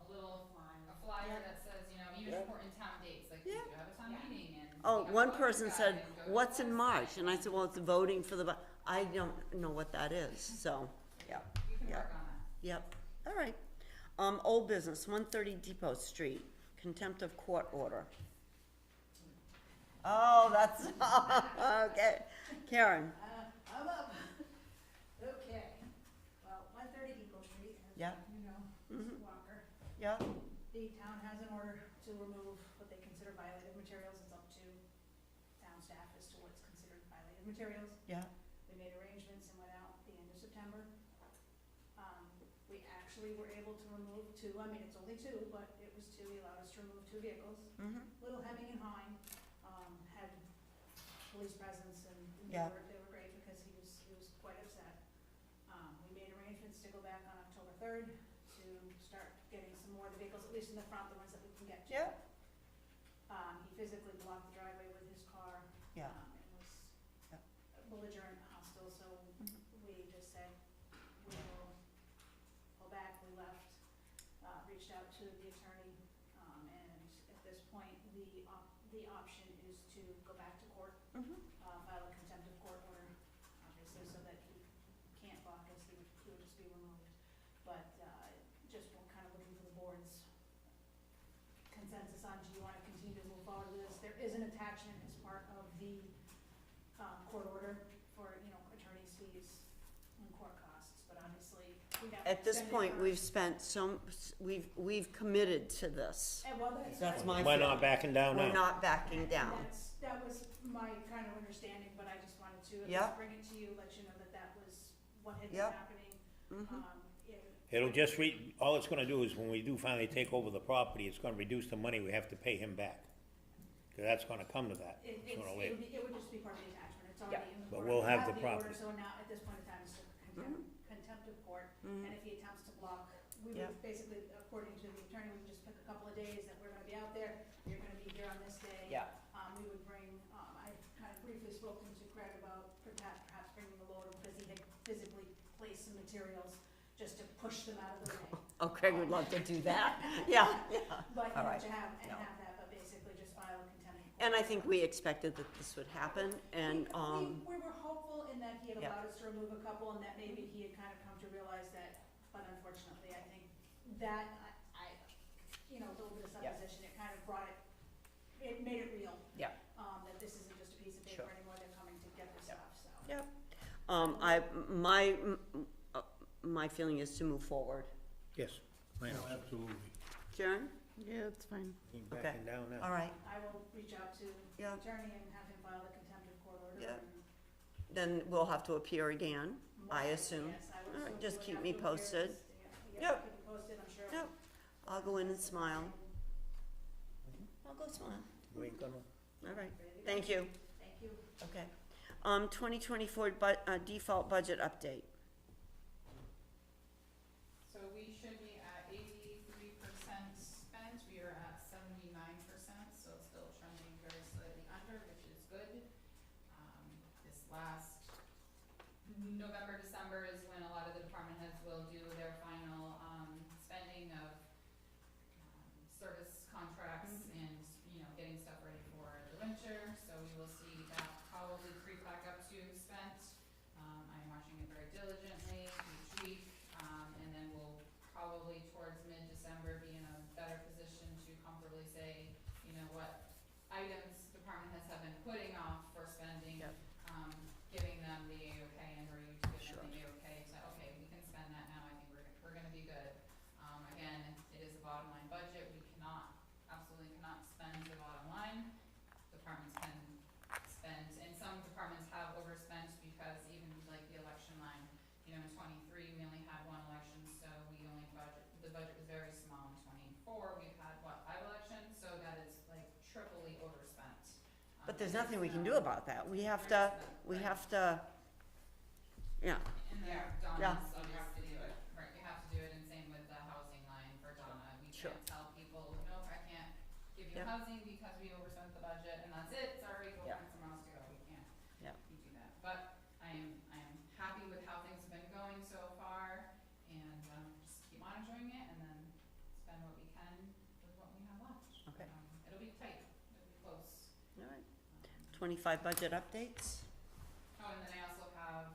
[SPEAKER 5] a little, a flyer that says, you know, even important town dates, like we do have a town meeting and.
[SPEAKER 1] Oh,
[SPEAKER 5] we have
[SPEAKER 1] one
[SPEAKER 5] a voter
[SPEAKER 1] person
[SPEAKER 5] guide
[SPEAKER 1] said,
[SPEAKER 5] and go to
[SPEAKER 1] what's
[SPEAKER 5] the
[SPEAKER 1] in March?
[SPEAKER 5] website.
[SPEAKER 1] And I said, well, it's voting for the, I don't know what that is, so, yeah,
[SPEAKER 5] You can
[SPEAKER 1] yeah.
[SPEAKER 5] work on that.
[SPEAKER 1] Yep, all right. Old business, 130 Depot Street, contempt of court order. Oh, that's, okay. Karen,
[SPEAKER 11] I'm up. Okay, well, 130 Depot Street, as
[SPEAKER 1] Yeah.
[SPEAKER 11] you know,
[SPEAKER 1] Mhm.
[SPEAKER 11] Mr. Walker.
[SPEAKER 1] yeah,
[SPEAKER 11] The town has an order to remove what they consider violated materials. It's up to town staff as to what's considered violated materials.
[SPEAKER 1] yeah,
[SPEAKER 11] We made arrangements and went out at the end of September. We actually were able to remove two, I mean, it's only two, but it was two, he allowed us to remove two vehicles. Little Hemming and Hine, had police presence and
[SPEAKER 1] Yeah.
[SPEAKER 11] they were great because he was quite upset. We made arrangements to go back on October 3rd to start getting some more of the vehicles, at least in the front, the ones that we can get to.
[SPEAKER 1] yeah,
[SPEAKER 11] He physically blocked the driveway with his car.
[SPEAKER 1] Yeah.
[SPEAKER 11] And was
[SPEAKER 1] Yeah.
[SPEAKER 11] belligerent, hostile, so we just said, we will go back, we left, reached out to the attorney, and at this point, the option is to go back to court, file a contempt of court order, obviously, so that he can't block us, he would just be removed. But, just kind of looking for the board's consensus on, do you wanna continue to move forward with this? There is an attachment as part of the, court order for, you know, attorney's fees and court costs, but obviously, we have.
[SPEAKER 1] at this
[SPEAKER 11] extended
[SPEAKER 1] point,
[SPEAKER 11] our-
[SPEAKER 1] we've spent we've committed to this.
[SPEAKER 11] And well,
[SPEAKER 1] That's my
[SPEAKER 3] We're
[SPEAKER 1] feeling.
[SPEAKER 3] not backing down
[SPEAKER 1] We're
[SPEAKER 3] now.
[SPEAKER 1] not backing down.
[SPEAKER 11] That was my kind of understanding, but I just wanted to at
[SPEAKER 1] Yeah.
[SPEAKER 11] least bring it to you, let you know that that was what had been
[SPEAKER 1] Yep.
[SPEAKER 11] happening.
[SPEAKER 3] It'll just all it's gonna do is when we do finally take over the property, it's gonna reduce the money we have to pay him back. Cause that's gonna come to that sooner or later.
[SPEAKER 11] It would just be part of the attachment, it's already in the
[SPEAKER 3] But
[SPEAKER 11] court.
[SPEAKER 3] we'll
[SPEAKER 11] We
[SPEAKER 3] have the
[SPEAKER 11] order,
[SPEAKER 3] property.
[SPEAKER 11] So now, at this point in time, it's contempt of court, and if he attempts to block, we
[SPEAKER 1] Yeah.
[SPEAKER 11] would basically, according to the attorney, we would just pick a couple of days that we're gonna be out there, you're gonna be here on this day.
[SPEAKER 1] Yeah.
[SPEAKER 11] We would bring, I kind of briefly spoken to Craig about perhaps bringing the loader, because he had physically placed some materials just to push them out of the way.
[SPEAKER 1] Oh, Craig would love to do that. Yeah, yeah.
[SPEAKER 11] But, you
[SPEAKER 1] All
[SPEAKER 11] know,
[SPEAKER 1] right.
[SPEAKER 11] to have
[SPEAKER 1] No.
[SPEAKER 11] that, but basically just file a contempt of court.
[SPEAKER 1] And I think we expected that this would happen, and,
[SPEAKER 11] We were hopeful in that he had
[SPEAKER 1] Yeah.
[SPEAKER 11] allowed us to remove a couple, and that maybe he had kind of come to realize that, but unfortunately, I think that, you know, a little bit of
[SPEAKER 1] Yeah.
[SPEAKER 11] supposition, it kind of brought it made it real.
[SPEAKER 1] Yeah.
[SPEAKER 11] That this isn't just a piece of
[SPEAKER 1] Sure.
[SPEAKER 11] paper anymore, they're coming to get this
[SPEAKER 1] Yep.
[SPEAKER 11] stuff, so.
[SPEAKER 1] my feeling is to move forward.
[SPEAKER 3] Yes, I know.
[SPEAKER 2] Absolutely.
[SPEAKER 1] Sharon?
[SPEAKER 4] Yeah, it's fine.
[SPEAKER 3] Keep
[SPEAKER 1] Okay.
[SPEAKER 3] backing down now.
[SPEAKER 1] All right,
[SPEAKER 11] I will reach out to the
[SPEAKER 1] Yeah.
[SPEAKER 11] attorney and have him file the contempt of court order.
[SPEAKER 1] Yeah.
[SPEAKER 11] and-
[SPEAKER 1] then we'll have to appear again, I assume.
[SPEAKER 11] Yes, I would
[SPEAKER 1] All right,
[SPEAKER 11] assume
[SPEAKER 1] just
[SPEAKER 11] we would
[SPEAKER 1] keep
[SPEAKER 11] have
[SPEAKER 1] me
[SPEAKER 11] to appear
[SPEAKER 1] posted.
[SPEAKER 11] this- yeah,
[SPEAKER 1] Yep.
[SPEAKER 11] keep you posted, I'm sure.
[SPEAKER 1] Yep. I'll go in and smile. I'll go smile.
[SPEAKER 3] We ain't gonna,
[SPEAKER 1] All right, thank you.
[SPEAKER 11] Thank you.
[SPEAKER 1] Okay. 2024 default budget update.
[SPEAKER 5] So we should be at 83% spent, we are at 79%, so still trending very slightly under, which is good. This last November, December is when a lot of the department heads will do their final, spending of, service contracts and, getting stuff ready for the winter, so we will see that probably creep back up to spent. I'm watching it very diligently each week, and then we'll probably towards mid-December be in a better position to comfortably say, what items department heads have been putting off for spending.
[SPEAKER 1] Yep.
[SPEAKER 5] Giving them the A-OK and where you give
[SPEAKER 1] Sure.
[SPEAKER 5] them the A-OK, so, okay, we can spend that now, I think we're gonna be good. Again, it is a bottom line budget, we absolutely cannot spend the bottom line. Departments can spend, and some departments have overspent because even like the election line, in 23, we only had one election, so we only the budget was very small. In 24, we've had, 5 elections, so that is like triply overspent.
[SPEAKER 1] But there's nothing we can do about that. We have to, yeah,
[SPEAKER 5] And then
[SPEAKER 1] Yeah.
[SPEAKER 5] Donna's obviously do it, right, you have to do it, and same with the housing line for Donna. We
[SPEAKER 1] Sure.
[SPEAKER 5] can't tell people, nope, I can't give you
[SPEAKER 1] Yep.
[SPEAKER 5] housing because we overspent the budget, and that's it, sorry, go
[SPEAKER 1] Yep.
[SPEAKER 5] find somewhere else to go, we can't.
[SPEAKER 1] Yep.
[SPEAKER 5] We do that, but I am happy with how things have been going so far, and, just keep monitoring it, and then spend what we can with what we have left.
[SPEAKER 1] Okay.
[SPEAKER 5] It'll be tight, it'll be close.
[SPEAKER 1] all right. 25 budget updates.
[SPEAKER 5] Oh, and then I also have,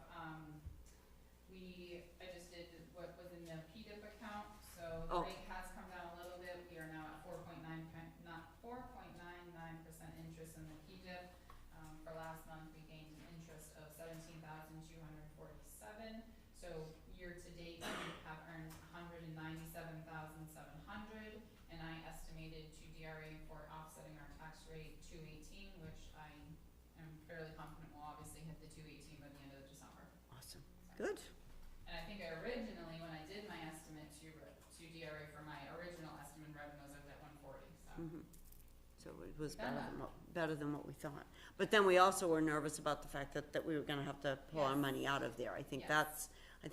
[SPEAKER 5] I just did what was in the PDIP account, so the
[SPEAKER 1] Oh.
[SPEAKER 5] rate has come down a little bit, we are now at 4.99% interest in the PDIP. For last month, we gained an interest of 17,247, so year to date, we have earned 197,700, and I estimated to DRA for offsetting our tax rate 218, which I am fairly confident will obviously hit the 218 by the end of December.
[SPEAKER 1] Awesome. Good.
[SPEAKER 5] And I think originally, when I did my estimate to DRA for my original estimate revenues, I was at 140, so.
[SPEAKER 1] So it was
[SPEAKER 5] Done
[SPEAKER 1] better than what we thought. But then we also were nervous about the fact that we were gonna have to pull our
[SPEAKER 5] Yes.
[SPEAKER 1] money out of there. I think
[SPEAKER 5] Yes.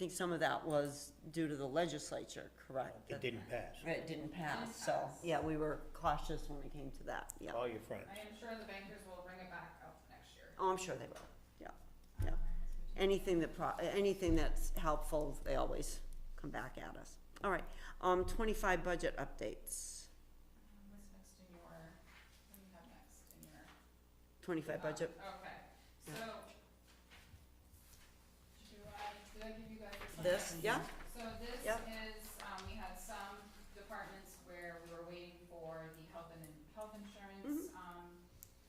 [SPEAKER 1] some of that was due to the legislature, correct?
[SPEAKER 3] it didn't pass.
[SPEAKER 1] Right, it didn't pass,
[SPEAKER 5] Didn't
[SPEAKER 1] so,
[SPEAKER 5] pass.
[SPEAKER 1] yeah, we were cautious when it came to that, yeah.
[SPEAKER 3] All your friends.
[SPEAKER 5] I am sure the bankers will bring it back up next year.
[SPEAKER 1] Oh, I'm sure they will, yeah. yeah.
[SPEAKER 5] Um,
[SPEAKER 1] Anything that's helpful, they always come back at us. All right, 25 budget updates.
[SPEAKER 5] What's next in your, what do you have next in your?
[SPEAKER 1] 25 budget,
[SPEAKER 5] Okay,
[SPEAKER 1] Yeah.
[SPEAKER 5] so, did I give you guys this one?
[SPEAKER 1] this, yeah?
[SPEAKER 5] So this
[SPEAKER 1] Yep.
[SPEAKER 5] is, we had some departments where we were waiting for the health insurance,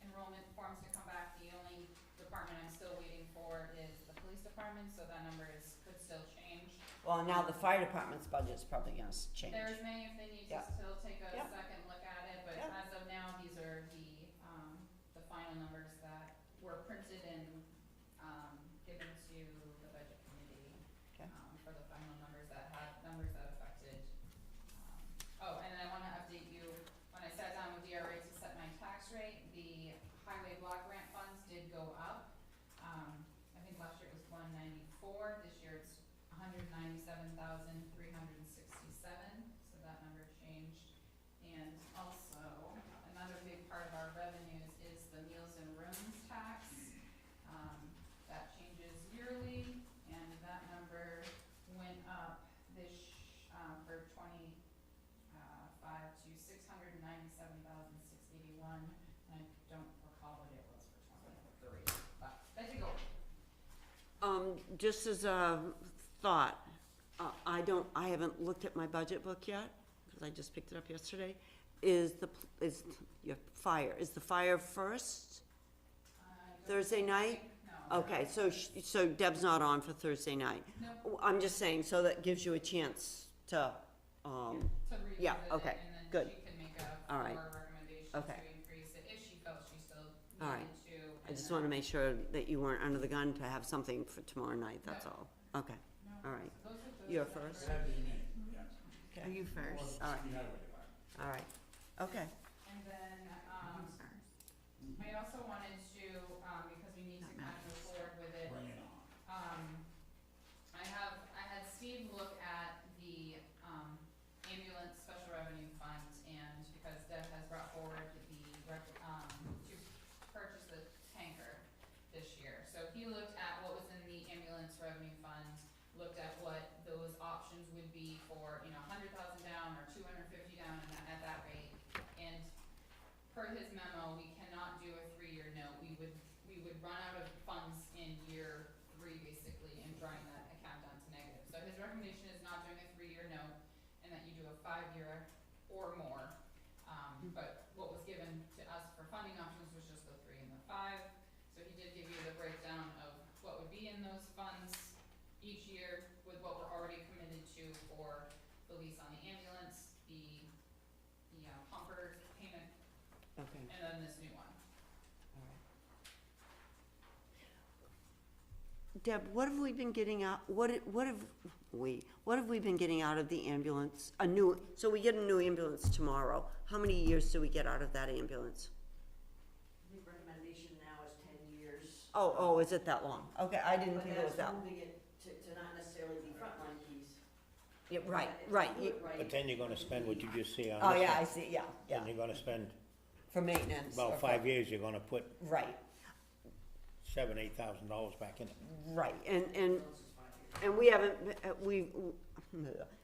[SPEAKER 5] enrollment forms to come back. The only department I'm still waiting for is the police department, so that number could still change.
[SPEAKER 1] Well, now the fire department's budget's probably gonna change.
[SPEAKER 5] There's may if they need to
[SPEAKER 1] Yeah.
[SPEAKER 5] still take a
[SPEAKER 1] Yep.
[SPEAKER 5] second look at it, but
[SPEAKER 1] Yep.
[SPEAKER 5] as of now, these are the final numbers that were printed and, given to the budget committee.
[SPEAKER 1] Okay.
[SPEAKER 5] For the final numbers that affected, oh, and then I wanna update you, when I sat down with DRA to set my tax rate, the highway block grant funds did go up. I think last year it was 194, this year it's 197,367, so that number changed. And also, another big part of our revenues is the meals and rooms tax. That changes yearly, and that number went up for 25 to 697,681. I don't recall what it was for 23, but that did go up.
[SPEAKER 1] Just as a thought, I haven't looked at my budget book yet, because I just picked it up yesterday. Is the fire first, Thursday night?
[SPEAKER 5] No.
[SPEAKER 1] Okay, so Deb's not on for Thursday night.
[SPEAKER 5] No.
[SPEAKER 1] I'm just saying, so that gives you a chance to,
[SPEAKER 5] To revisit
[SPEAKER 1] yeah,
[SPEAKER 5] it,
[SPEAKER 1] okay,
[SPEAKER 5] and then
[SPEAKER 1] good.
[SPEAKER 5] she can make a
[SPEAKER 1] All right.
[SPEAKER 5] her recommendation
[SPEAKER 1] Okay.
[SPEAKER 5] to increase it if she felt she still
[SPEAKER 1] All right.
[SPEAKER 5] needed to.
[SPEAKER 1] I just wanna make sure that you weren't under the gun to have something for tomorrow night, that's all. Okay, all right. You're first?
[SPEAKER 8] That'd be me, yes.
[SPEAKER 4] Are you first?
[SPEAKER 1] All right.
[SPEAKER 8] Street Highway Department.
[SPEAKER 1] All right, okay.
[SPEAKER 5] And then, I also wanted to, because we need to kind of move forward with it,
[SPEAKER 8] Bring it on.
[SPEAKER 5] I had Steve look at the, ambulance special revenue fund, and because Deb has brought forward to purchase the tanker this year. So he looked at what was in the ambulance revenue fund, looked at what those options would be for, $100,000 down or $250 down at that rate. And per his memo, we cannot do a 3-year note. We would run out of funds in year 3 basically and drawing that account down to negative. So his recommendation is not doing a 3-year note and that you do a 5-year or more. But what was given to us for funding options was just the 3 and the 5. So he did give you the breakdown of what would be in those funds each year with what we're already committed to for the lease on the ambulance, the pumper payment,
[SPEAKER 1] Okay,
[SPEAKER 5] and then this new one.
[SPEAKER 1] all right. Deb, what have we been getting out, what have we been getting out of the ambulance? So we get a new ambulance tomorrow. How many years do we get out of that ambulance?
[SPEAKER 9] I think recommendation now is 10 years.
[SPEAKER 1] Oh, is it that long? Okay, I didn't think it was that.
[SPEAKER 9] But that's moving it to not necessarily be frontline keys.
[SPEAKER 1] Yeah, right,
[SPEAKER 9] If
[SPEAKER 1] right.
[SPEAKER 9] you do it right,
[SPEAKER 3] But then you're gonna spend what you just see on
[SPEAKER 1] Oh,
[SPEAKER 3] this
[SPEAKER 1] yeah,
[SPEAKER 3] one.
[SPEAKER 1] I see, yeah,
[SPEAKER 3] And you're gonna spend
[SPEAKER 1] for maintenance. or
[SPEAKER 3] about
[SPEAKER 1] for-
[SPEAKER 3] 5 years, you're gonna put
[SPEAKER 1] Right,
[SPEAKER 3] $7,000-8,000 back in it.
[SPEAKER 1] right, and
[SPEAKER 9] this is 5 years.
[SPEAKER 1] And we haven't,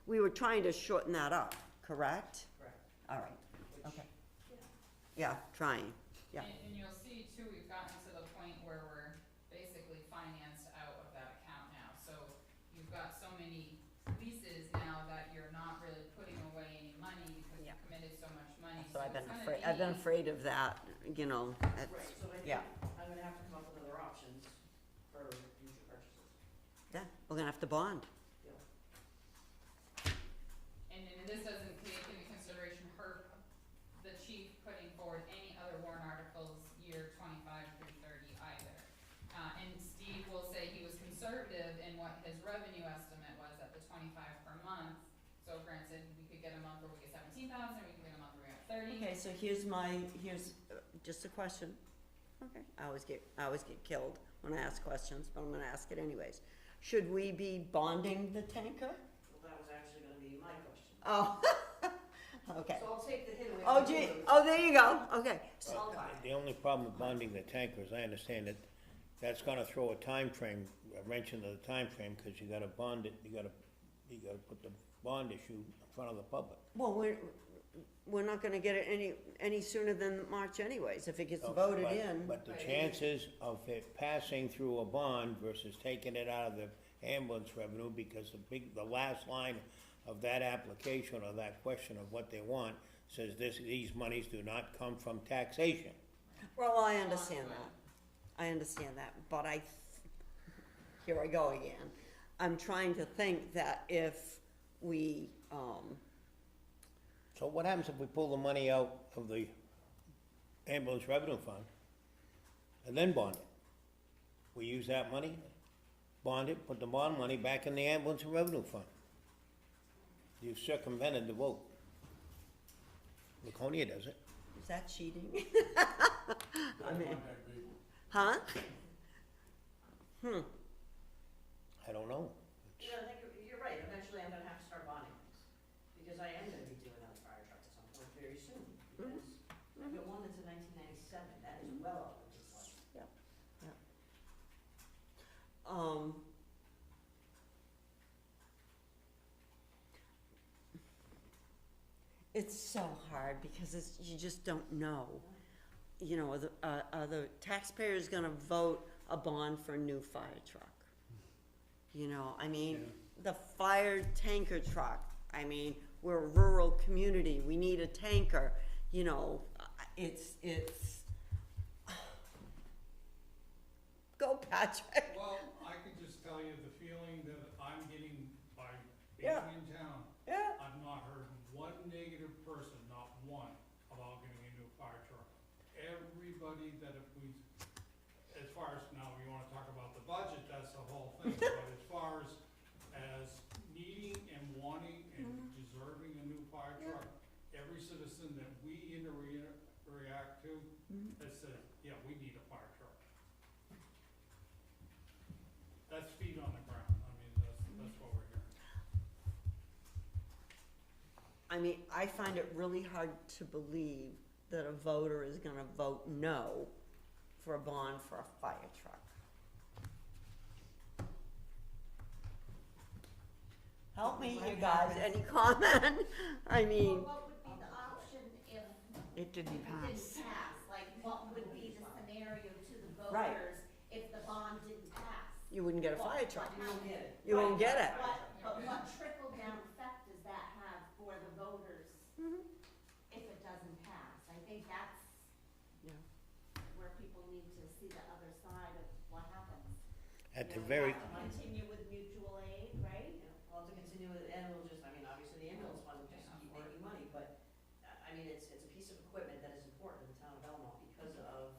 [SPEAKER 1] we were trying to shorten that up, correct?
[SPEAKER 9] Correct.
[SPEAKER 1] All right,
[SPEAKER 9] Which,
[SPEAKER 1] okay. Yeah, trying, yeah.
[SPEAKER 5] And you'll see too, we've gotten to the point where we're basically financed out of that account now. So you've got so many leases now that you're not really putting away any money because
[SPEAKER 1] Yeah.
[SPEAKER 5] you've committed so much money.
[SPEAKER 1] So I've been
[SPEAKER 5] it's gonna
[SPEAKER 1] afraid, I've been
[SPEAKER 5] be-
[SPEAKER 1] afraid of that, you know,
[SPEAKER 9] Right,
[SPEAKER 1] it's,
[SPEAKER 9] so I think
[SPEAKER 1] yeah.
[SPEAKER 9] I'm gonna have to come up with other options for future purchases.
[SPEAKER 1] Yeah, we're gonna have to bond.
[SPEAKER 9] Yeah.
[SPEAKER 5] And then this doesn't take into consideration the chief putting forward any other warrant articles year 25 through 30 either. And Steve will say he was conservative in what his revenue estimate was at the 25 per month. So granted, we could get a month where we get 17,000, we could get a month where we get 30.
[SPEAKER 1] Okay, so here's just a question. Okay. I always get killed when I ask questions, but I'm gonna ask it anyways. Should we be bonding the tanker?
[SPEAKER 9] Well, that was actually gonna be my question.
[SPEAKER 1] Oh, okay.
[SPEAKER 9] So I'll take the hit away.
[SPEAKER 1] Oh,
[SPEAKER 9] from
[SPEAKER 1] gee,
[SPEAKER 9] you.
[SPEAKER 1] oh, there you go, okay.
[SPEAKER 9] I'll buy it.
[SPEAKER 3] The only problem with bonding the tanker is I understand that that's gonna throw a wrench into the time frame, cause you gotta bond it, you gotta put the bond issue in front of the public.
[SPEAKER 1] Well, we're not gonna get it any sooner than March anyways, if it gets
[SPEAKER 3] So,
[SPEAKER 1] voted
[SPEAKER 3] but-
[SPEAKER 1] in.
[SPEAKER 3] But the chances of it passing through a bond versus taking it out of the ambulance revenue, because the last line of that application or that question of what they want says these monies do not come from taxation.
[SPEAKER 1] Well, I understand that, but here I go again. I'm trying to think that if we,
[SPEAKER 3] So what happens if we pull the money out of the ambulance revenue fund and then bond it? We use that money, bond it, put the bond money back in the ambulance revenue fund. You've circumvented the vote. Laconia does it.
[SPEAKER 1] is that cheating? I mean,
[SPEAKER 8] Contact people.
[SPEAKER 1] huh?
[SPEAKER 3] I don't know.
[SPEAKER 9] Yeah, I think you're right, eventually I'm gonna have to start bonding things, because I am gonna be doing another fire truck at some point very soon, because I've got one that's in 1997, that is well over its life.
[SPEAKER 1] It's so hard because you just don't know. You know, are the taxpayers gonna vote a bond for a new fire truck? You know, I mean, the fire tanker truck, I mean, we're a rural community, we need a tanker, you know, it's, go Patrick.
[SPEAKER 12] Well, I could just tell you the feeling that I'm getting by being
[SPEAKER 1] Yeah.
[SPEAKER 12] in town.
[SPEAKER 1] Yeah.
[SPEAKER 12] I've not heard one negative person, not one, about budget, that's the whole thing, but as far as needing and wanting and deserving a new fire truck, every citizen that we react to has said, yeah, we need a fire truck. That's feet on the ground, I mean, that's what we're hearing.
[SPEAKER 1] I mean, I find it really hard to believe that a voter is gonna vote no for a bond for a fire truck. Help me, you guys, any comment? I mean,
[SPEAKER 7] Well, what would be the option if
[SPEAKER 4] It didn't
[SPEAKER 7] it
[SPEAKER 4] pass.
[SPEAKER 7] didn't pass? Like, what would be the scenario to the
[SPEAKER 1] Right.
[SPEAKER 7] voters if the bond didn't pass?
[SPEAKER 1] you wouldn't get a fire truck.
[SPEAKER 7] You won't get it.
[SPEAKER 1] You won't get it.
[SPEAKER 7] But what trickle down effect does that have for the voters if it doesn't pass? I think that's
[SPEAKER 1] Yeah.
[SPEAKER 7] where people need to see the other side of what happens.
[SPEAKER 3] At
[SPEAKER 7] You
[SPEAKER 3] the
[SPEAKER 7] know, we
[SPEAKER 3] very,
[SPEAKER 7] have to continue with mutual aid, right?
[SPEAKER 9] Well, to continue with, and we'll just, I mean, obviously the ambulance fund will just keep making money, but, I mean, it's a piece of equipment that is important in the town of Belmont because of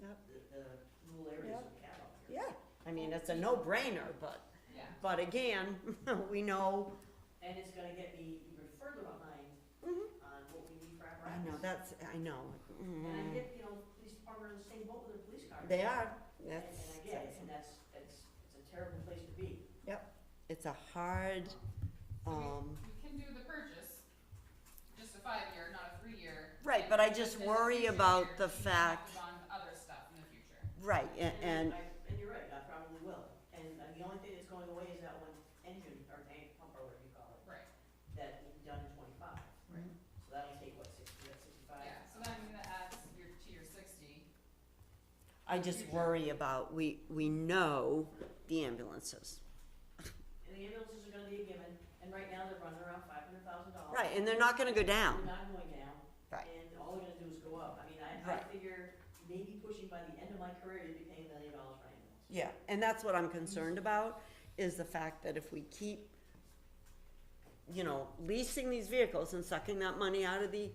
[SPEAKER 1] Yep.
[SPEAKER 9] the rural areas that we have out here.
[SPEAKER 1] Yeah, I mean, it's a no-brainer,
[SPEAKER 5] Yeah.
[SPEAKER 1] but again, we know,
[SPEAKER 9] And it's gonna get me even further behind on what we need for
[SPEAKER 1] I
[SPEAKER 9] apparatus.
[SPEAKER 1] know, that's, I know.
[SPEAKER 9] And I get, you know, police department are in the same boat with their police cars.
[SPEAKER 1] They are,
[SPEAKER 9] And
[SPEAKER 1] that's,
[SPEAKER 9] I get it, and it's a terrible place to be.
[SPEAKER 1] it's a hard,
[SPEAKER 5] We can do the purchase, just a 5-year, not a 3-year.
[SPEAKER 1] right, but I just
[SPEAKER 5] In the
[SPEAKER 1] worry
[SPEAKER 5] future
[SPEAKER 1] about
[SPEAKER 5] years,
[SPEAKER 1] the
[SPEAKER 5] we have to
[SPEAKER 1] fact,
[SPEAKER 5] bond other stuff in the future.
[SPEAKER 1] right, and,
[SPEAKER 9] And you're right, I probably will. And the only thing that's going away is that one engine, or tank, pump, or whatever you call it,
[SPEAKER 5] Right,
[SPEAKER 9] that will be done in 25.
[SPEAKER 5] Right.
[SPEAKER 9] So that'll take, what, 65?
[SPEAKER 5] yeah, so that, I mean, that adds to your 60.
[SPEAKER 1] I just worry about, we know the ambulances.
[SPEAKER 9] And the ambulances are gonna be a given, and right now they're running around $500,000.
[SPEAKER 1] Right, and they're not gonna go down.
[SPEAKER 9] They're not going down.
[SPEAKER 1] Right.
[SPEAKER 9] And all they're gonna do is go up. I mean, I
[SPEAKER 1] Right.
[SPEAKER 9] figure maybe pushing by the end of my career to be paying $1 million for ambulance.
[SPEAKER 1] Yeah, and that's what I'm concerned about, is the fact that if we keep, you know, leasing these vehicles and sucking that money out of the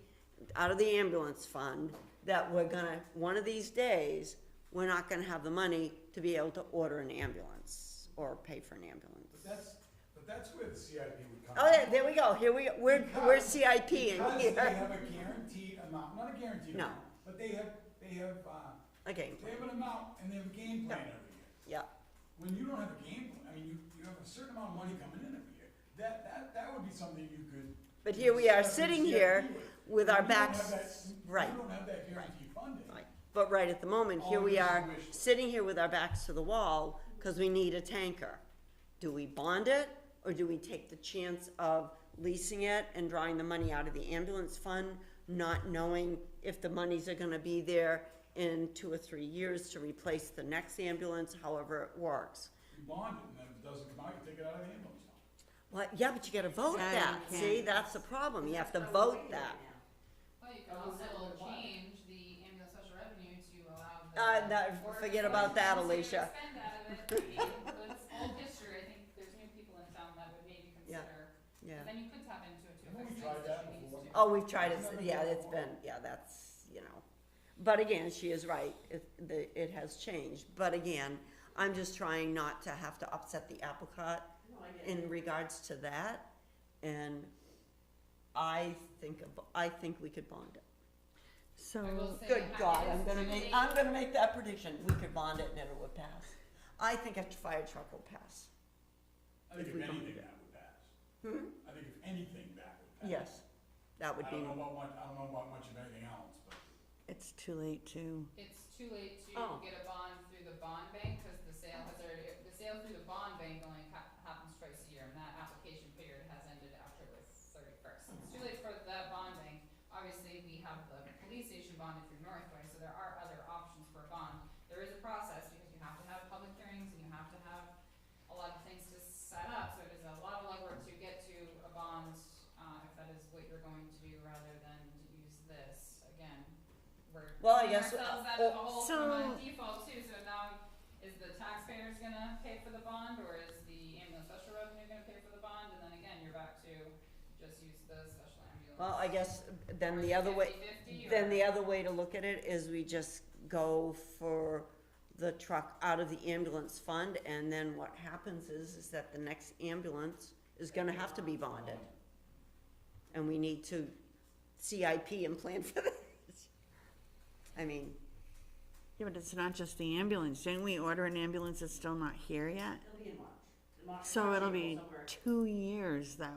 [SPEAKER 1] ambulance fund, that we're gonna, one of these days, we're not gonna have the money to be able to order an ambulance or pay for an ambulance.
[SPEAKER 8] But that's where the CIP would come in.
[SPEAKER 1] Oh, yeah, there we go, here we, we're CIP in
[SPEAKER 8] Because
[SPEAKER 1] here.
[SPEAKER 8] they have a guaranteed amount, not a guaranteed
[SPEAKER 1] No.
[SPEAKER 8] amount, but they have,
[SPEAKER 1] Okay,
[SPEAKER 8] they have an amount and they have a game plan every year.
[SPEAKER 1] yeah,
[SPEAKER 8] When you don't have a game plan, I mean, you have a certain amount of money coming in every year, that would be something you could.
[SPEAKER 1] but here we are
[SPEAKER 8] discuss
[SPEAKER 1] sitting
[SPEAKER 8] CIP
[SPEAKER 1] here with our
[SPEAKER 8] You don't have
[SPEAKER 1] backs,
[SPEAKER 8] that-
[SPEAKER 1] right.
[SPEAKER 8] You don't have that guaranteed funding.
[SPEAKER 1] Right. But right at the moment, here
[SPEAKER 8] All
[SPEAKER 1] we
[SPEAKER 8] it is is
[SPEAKER 1] are,
[SPEAKER 8] wish list.
[SPEAKER 1] sitting here with our backs to the wall, cause we need a tanker. Do we bond it, or do we take the chance of leasing it and drawing the money out of the ambulance fund, not knowing if the monies are gonna be there in 2 or 3 years to replace the next ambulance, however it works?
[SPEAKER 8] You bond it, and then if it doesn't come out, you take it out of the ambulance fund.
[SPEAKER 1] Well, yeah, but you gotta vote
[SPEAKER 4] Yeah,
[SPEAKER 1] that,
[SPEAKER 4] you
[SPEAKER 1] see,
[SPEAKER 4] can't.
[SPEAKER 1] that's the problem, you have to
[SPEAKER 9] That's why we're
[SPEAKER 1] vote
[SPEAKER 9] paying
[SPEAKER 1] that.
[SPEAKER 9] it now.
[SPEAKER 5] Well, you can
[SPEAKER 9] Oh, is that
[SPEAKER 5] also
[SPEAKER 9] what it was?
[SPEAKER 5] change the ambulance special revenue to allow the.
[SPEAKER 1] No,
[SPEAKER 5] board
[SPEAKER 1] forget
[SPEAKER 5] of
[SPEAKER 1] about that,
[SPEAKER 5] selectmen to
[SPEAKER 1] Alicia.
[SPEAKER 5] Spend out of it, I mean, it's old history, I think there's new people in town that would maybe
[SPEAKER 1] Yeah.
[SPEAKER 5] consider,
[SPEAKER 1] Yeah.
[SPEAKER 5] but then you could tap into it to
[SPEAKER 8] Haven't we
[SPEAKER 5] fix
[SPEAKER 8] tried
[SPEAKER 5] things
[SPEAKER 8] that
[SPEAKER 5] that she needs
[SPEAKER 8] before?
[SPEAKER 5] to.
[SPEAKER 1] Oh, we've tried it, yeah, it's been, yeah, that's, you know. But again, she is right, it has changed, but again, I'm just trying not to have to upset the apple cart
[SPEAKER 9] No, I get it.
[SPEAKER 1] in regards to that, and I think we could bond it.
[SPEAKER 4] So,
[SPEAKER 5] I will say
[SPEAKER 1] Good
[SPEAKER 5] it
[SPEAKER 1] God,
[SPEAKER 5] is
[SPEAKER 1] I'm gonna make that prediction, we could bond it and it would pass. I think a fire truck will pass.
[SPEAKER 8] I think
[SPEAKER 1] If
[SPEAKER 8] if
[SPEAKER 1] we bond
[SPEAKER 8] anything,
[SPEAKER 1] it.
[SPEAKER 8] that would pass.
[SPEAKER 1] Hmm?
[SPEAKER 8] I think if anything, that would pass.
[SPEAKER 1] Yes, that would
[SPEAKER 8] I
[SPEAKER 1] be,
[SPEAKER 8] don't know about much of anything else, but.
[SPEAKER 4] it's too late to,
[SPEAKER 5] It's too late to
[SPEAKER 1] Oh.
[SPEAKER 5] get a bond through the bond bank, cause the sale has already, the sale through the bond bank only happens twice a year, and that application period has ended October 31st. It's too late for that bond bank, obviously, we have the police station bonded through Northway, so there are other options for a bond. There is a process, because you have to have public hearings, and you have to have a lot of things to set up, so it is a lot of legwork to get to a bond, if that is what you're going to do, rather than to use this, again, we're
[SPEAKER 1] Well, I
[SPEAKER 5] putting
[SPEAKER 1] guess,
[SPEAKER 5] ourselves out of a hole from a
[SPEAKER 4] so-
[SPEAKER 5] default too, so now, is the taxpayers gonna pay for the bond, or is the ambulance special revenue gonna pay for the bond, and then again, you're back to just use the special ambulance.
[SPEAKER 1] well, I guess, then
[SPEAKER 5] Or
[SPEAKER 1] the
[SPEAKER 5] is it
[SPEAKER 1] other way,
[SPEAKER 5] 50-50,
[SPEAKER 1] then
[SPEAKER 5] or-
[SPEAKER 1] the other way to look at it is we just go for the truck out of the ambulance fund, and then what happens is that the next ambulance is gonna have to be bonded. And we need to CIP and plan for this. I mean,
[SPEAKER 4] Yeah, but it's not just the ambulance. Didn't we order an ambulance that's still not here yet?
[SPEAKER 9] It'll be in March. In March-
[SPEAKER 4] So
[SPEAKER 9] March,
[SPEAKER 4] it'll
[SPEAKER 9] April,
[SPEAKER 4] be
[SPEAKER 9] somewhere.
[SPEAKER 4] 2 years that,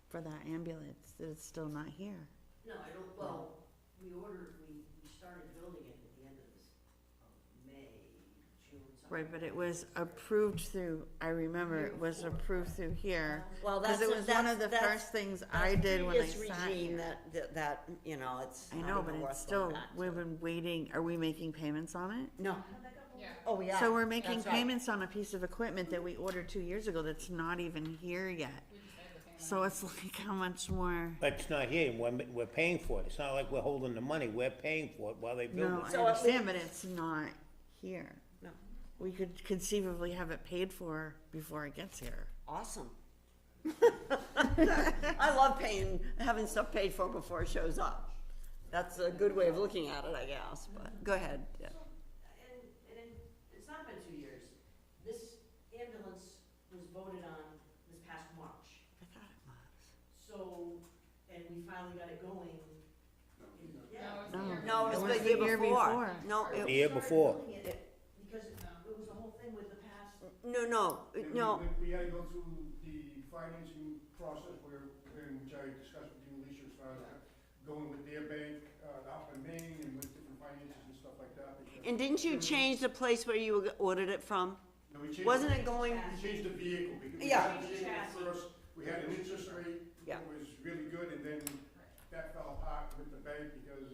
[SPEAKER 4] for that ambulance, that it's still not here.
[SPEAKER 9] No, I don't, well, we started building it at the end of this, May, June, something.
[SPEAKER 4] Right, but it was approved through, I remember it was approved through here.
[SPEAKER 1] well,
[SPEAKER 4] Because
[SPEAKER 1] that's,
[SPEAKER 4] it was one of the
[SPEAKER 1] that's-
[SPEAKER 4] first things I did when I
[SPEAKER 1] previous
[SPEAKER 4] sat
[SPEAKER 1] regime
[SPEAKER 4] here.
[SPEAKER 1] that, you know, it's
[SPEAKER 4] I
[SPEAKER 1] not
[SPEAKER 4] know,
[SPEAKER 1] even
[SPEAKER 4] but
[SPEAKER 1] worth
[SPEAKER 4] it's
[SPEAKER 1] going
[SPEAKER 4] still,
[SPEAKER 1] back to.
[SPEAKER 4] we've been waiting, are we making payments on it?
[SPEAKER 1] No,
[SPEAKER 5] Yeah.
[SPEAKER 1] oh, yeah.
[SPEAKER 4] So we're making
[SPEAKER 1] that's right.
[SPEAKER 4] payments on a piece of equipment that we ordered 2 years ago that's not even here yet.
[SPEAKER 5] We just made the payment.
[SPEAKER 4] So it's like, how much more?
[SPEAKER 3] But it's not here, we're paying for it, it's not like we're holding the money, we're paying for it while they build
[SPEAKER 4] No,
[SPEAKER 3] it.
[SPEAKER 4] I
[SPEAKER 1] So at
[SPEAKER 4] understand, but it's not here.
[SPEAKER 1] No.
[SPEAKER 4] We could conceivably have it paid for before it gets here.
[SPEAKER 1] Awesome. I love having stuff paid for before it shows up. That's a good way of looking at it, I guess, but, go ahead. Yeah.
[SPEAKER 9] And it's not been 2 years. This ambulance was voted on this past March.
[SPEAKER 1] I thought it was.
[SPEAKER 9] So, and we finally got it going. Yeah.
[SPEAKER 5] No,
[SPEAKER 1] No,
[SPEAKER 5] it's the year
[SPEAKER 1] it was
[SPEAKER 4] was
[SPEAKER 1] the
[SPEAKER 4] the
[SPEAKER 1] year
[SPEAKER 4] year
[SPEAKER 1] before.
[SPEAKER 4] before.
[SPEAKER 1] No,
[SPEAKER 3] The
[SPEAKER 1] it,
[SPEAKER 3] year
[SPEAKER 9] Started
[SPEAKER 3] before.
[SPEAKER 9] building it Because it was the whole thing with the past.
[SPEAKER 1] no,
[SPEAKER 12] We had to go through the financing process which I discussed with you, Alicia, as far as going with their bank, out in Maine and with different finances and stuff like that. because-
[SPEAKER 1] and didn't you change the place where you ordered it from?
[SPEAKER 12] No, we changed.
[SPEAKER 1] Wasn't it going,
[SPEAKER 12] We changed the vehicle because we
[SPEAKER 1] Yeah.
[SPEAKER 12] had the vehicle first, we had an interest rate
[SPEAKER 1] Yeah.
[SPEAKER 12] that was really good, and then that fell apart with the bank because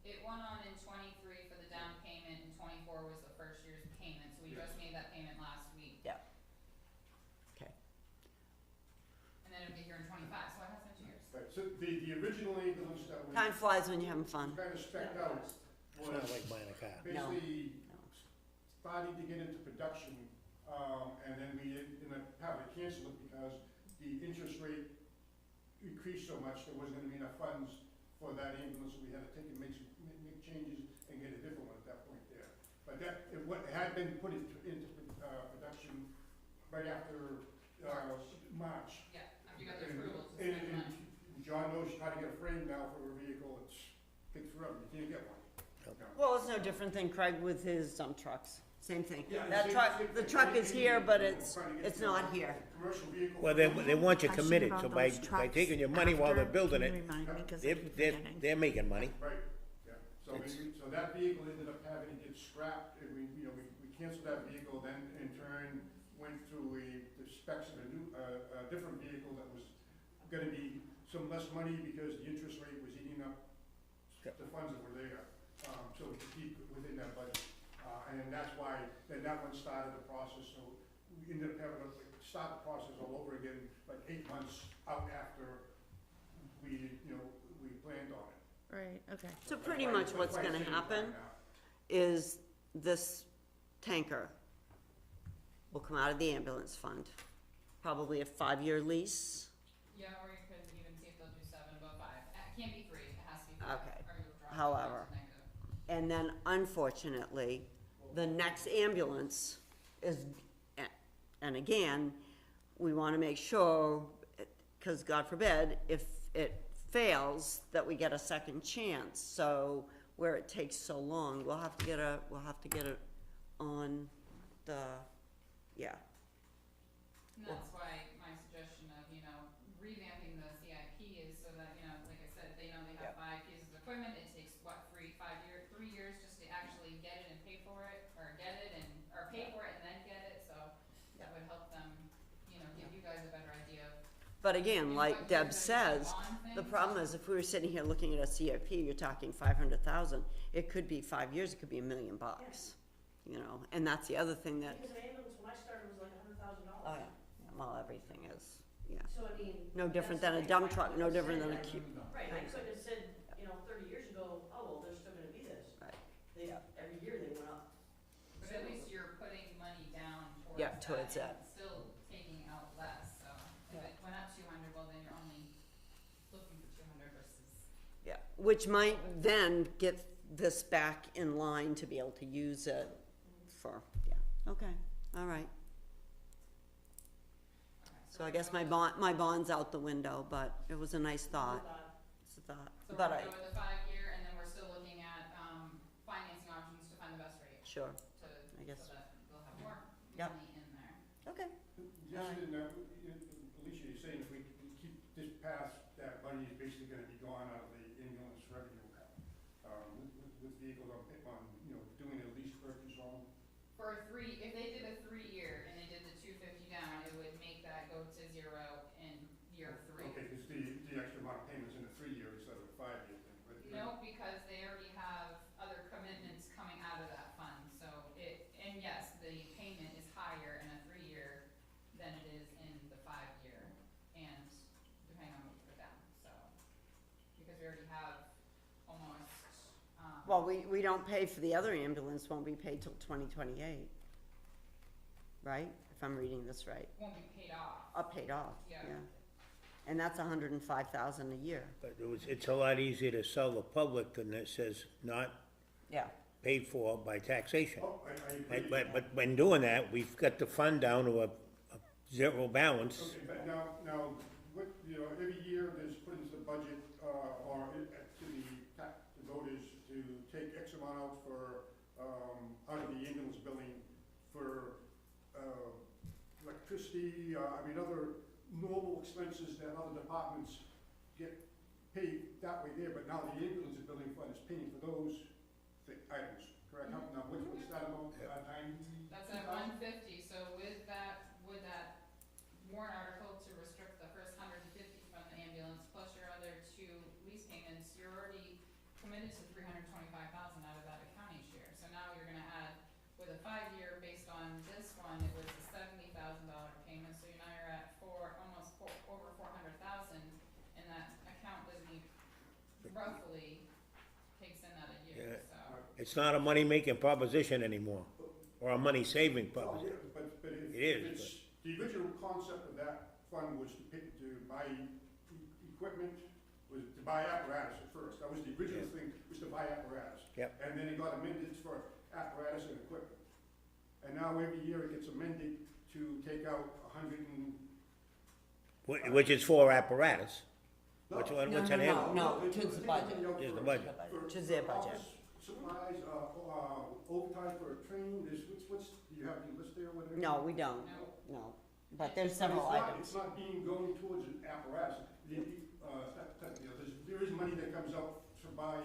[SPEAKER 5] It went on in 23 for the down payment, and 24 was the first year's payment, so we
[SPEAKER 12] Yeah.
[SPEAKER 5] just made that payment last week.
[SPEAKER 1] okay,
[SPEAKER 5] And then it'll be here in 25, so it has been 2 years.
[SPEAKER 12] Right, so the original ambulance that was
[SPEAKER 1] time flies when you're having fun.
[SPEAKER 12] kind of spec'd out
[SPEAKER 3] It's not
[SPEAKER 12] was
[SPEAKER 3] like buying a car.
[SPEAKER 1] No.
[SPEAKER 12] basically
[SPEAKER 1] No.
[SPEAKER 12] starting to get into production, and then we ended up having to cancel it because the interest rate increased so much, there wasn't gonna be enough funds for that ambulance, so we had to take and make changes and get a different one at that point there. But it had been put into production right after, March.
[SPEAKER 5] Yeah, after you got the
[SPEAKER 12] And-
[SPEAKER 5] approval to
[SPEAKER 12] And,
[SPEAKER 5] spend the money.
[SPEAKER 12] and John knows how to get a frame now for a vehicle, it's takes forever, you can't get one.
[SPEAKER 1] Well, it's no different than Craig with his dump trucks, same thing.
[SPEAKER 12] Yeah,
[SPEAKER 1] That
[SPEAKER 12] same-
[SPEAKER 1] truck,
[SPEAKER 12] same
[SPEAKER 1] the
[SPEAKER 12] thing.
[SPEAKER 1] truck is here, but it's
[SPEAKER 12] Trying to get
[SPEAKER 1] not
[SPEAKER 12] the
[SPEAKER 1] here.
[SPEAKER 12] Commercial vehicle.
[SPEAKER 3] Well, they want you
[SPEAKER 4] Question
[SPEAKER 3] committed,
[SPEAKER 4] about
[SPEAKER 3] so by
[SPEAKER 4] those trucks
[SPEAKER 3] taking your money while they're
[SPEAKER 4] after,
[SPEAKER 3] building
[SPEAKER 4] can you
[SPEAKER 3] it,
[SPEAKER 4] remind me, 'cause I
[SPEAKER 3] they're,
[SPEAKER 4] keep
[SPEAKER 3] they're,
[SPEAKER 4] forgetting.
[SPEAKER 3] they're making money.
[SPEAKER 12] Right, yeah, so that vehicle ended up having to get scrapped, and we canceled that vehicle, then in turn went through the specs of a new, a different vehicle that was gonna be some less money because the interest rate was eating up the funds that were there, so we could keep within that budget. And that's why, then that one started the process, so we ended up having to start the process all over again, like 8 months out after we planned on it.
[SPEAKER 4] Right, okay.
[SPEAKER 1] So pretty much what's gonna happen is this tanker will come out of the ambulance fund, probably a 5-year lease.
[SPEAKER 5] Yeah, or you could even see if they'll do 7, but 5. It can't be 3, it has to be 5.
[SPEAKER 1] Okay.
[SPEAKER 5] Or you'll drop it
[SPEAKER 1] However.
[SPEAKER 5] to negative.
[SPEAKER 1] And then unfortunately, the next ambulance is, and again, we wanna make sure, cause God forbid, if it fails, that we get a second chance. So where it takes so long, we'll have to get it on the, yeah.
[SPEAKER 5] And that's why my suggestion of, revamping the CIP is so that, like I said, they know they have 5 pieces of equipment, it takes, 3 years just to actually get it and pay for it, or get it and, or pay for it and then get it, so that would help them, give you guys a better idea of.
[SPEAKER 1] But again, like
[SPEAKER 5] what
[SPEAKER 1] Deb
[SPEAKER 5] you're gonna
[SPEAKER 1] says,
[SPEAKER 5] do on
[SPEAKER 1] the
[SPEAKER 5] things.
[SPEAKER 1] problem is if we were sitting here looking at a CIP, you're talking 500,000. It could be 5 years, it could be $1 million, and that's the other thing that,
[SPEAKER 9] Because an ambulance, when I started, was like $100,000.
[SPEAKER 1] oh yeah, well, everything is, yeah.
[SPEAKER 9] So I mean.
[SPEAKER 1] No different
[SPEAKER 9] that's
[SPEAKER 1] than a
[SPEAKER 9] the
[SPEAKER 1] dump
[SPEAKER 9] thing.
[SPEAKER 1] truck, no different than a cube.
[SPEAKER 9] Right, I couldn't have said, 30 years ago, oh, well, there's still gonna be this.
[SPEAKER 1] Right.
[SPEAKER 9] Every year they went up.
[SPEAKER 5] But at least you're putting money down towards
[SPEAKER 1] Yeah,
[SPEAKER 5] that.
[SPEAKER 1] towards
[SPEAKER 5] and
[SPEAKER 1] that.
[SPEAKER 5] Still taking out less, so if it went up 200, well, then you're only looking for 200 versus.
[SPEAKER 1] Yeah, which might then get this back in line to be able to use it for, yeah, okay, all right.
[SPEAKER 5] Okay,
[SPEAKER 1] So I guess my bond's out the window, but it was a nice thought, it's a thought,
[SPEAKER 5] So we're
[SPEAKER 1] but
[SPEAKER 5] gonna go with the 5-year, and then we're still looking at, financing options to find the best rate,
[SPEAKER 1] sure,
[SPEAKER 5] to,
[SPEAKER 1] I guess.
[SPEAKER 5] so that we'll have more
[SPEAKER 1] Yep.
[SPEAKER 5] money in there.
[SPEAKER 1] Okay,
[SPEAKER 12] Just in, Alicia, you're saying if we keep this past, that money is basically gonna be gone out of the ambulance revenue account. With vehicles on, doing a lease purchase on,
[SPEAKER 5] For if they did a 3-year and they did the 250 down, it would make that go to 0 in year 3.
[SPEAKER 12] okay, because the extra amount of payments in the 3-year instead of the 5-year thing, but.
[SPEAKER 5] No, because they already have other commitments coming out of that fund, so and yes, the payment is higher in a 3-year than it is in the 5-year, and depending on what you put down, so, because we already have almost,
[SPEAKER 1] well, we don't pay for the other ambulance, won't be paid till 2028, right, if I'm reading this right?
[SPEAKER 5] won't be paid off.
[SPEAKER 1] Paid off,
[SPEAKER 5] Yeah.
[SPEAKER 1] yeah. And that's $105,000 a year,
[SPEAKER 3] But it's a lot easier to sell the public than it says not
[SPEAKER 1] yeah.
[SPEAKER 3] paid for by taxation.
[SPEAKER 12] Oh, I agree.
[SPEAKER 3] But when doing that, we've got the fund down to a zero balance.
[SPEAKER 12] Okay, but now, what, every year there's put into the budget, or to the voters to take X amount out for, out of the ambulance billing for, electricity, other normal expenses that other departments get paid that way there, but now the ambulance billing fund is paying for those items, correct? Now, what's that amount, 90?
[SPEAKER 5] That's at 150, so with that warrant article to restrict the first 150 from the ambulance, plus your other 2 lease payments, you're already committed to 325,000 out of that account each year. So now you're gonna add, with a 5-year, based on this one, it was a $70,000 payment, so now you're at over 400,000, and that account doesn't even, roughly, takes in that a year,
[SPEAKER 3] Yeah.
[SPEAKER 5] so.
[SPEAKER 3] It's not a money-making proposition anymore, or a money-saving
[SPEAKER 12] Oh,
[SPEAKER 3] proposition.
[SPEAKER 12] yeah, but
[SPEAKER 3] It
[SPEAKER 12] if
[SPEAKER 3] is,
[SPEAKER 12] it's, the original concept of that fund was to buy equipment, was to buy apparatus at first. That was the original thing, was to buy apparatus.
[SPEAKER 3] Yep.
[SPEAKER 12] And then it got amended for apparatus and equipment. And now every year it gets amended to take out 100 and.
[SPEAKER 3] Which is for apparatus. What's
[SPEAKER 1] No,
[SPEAKER 3] an
[SPEAKER 1] no,
[SPEAKER 3] ambulance?
[SPEAKER 1] to the budget.
[SPEAKER 3] Just the budget.
[SPEAKER 1] To their budget.
[SPEAKER 12] Office supplies, overtime for training, what's, do you have the list there, whatever?
[SPEAKER 1] No, we don't, no, but there's several items.
[SPEAKER 12] It's not going towards an apparatus. There is money that comes out to buy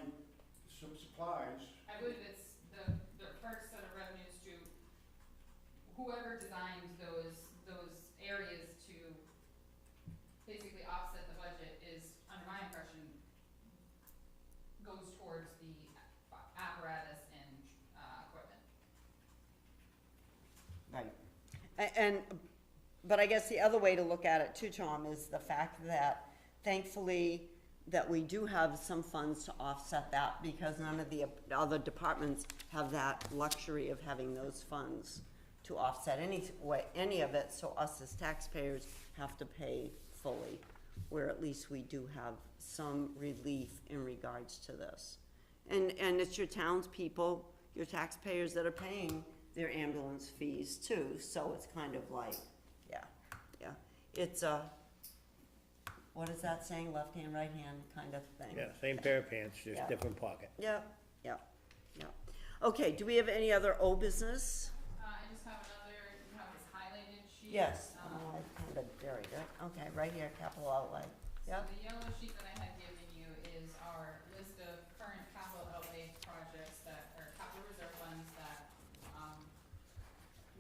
[SPEAKER 12] some supplies.
[SPEAKER 5] I believe it's the first set of revenues to whoever designed those areas to basically offset the budget is, under my impression, goes towards the apparatus and equipment.
[SPEAKER 1] Right. But I guess the other way to look at it too, Tom, is the fact that thankfully that we do have some funds to offset that, because none of the other departments have that luxury of having those funds to offset any of it, so us as taxpayers have to pay fully, where at least we do have some relief in regards to this. And it's your townspeople, your taxpayers that are paying their ambulance fees too, so it's kind of like, yeah. It's a, what is that saying, left hand, right hand kind of thing?
[SPEAKER 3] Yeah, same pair of pants, just
[SPEAKER 1] Yeah.
[SPEAKER 3] different pocket.
[SPEAKER 1] Yeah. Okay, do we have any other old business?
[SPEAKER 5] I just have you have this highlighted sheet.
[SPEAKER 1] Yes, I kind of buried it, okay, right here, capital outlay,
[SPEAKER 5] So
[SPEAKER 1] yep.
[SPEAKER 5] the yellow sheet that I had given you is our list of current capital outlay projects that, or capital reserve funds that,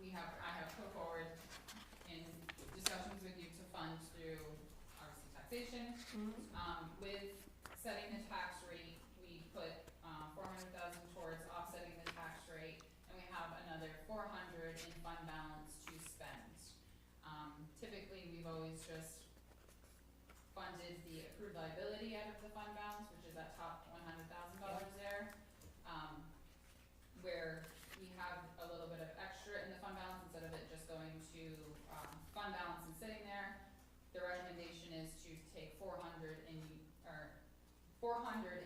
[SPEAKER 5] I have put forward in discussions with you to fund through, obviously, taxation. With setting the tax rate, we put, 400,000 towards offsetting the tax rate, and we have another 400 in fund balance to spend. Typically, we've always just funded the accrued liability out of the fund balance, which is that top $100,000 there. Where we have a little bit of extra in the fund balance, instead of it just going to, fund balance and sitting there, the recommendation is to take 400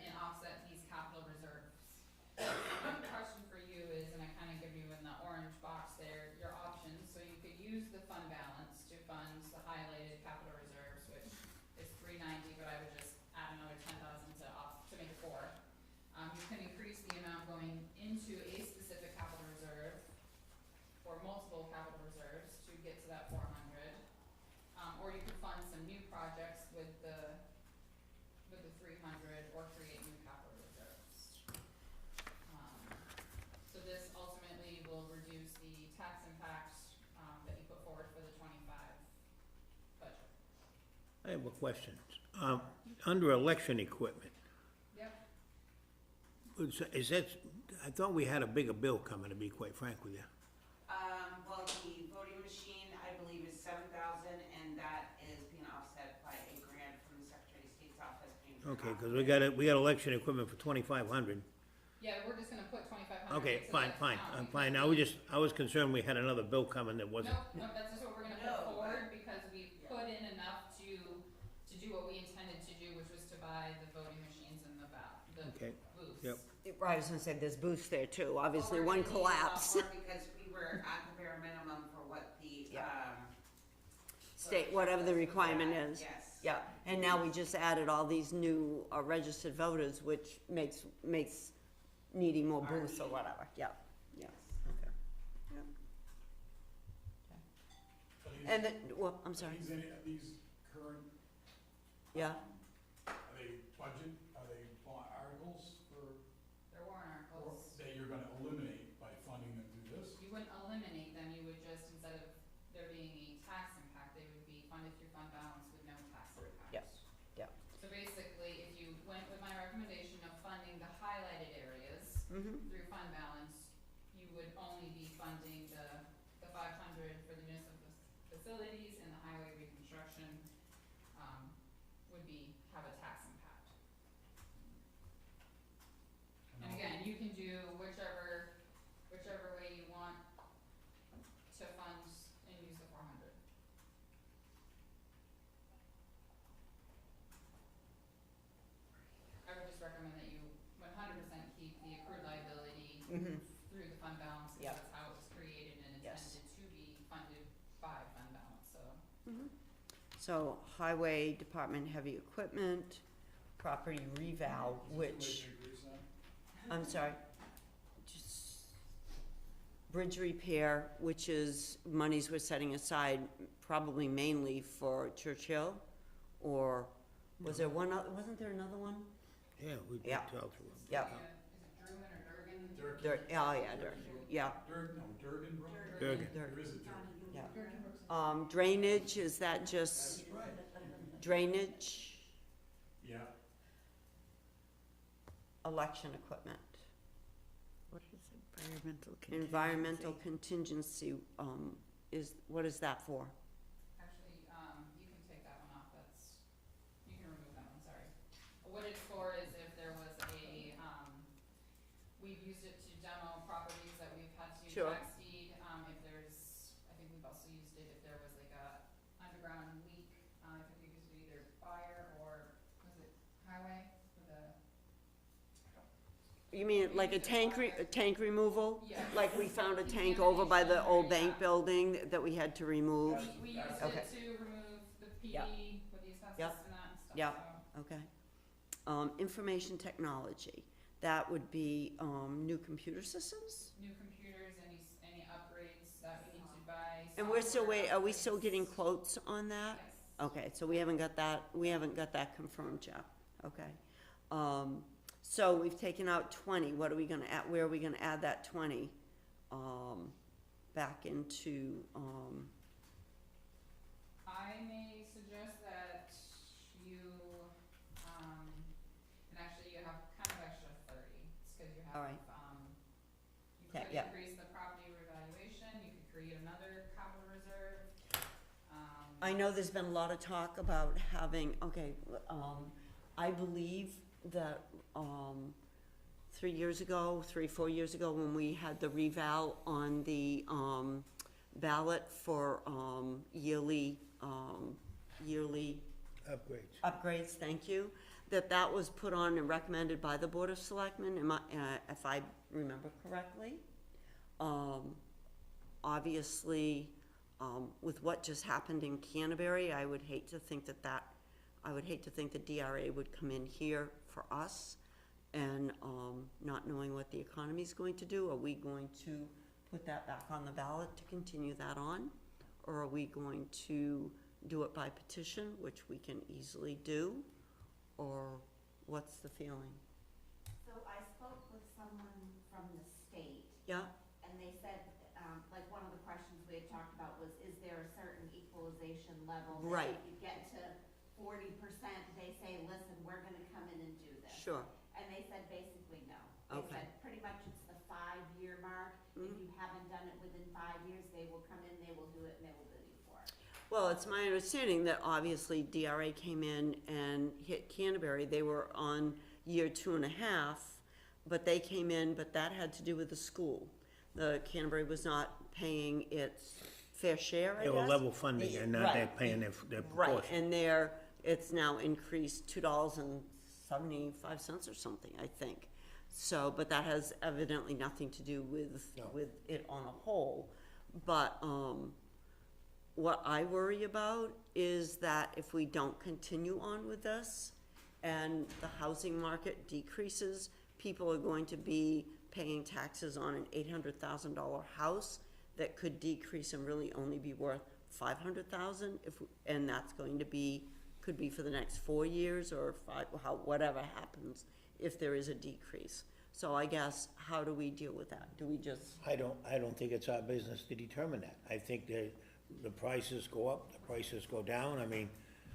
[SPEAKER 5] and offset these capital reserves. My question for you is, and I kinda give you in the orange into a specific capital reserve or multiple capital reserves to get to that 400. Or you could fund some new projects with the 300 or create new capital reserves. So this ultimately will reduce the tax impacts that you put forward for the 25 budget.
[SPEAKER 3] I have a question. Under election equipment,
[SPEAKER 5] Yep.
[SPEAKER 3] is that, I thought we had a bigger bill coming, to be quite frank with you.
[SPEAKER 6] Well, the voting machine, I believe, is 7,000, and that is being offset by a grant from the Secretary of State's office.
[SPEAKER 3] Okay, because we got election equipment for 2,500.
[SPEAKER 5] Yeah, we're just gonna put 2,500.
[SPEAKER 3] Okay,
[SPEAKER 5] into
[SPEAKER 3] fine,
[SPEAKER 5] that
[SPEAKER 3] fine,
[SPEAKER 5] account
[SPEAKER 3] I'm
[SPEAKER 5] because
[SPEAKER 3] fine. I was concerned we had another bill coming that wasn't.
[SPEAKER 5] Nope, that's just what we're gonna put forward, because we put in enough to do what we intended to do, which was to buy the voting machines and the
[SPEAKER 3] Okay,
[SPEAKER 5] booths.
[SPEAKER 3] yep.
[SPEAKER 1] Right, I was gonna say, there's booths there too, obviously
[SPEAKER 6] Well,
[SPEAKER 1] one
[SPEAKER 6] we're gonna need a lot
[SPEAKER 1] collapsed.
[SPEAKER 6] more because we were at the bare minimum for what the,
[SPEAKER 1] State, whatever the requirement is.
[SPEAKER 6] Yes.
[SPEAKER 1] Yeah, and now we just added all these new registered voters, which makes needing more booths or whatever, yeah, yeah, okay. Yep.
[SPEAKER 8] Are these-
[SPEAKER 1] And then, well, I'm sorry,
[SPEAKER 8] Are these current,
[SPEAKER 1] yeah,
[SPEAKER 8] are they budget, are they warrant articles for,
[SPEAKER 5] They're warrant
[SPEAKER 8] or
[SPEAKER 5] articles.
[SPEAKER 8] that you're gonna eliminate by funding them through this?
[SPEAKER 5] You wouldn't eliminate them, you would just, instead of there being a tax impact, they would be funded through fund balance with no tax impact.
[SPEAKER 1] Yep, yep.
[SPEAKER 5] So basically, if you went with my recommendation of funding the highlighted areas
[SPEAKER 1] Mm-hmm.
[SPEAKER 5] through fund balance, you would only be funding the 500 for the municipal facilities, and the highway reconstruction, would have a tax impact. And again, you can do whichever way you want to fund and use the 400. I would just recommend that you 100% keep the accrued liability
[SPEAKER 1] Mm-hmm.
[SPEAKER 5] through the fund balance, because
[SPEAKER 1] Yep.
[SPEAKER 5] that's how it was created and
[SPEAKER 1] Yes.
[SPEAKER 5] intended to be funded by fund balance, so.
[SPEAKER 1] So highway department, heavy equipment, property reval, which,
[SPEAKER 8] Situation agrees then?
[SPEAKER 1] I'm sorry, just bridge repair, which is monies we're setting aside probably mainly for Churchill, or was there one other, wasn't there another one?
[SPEAKER 3] Yeah, we
[SPEAKER 1] Yeah.
[SPEAKER 3] talked all through them.
[SPEAKER 1] Yeah.
[SPEAKER 5] Is it Druin or Durgan?
[SPEAKER 8] Durkin.
[SPEAKER 1] Dirt, oh yeah, dirt, yeah,
[SPEAKER 8] Durgan Brook?
[SPEAKER 3] Durgan.
[SPEAKER 8] There is a Durgan.
[SPEAKER 1] yeah. Drainage, is that just
[SPEAKER 8] That's right.
[SPEAKER 1] drainage,
[SPEAKER 8] Yeah,
[SPEAKER 1] election equipment?
[SPEAKER 4] What is environmental contingency?
[SPEAKER 1] Environmental contingency, what is that for?
[SPEAKER 5] Actually, you can take that one off, you can remove that one, sorry. What it's for is if there was we've used it to demo properties that we've had to
[SPEAKER 1] Sure.
[SPEAKER 5] tax deed, I think we've also used it if there was like a underground leak, I think we used it either fire or, was it highway, for the,
[SPEAKER 1] You mean like a tank removal?
[SPEAKER 5] yeah.
[SPEAKER 1] Like we found a tank over by the old bank building that we had to remove?
[SPEAKER 5] We used
[SPEAKER 1] Okay.
[SPEAKER 5] it to remove the
[SPEAKER 1] Yep.
[SPEAKER 5] PD with the asbestos
[SPEAKER 1] Yep.
[SPEAKER 5] and that and stuff,
[SPEAKER 1] Yep.
[SPEAKER 5] so.
[SPEAKER 1] Okay. Information technology, that would be, new computer systems?
[SPEAKER 5] New computers, any upgrades that we need to buy.
[SPEAKER 1] And we're still
[SPEAKER 5] software
[SPEAKER 1] are we still
[SPEAKER 5] upgrades.
[SPEAKER 1] getting quotes on that?
[SPEAKER 5] Yes.
[SPEAKER 1] Okay, so we haven't got that confirmed yet, okay. So we've taken out 20, what are we gonna add, where are we gonna add that 20? Back into,
[SPEAKER 5] I may suggest that you, and actually you have kind of extra 30, it's cause you have,
[SPEAKER 1] All right.
[SPEAKER 5] you
[SPEAKER 1] Yeah,
[SPEAKER 5] could
[SPEAKER 1] yeah.
[SPEAKER 5] increase the property revaluation, you could create another capital reserve.
[SPEAKER 1] I know there's been a lot of talk about having, okay, I believe that, 3 years ago, 4 years ago, when we had the reval on the, ballot for, yearly upgrades, thank you, that was put on and recommended by the Board of Selectmen, if I remember correctly. Obviously, with what just happened in Canterbury, I would hate to think that DRA would come in here for us and, not knowing what the economy's going to do, are we going to put that back on the ballot to continue that on? Or are we going to do it by petition, which we can easily do? Or what's the feeling?
[SPEAKER 7] So I spoke with someone from the state,
[SPEAKER 1] Yeah,
[SPEAKER 7] and they said, like, one of the questions we had talked about was, is there a certain equalization level? that
[SPEAKER 1] Right.
[SPEAKER 7] If you get to 40%, they say, listen, we're gonna come in and do this.
[SPEAKER 1] sure,
[SPEAKER 7] And they said basically no. They
[SPEAKER 1] Okay.
[SPEAKER 7] said pretty much it's the 5-year mark. If you haven't done it within 5 years, they will come in, they will do it, and they will bill you for it.
[SPEAKER 1] well, it's my understanding that obviously DRA came in and hit Canterbury, they were on year 2.5, but they came in, but that had to do with the school. The Canterbury was not paying its fair share, I
[SPEAKER 3] They
[SPEAKER 1] guess.
[SPEAKER 3] were level funding and not they're
[SPEAKER 1] Right.
[SPEAKER 3] paying their
[SPEAKER 1] Right,
[SPEAKER 3] proportion.
[SPEAKER 1] and it's now increased $2.75 or something, I think. So, but that has evidently nothing to do with,
[SPEAKER 3] No.
[SPEAKER 1] with it on a whole. But, what I worry about is that if we don't continue on with this and the housing market decreases, people are going to be paying taxes on an $800,000 house that could decrease and really only be worth $500,000 and that's going to be, could be for the next 4 years or whatever happens if there is a decrease. So I guess, how do we deal with that? Do we just,
[SPEAKER 3] I don't think it's our business to determine that. I think that the prices go up, the prices go down. I mean,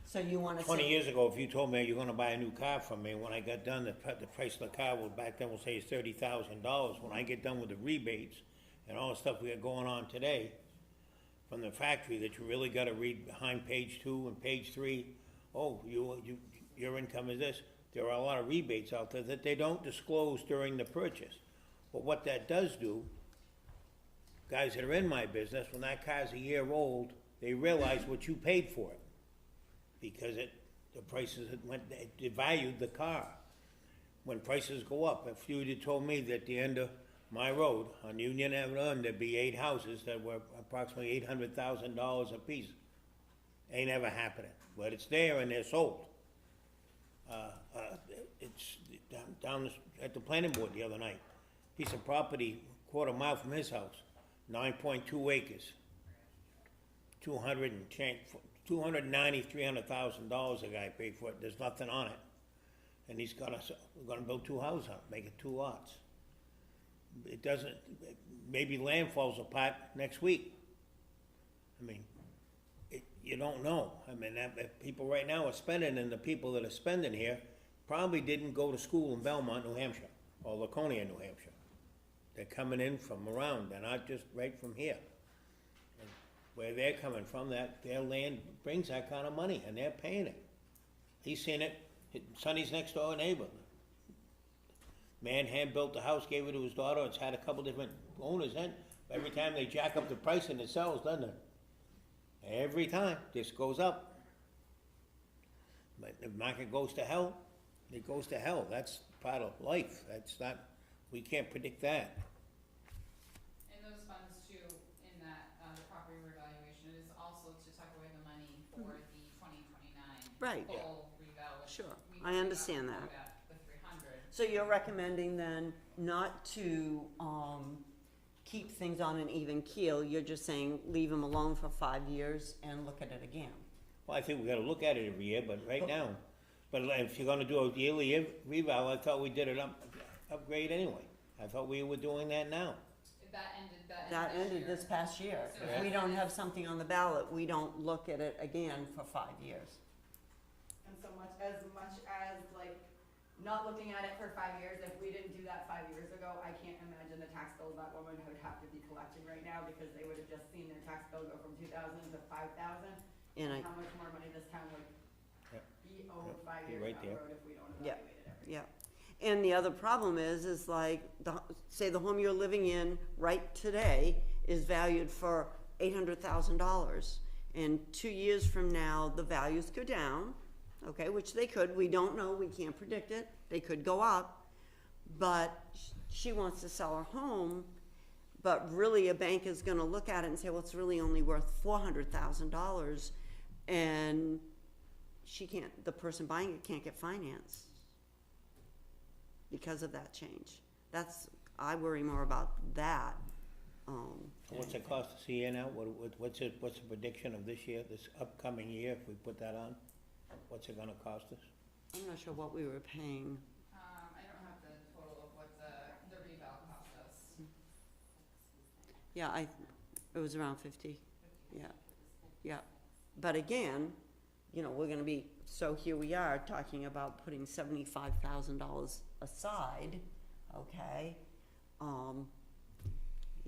[SPEAKER 1] so you wanna
[SPEAKER 3] 20
[SPEAKER 1] say,
[SPEAKER 3] years ago, if you told me you're gonna buy a new car from me, when I got done, the price of the car was, back then, we'll say is $30,000. When I get done with the rebates and all the stuff we got going on today, from the factory, that you really gotta read behind page 2 and page 3, oh, your income is this. There are a lot of rebates out there that they don't disclose during the purchase. But what that does do, guys that are in my business, when that car's a year old, they realize what you paid for it. Because the prices it devalued the car. When prices go up, if you'd have told me that at the end of my road, on Union Avenue, there'd be 8 houses that were approximately $800,000 apiece, ain't ever happening. But it's there and they're sold. It's down at the planning board the other night. Piece of property, quarter mile from his house, 9.2 acres. $300,000 the guy paid for it, there's nothing on it. And we're gonna build 2 houses on it, make it 2 lots. It doesn't, maybe land falls apart next week. I mean, you don't know. I mean, people right now are spending, and the people that are spending here probably didn't go to school in Belmont, New Hampshire, or Laconia, New Hampshire. They're coming in from around, they're not just right from here. And where they're coming from, their land brings that kind of money, and they're paying it. He's seen it, Sonny's next door neighbor. Man hand-built the house, gave it to his daughter, it's had a couple different owners in. Every time they jack up the price and it sells, doesn't it? Every time, this goes up. But if the market goes to hell, it goes to hell. That's part of life. That's not, we can't predict that.
[SPEAKER 5] And those funds too, in that, the property revaluation is also to tuck away the money for the 2029
[SPEAKER 1] Right.
[SPEAKER 5] full reval, which
[SPEAKER 1] Sure,
[SPEAKER 5] we
[SPEAKER 1] I
[SPEAKER 5] got
[SPEAKER 1] understand
[SPEAKER 5] before
[SPEAKER 1] that.
[SPEAKER 5] The 300.
[SPEAKER 1] So you're recommending then not to, keep things on an even keel, you're just saying leave them alone for 5 years and look at it again?
[SPEAKER 3] Well, I think we gotta look at it every year, but right now, but if you're gonna do a yearly reval, I thought we did it upgrade anyway. I thought we were doing that now.
[SPEAKER 1] That ended this past year. If we don't have something on the ballot, we don't look at it again for 5 years.
[SPEAKER 13] And so much as like, not looking at it for 5 years, if we didn't do that 5 years ago, I can't imagine the tax bills that woman would have to be collecting right now, because they would have just seen their tax bill go from 2,000 to 5,000.
[SPEAKER 1] And
[SPEAKER 13] How much more money this town would
[SPEAKER 3] Yep.
[SPEAKER 13] be owed 5
[SPEAKER 3] You're
[SPEAKER 13] years
[SPEAKER 3] right
[SPEAKER 13] down the
[SPEAKER 3] there.
[SPEAKER 13] road if we don't
[SPEAKER 1] Yeah.
[SPEAKER 13] evaluate it every year.
[SPEAKER 1] Yeah, and the other problem is like, say the home you're living in right today is valued for $800,000. And 2 years from now, the values go down, okay, which they could, we don't know, we can't predict it, they could go up. But she wants to sell her home, but really a bank is gonna look at it and say, well, it's really only worth $400,000. And the person buying it can't get finance. because of that change. I worry more about that.
[SPEAKER 3] What's it cost us a year now? What's the prediction of this year, this upcoming year, if we put that on? What's it gonna cost us?
[SPEAKER 1] I'm not sure what we were paying.
[SPEAKER 5] I don't have the total of what the reval cost us.
[SPEAKER 1] Yeah, it was around 50, yeah, yeah. But again, you know, we're gonna be, so here we are talking about putting $75,000 aside, okay?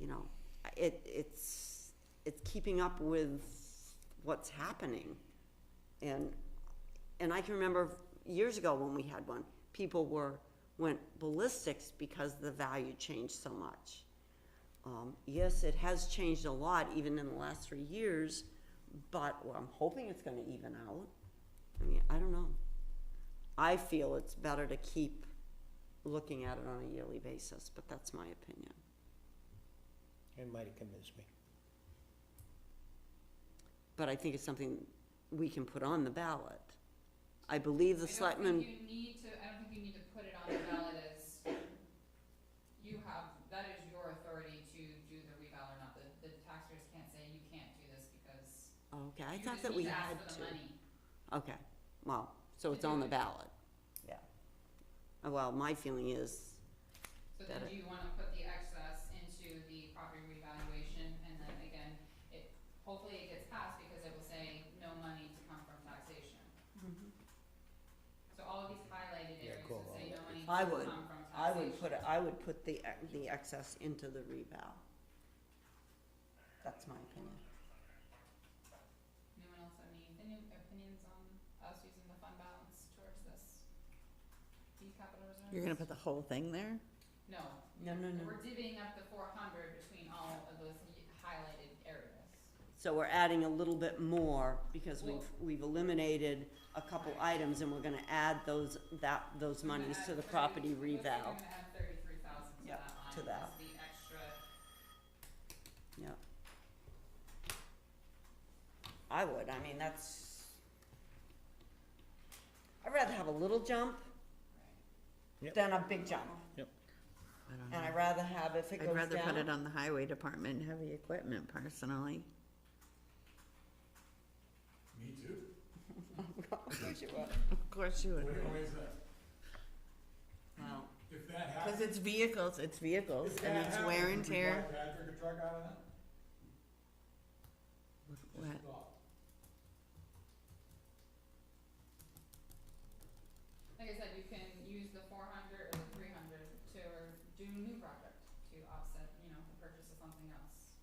[SPEAKER 1] You know, it's keeping up with what's happening. And I can remember years ago when we had one, people went ballistics because the value changed so much. Yes, it has changed a lot even in the last 3 years, but I'm hoping it's gonna even out. I mean, I don't know. I feel it's better to keep looking at it on a yearly basis, but that's my opinion.
[SPEAKER 3] It might have convinced me.
[SPEAKER 1] But I think it's something we can put on the ballot. I believe the selectmen,
[SPEAKER 5] I don't think you need to put it on the ballot as, that is your authority to do the reval or not. The taxpayers can't say you can't do this because
[SPEAKER 1] okay, I
[SPEAKER 5] you
[SPEAKER 1] thought
[SPEAKER 5] just
[SPEAKER 1] that we
[SPEAKER 5] need to
[SPEAKER 1] had
[SPEAKER 5] ask for the
[SPEAKER 1] to.
[SPEAKER 5] money.
[SPEAKER 1] Okay, well, so it's on the ballot. Yeah. Well, my feeling is,
[SPEAKER 5] So then do you wanna put the excess into the property revaluation, and then again, hopefully it gets passed because it will say no money to come from taxation. So all of these highlighted areas
[SPEAKER 3] cool.
[SPEAKER 5] would say no money
[SPEAKER 1] I
[SPEAKER 5] to
[SPEAKER 1] would,
[SPEAKER 5] come from
[SPEAKER 1] I
[SPEAKER 5] taxation.
[SPEAKER 1] would put the excess into the reval. That's my opinion.
[SPEAKER 5] Anyone else have any opinions on us using the fund balance towards these capital reserves?
[SPEAKER 4] You're gonna put the whole thing there?
[SPEAKER 5] No.
[SPEAKER 1] No.
[SPEAKER 5] We're divvying up the 400 between all of those highlighted areas.
[SPEAKER 1] So we're adding a little bit more because we've eliminated a couple items and we're gonna add those monies to the property reval.
[SPEAKER 5] We're gonna add 33,000 to
[SPEAKER 1] Yep,
[SPEAKER 5] that line.
[SPEAKER 1] to that.
[SPEAKER 5] As the extra.
[SPEAKER 1] Yeah. I would, I mean, I'd rather have a little jump
[SPEAKER 3] Yep.
[SPEAKER 1] than a big jump.
[SPEAKER 4] I don't
[SPEAKER 1] And
[SPEAKER 4] know.
[SPEAKER 1] I'd rather have, if it goes
[SPEAKER 4] I'd
[SPEAKER 1] down.
[SPEAKER 4] rather put it on the highway department, heavy equipment personally.
[SPEAKER 8] Me too.
[SPEAKER 1] Of course you would.
[SPEAKER 4] Of course you would.
[SPEAKER 8] Why is that?
[SPEAKER 1] Well,
[SPEAKER 8] If that
[SPEAKER 4] Cause
[SPEAKER 8] happens.
[SPEAKER 4] it's vehicles,
[SPEAKER 8] if
[SPEAKER 4] and
[SPEAKER 8] that
[SPEAKER 4] it's
[SPEAKER 8] happens,
[SPEAKER 4] wear and
[SPEAKER 8] would we
[SPEAKER 4] tear.
[SPEAKER 8] buy Patrick a truck out of that?
[SPEAKER 4] What?
[SPEAKER 8] Just a thought.
[SPEAKER 5] Like I said, you can use the 400 or the 300 to do a new project to offset, the purchase of something else.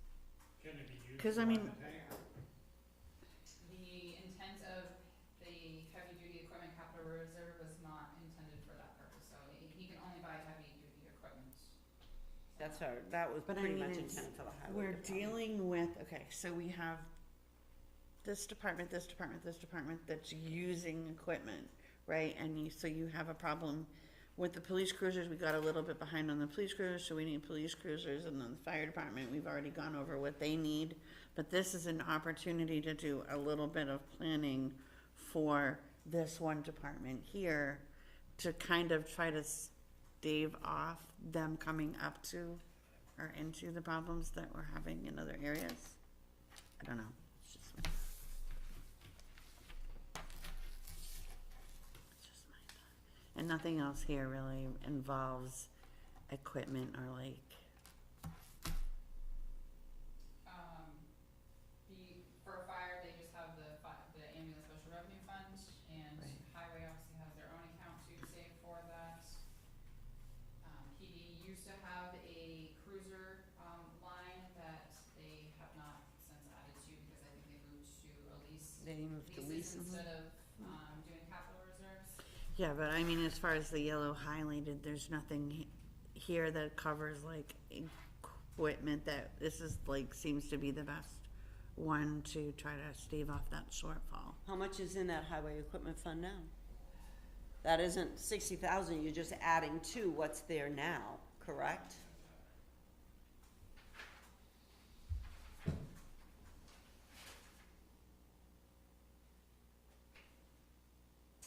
[SPEAKER 12] Can it be used?
[SPEAKER 4] 'Cause I
[SPEAKER 12] for
[SPEAKER 4] mean-
[SPEAKER 12] one tank?
[SPEAKER 5] The intent of the heavy-duty equipment capital reserve was not intended for that purpose, so he can only buy heavy-duty equipment.
[SPEAKER 1] that's that was
[SPEAKER 4] But I
[SPEAKER 1] pretty
[SPEAKER 4] mean,
[SPEAKER 1] much
[SPEAKER 4] it's-
[SPEAKER 1] intended for the highway
[SPEAKER 4] We're
[SPEAKER 1] department.
[SPEAKER 4] dealing with, okay, so we have this department that's using equipment, right? And so you have a problem with the police cruisers. We got a little bit behind on the police cruisers, so we need police cruisers. And then the fire department, we've already gone over what they need. But this is an opportunity to do a little bit of planning for this one department here to kind of try to stave off them coming up to or into the problems that we're having in other areas. I don't know. It's just my thought. And nothing else here really involves equipment or like,
[SPEAKER 5] For fire, they just have the ambulance special revenue fund, and
[SPEAKER 4] Right.
[SPEAKER 5] highway obviously has their own account to save for that. PD used to have a cruiser, line that they have not since added to, because I think they moved to a lease.
[SPEAKER 1] They moved to
[SPEAKER 5] Leases
[SPEAKER 1] lease.
[SPEAKER 5] instead of, doing capital reserves.
[SPEAKER 4] yeah, but I mean, as far as the yellow highlighted, there's nothing here that covers like equipment that this is like, seems to be the best one to try to stave off that shortfall.
[SPEAKER 1] How much is in that highway equipment fund now? That isn't 60,000, you're just adding to what's there now, correct?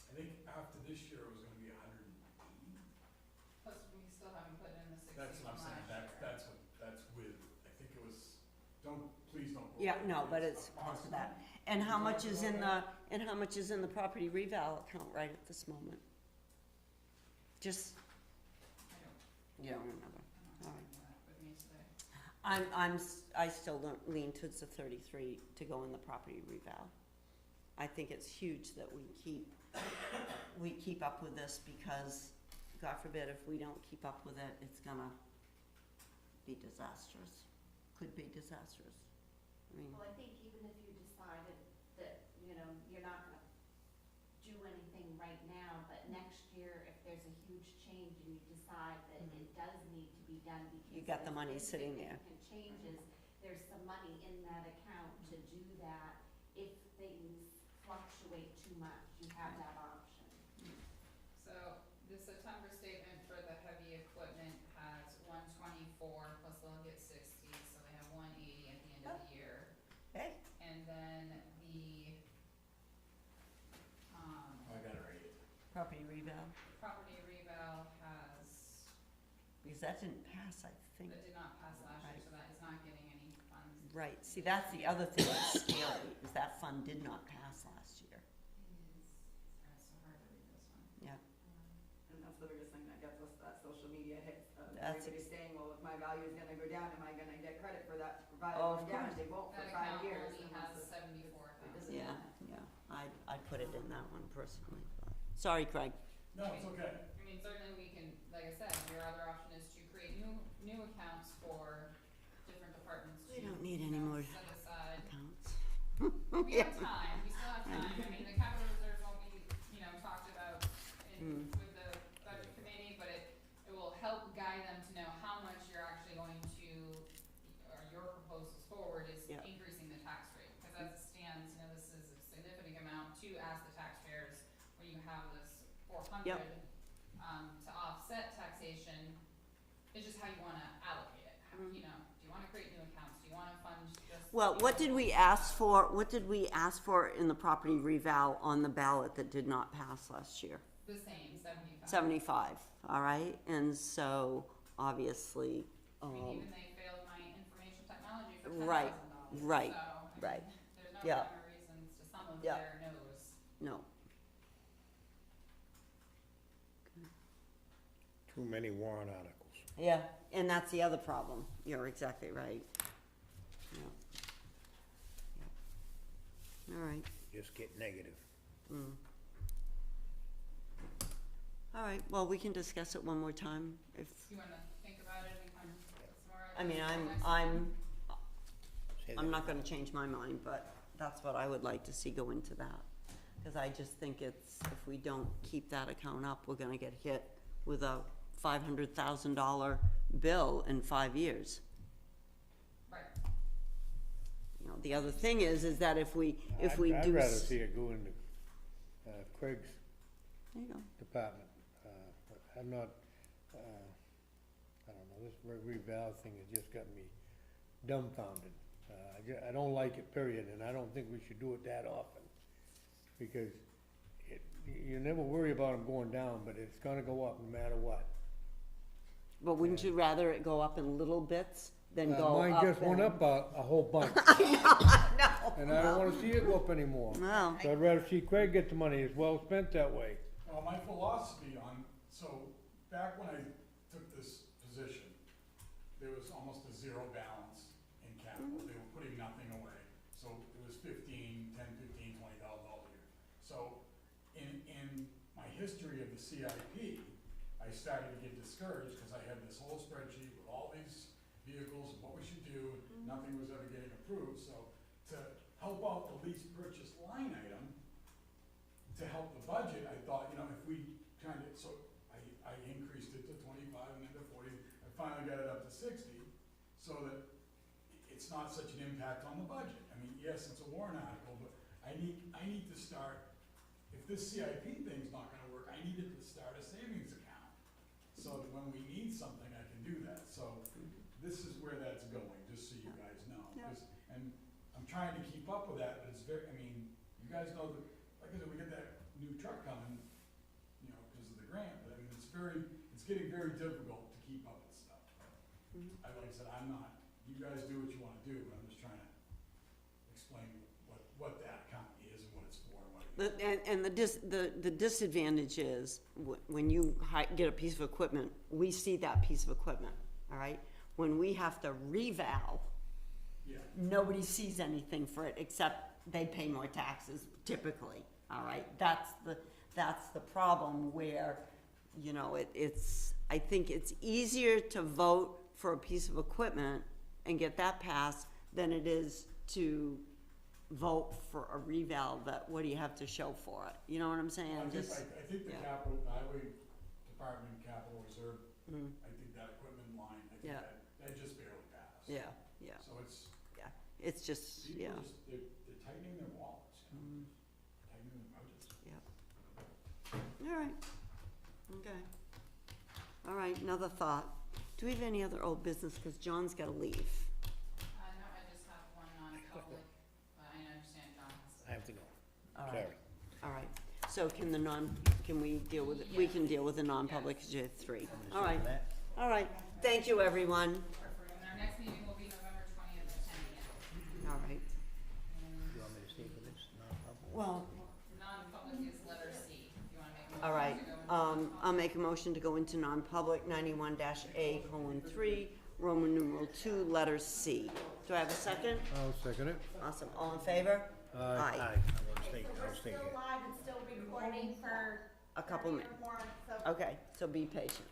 [SPEAKER 8] I think after this year, it was gonna be 180. That's what I'm saying, that's with, I think it was, please don't.
[SPEAKER 1] Yeah, no, but it's close to that. And how much is in the property reval account right at this moment? Just, you don't remember, all right.
[SPEAKER 5] With me today.
[SPEAKER 1] I still don't lean towards the 33 to go in the property reval. I think it's huge that we keep up with this, because God forbid if we don't keep up with it, it's gonna be disastrous, could be disastrous. I mean,
[SPEAKER 7] Well, I think even if you decided that, you know, you're not gonna do anything right now, but next year, if there's a huge change and you decide that it does need to be done because
[SPEAKER 1] You got the
[SPEAKER 7] there's
[SPEAKER 1] money sitting there.
[SPEAKER 7] significant changes, there's some money in that account to do that. If things fluctuate too much, you have that option.
[SPEAKER 5] So the September statement for the heavy equipment has 124 plus they'll get 60, so they have 180 at the end of the year.
[SPEAKER 1] hey,
[SPEAKER 5] And then the,
[SPEAKER 8] I got it right here.
[SPEAKER 1] property reval,
[SPEAKER 5] property reval has,
[SPEAKER 1] because that didn't pass, I think.
[SPEAKER 5] that did not pass last year,
[SPEAKER 1] Right.
[SPEAKER 5] so that is not getting any funds.
[SPEAKER 1] Right, see, that's the other thing that's scary, is that fund did not pass last year.
[SPEAKER 5] It's so hard to read this one.
[SPEAKER 1] Yeah,
[SPEAKER 13] And that's the biggest thing that gets us, that social media hit.
[SPEAKER 1] That's
[SPEAKER 13] Everybody's saying, well, if my value is gonna go down, am I gonna get credit for that
[SPEAKER 1] Oh,
[SPEAKER 13] value
[SPEAKER 1] of
[SPEAKER 13] going down?
[SPEAKER 1] course.
[SPEAKER 13] They won't for
[SPEAKER 5] That
[SPEAKER 13] 5
[SPEAKER 5] account
[SPEAKER 13] years.
[SPEAKER 5] only
[SPEAKER 13] unless
[SPEAKER 5] has
[SPEAKER 13] it's-
[SPEAKER 5] 74,000.
[SPEAKER 1] yeah, yeah, I'd put it in that one personally, but, sorry, Craig.
[SPEAKER 8] No, it's okay.
[SPEAKER 5] I mean, certainly we can, like I said, your other option is to create new accounts for different departments to,
[SPEAKER 1] We don't need
[SPEAKER 5] you
[SPEAKER 1] any
[SPEAKER 5] know,
[SPEAKER 1] more
[SPEAKER 5] set aside.
[SPEAKER 1] accounts.
[SPEAKER 5] We have time, we still have time. I mean, the capital reserve will be, you know, talked about with the budget committee, but it will help guide them to know how much you're actually going to, or your proposals forward is
[SPEAKER 1] Yeah.
[SPEAKER 5] increasing the tax rate. Because as it stands, you know, this is a significant amount to ask the taxpayers when you have this 400
[SPEAKER 1] Yep.
[SPEAKER 5] To offset taxation. It's just how you wanna allocate it. How, you know, do you wanna create new accounts? Do you wanna fund just?
[SPEAKER 1] Well, what did we ask for in the property reval on the ballot that did not pass last year?
[SPEAKER 5] The same, 75.
[SPEAKER 1] 75, all right, and so, obviously,
[SPEAKER 5] I mean, even they failed my information technology for $10,000.
[SPEAKER 1] Right, right,
[SPEAKER 5] So, I mean,
[SPEAKER 1] right.
[SPEAKER 5] there's no
[SPEAKER 1] Yeah.
[SPEAKER 5] rhyme or reasons to some of
[SPEAKER 1] Yeah.
[SPEAKER 5] their no's.
[SPEAKER 1] no,
[SPEAKER 3] Too many warrant articles.
[SPEAKER 1] yeah, and that's the other problem, you're exactly right. Yeah. Yeah. All right,
[SPEAKER 3] Just get negative.
[SPEAKER 1] all right, well, we can discuss it one more time, if,
[SPEAKER 5] You wanna think about it and come some more
[SPEAKER 1] I mean,
[SPEAKER 5] ideas next
[SPEAKER 3] Say
[SPEAKER 1] I'm
[SPEAKER 3] that.
[SPEAKER 1] not gonna change my mind, but that's what I would like to see go into that. Cause I just think it's, if we don't keep that account up, we're gonna get hit with a $500,000 bill in 5 years.
[SPEAKER 5] Right.
[SPEAKER 1] You know, the other thing is that if we
[SPEAKER 2] I'd
[SPEAKER 1] do.
[SPEAKER 2] rather see it go into, Craig's
[SPEAKER 1] There you go.
[SPEAKER 2] department. I'm not, I don't know, this reval thing has just got me dumbfounded. I don't like it, period, and I don't think we should do it that often. Because you never worry about them going down, but it's gonna go up no matter what.
[SPEAKER 1] But wouldn't you rather it go up in little bits than go up?
[SPEAKER 2] Mine just went
[SPEAKER 1] in-
[SPEAKER 2] up a whole bunch,
[SPEAKER 1] No.
[SPEAKER 2] and I don't wanna see it go up anymore.
[SPEAKER 1] Well,
[SPEAKER 2] So I'd rather see Craig get the money, it's well spent that way.
[SPEAKER 8] Well, my philosophy on, so back when I took this position, there was almost a zero balance in capital. They were putting nothing away. So it was $20,000 a year. So in my history of the CIP, I started to get discouraged because I had this whole spreadsheet with all these vehicles and what we should do, and nothing was ever getting approved. So to help out the lease purchase line item, to help the budget, I thought, you know, if we kind of, so I increased it to 25 and then to 40. I finally got it up to 60, so that it's not such an impact on the budget. I mean, yes, it's a warrant article, but I need to start, if this CIP thing's not gonna work, I needed to start a savings account. So that when we need something, I can do that. So this is where that's going, just so you guys know.
[SPEAKER 1] Yeah.
[SPEAKER 8] And I'm trying to keep up with that, but it's very, I mean, you guys know that, like I said, we get that new truck coming, you know, because of the grant, but I mean, it's getting very difficult to keep up with stuff. like I said, I'm not, you guys do what you wanna do, but I'm just trying to explain what that account is and what it's for and what it.
[SPEAKER 1] And the disadvantage is, when you get a piece of equipment, we see that piece of equipment, all right? When we have to revow,
[SPEAKER 8] Yeah.
[SPEAKER 1] nobody sees anything for it, except they pay more taxes typically, all right? That's the problem where, you know, I think it's easier to vote for a piece of equipment and get that passed than it is to vote for a reval that, what do you have to show for it? You know what I'm saying?
[SPEAKER 8] I think
[SPEAKER 1] Just-
[SPEAKER 8] the
[SPEAKER 1] yeah.
[SPEAKER 8] capital, highway department capital reserve,
[SPEAKER 1] Mm.
[SPEAKER 8] I think that equipment line, I think
[SPEAKER 1] Yeah.
[SPEAKER 8] that just barely passed.
[SPEAKER 1] Yeah, yeah,
[SPEAKER 8] So it's,
[SPEAKER 1] yeah, it's just,
[SPEAKER 8] people
[SPEAKER 1] yeah,
[SPEAKER 8] just, they're tightening their wallets, you know, tightening their budgets.
[SPEAKER 1] yeah. All right, okay. All right, another thought. Do we have any other old business? Cause John's gotta leave.
[SPEAKER 5] No, I just have one non-public, but I understand John has to.
[SPEAKER 3] I have to go.
[SPEAKER 1] All right.
[SPEAKER 3] Sorry.
[SPEAKER 1] All right, so can we deal with, we can deal with the non-public, cause you have three. All right, all right, thank you, everyone.
[SPEAKER 5] And our next meeting will be November 20th at 10 a.m.
[SPEAKER 1] All right,
[SPEAKER 3] You want me to stay for this? Non-public?
[SPEAKER 1] well,
[SPEAKER 5] Non-public is letter C, if you wanna make a motion
[SPEAKER 1] all right,
[SPEAKER 5] to go into
[SPEAKER 1] I'll make a motion to go into non-public, 91-A:3, Roman numeral 2, letter C. Do I have a second?
[SPEAKER 2] I'll second it.
[SPEAKER 1] Awesome, all in favor?
[SPEAKER 3] Aye, I'm gonna stay, I'll
[SPEAKER 13] We're
[SPEAKER 3] stay
[SPEAKER 13] still
[SPEAKER 3] here.
[SPEAKER 13] live and still recording for
[SPEAKER 1] A couple
[SPEAKER 13] 30
[SPEAKER 1] minutes.
[SPEAKER 13] or more, so.
[SPEAKER 1] Okay, so be patient.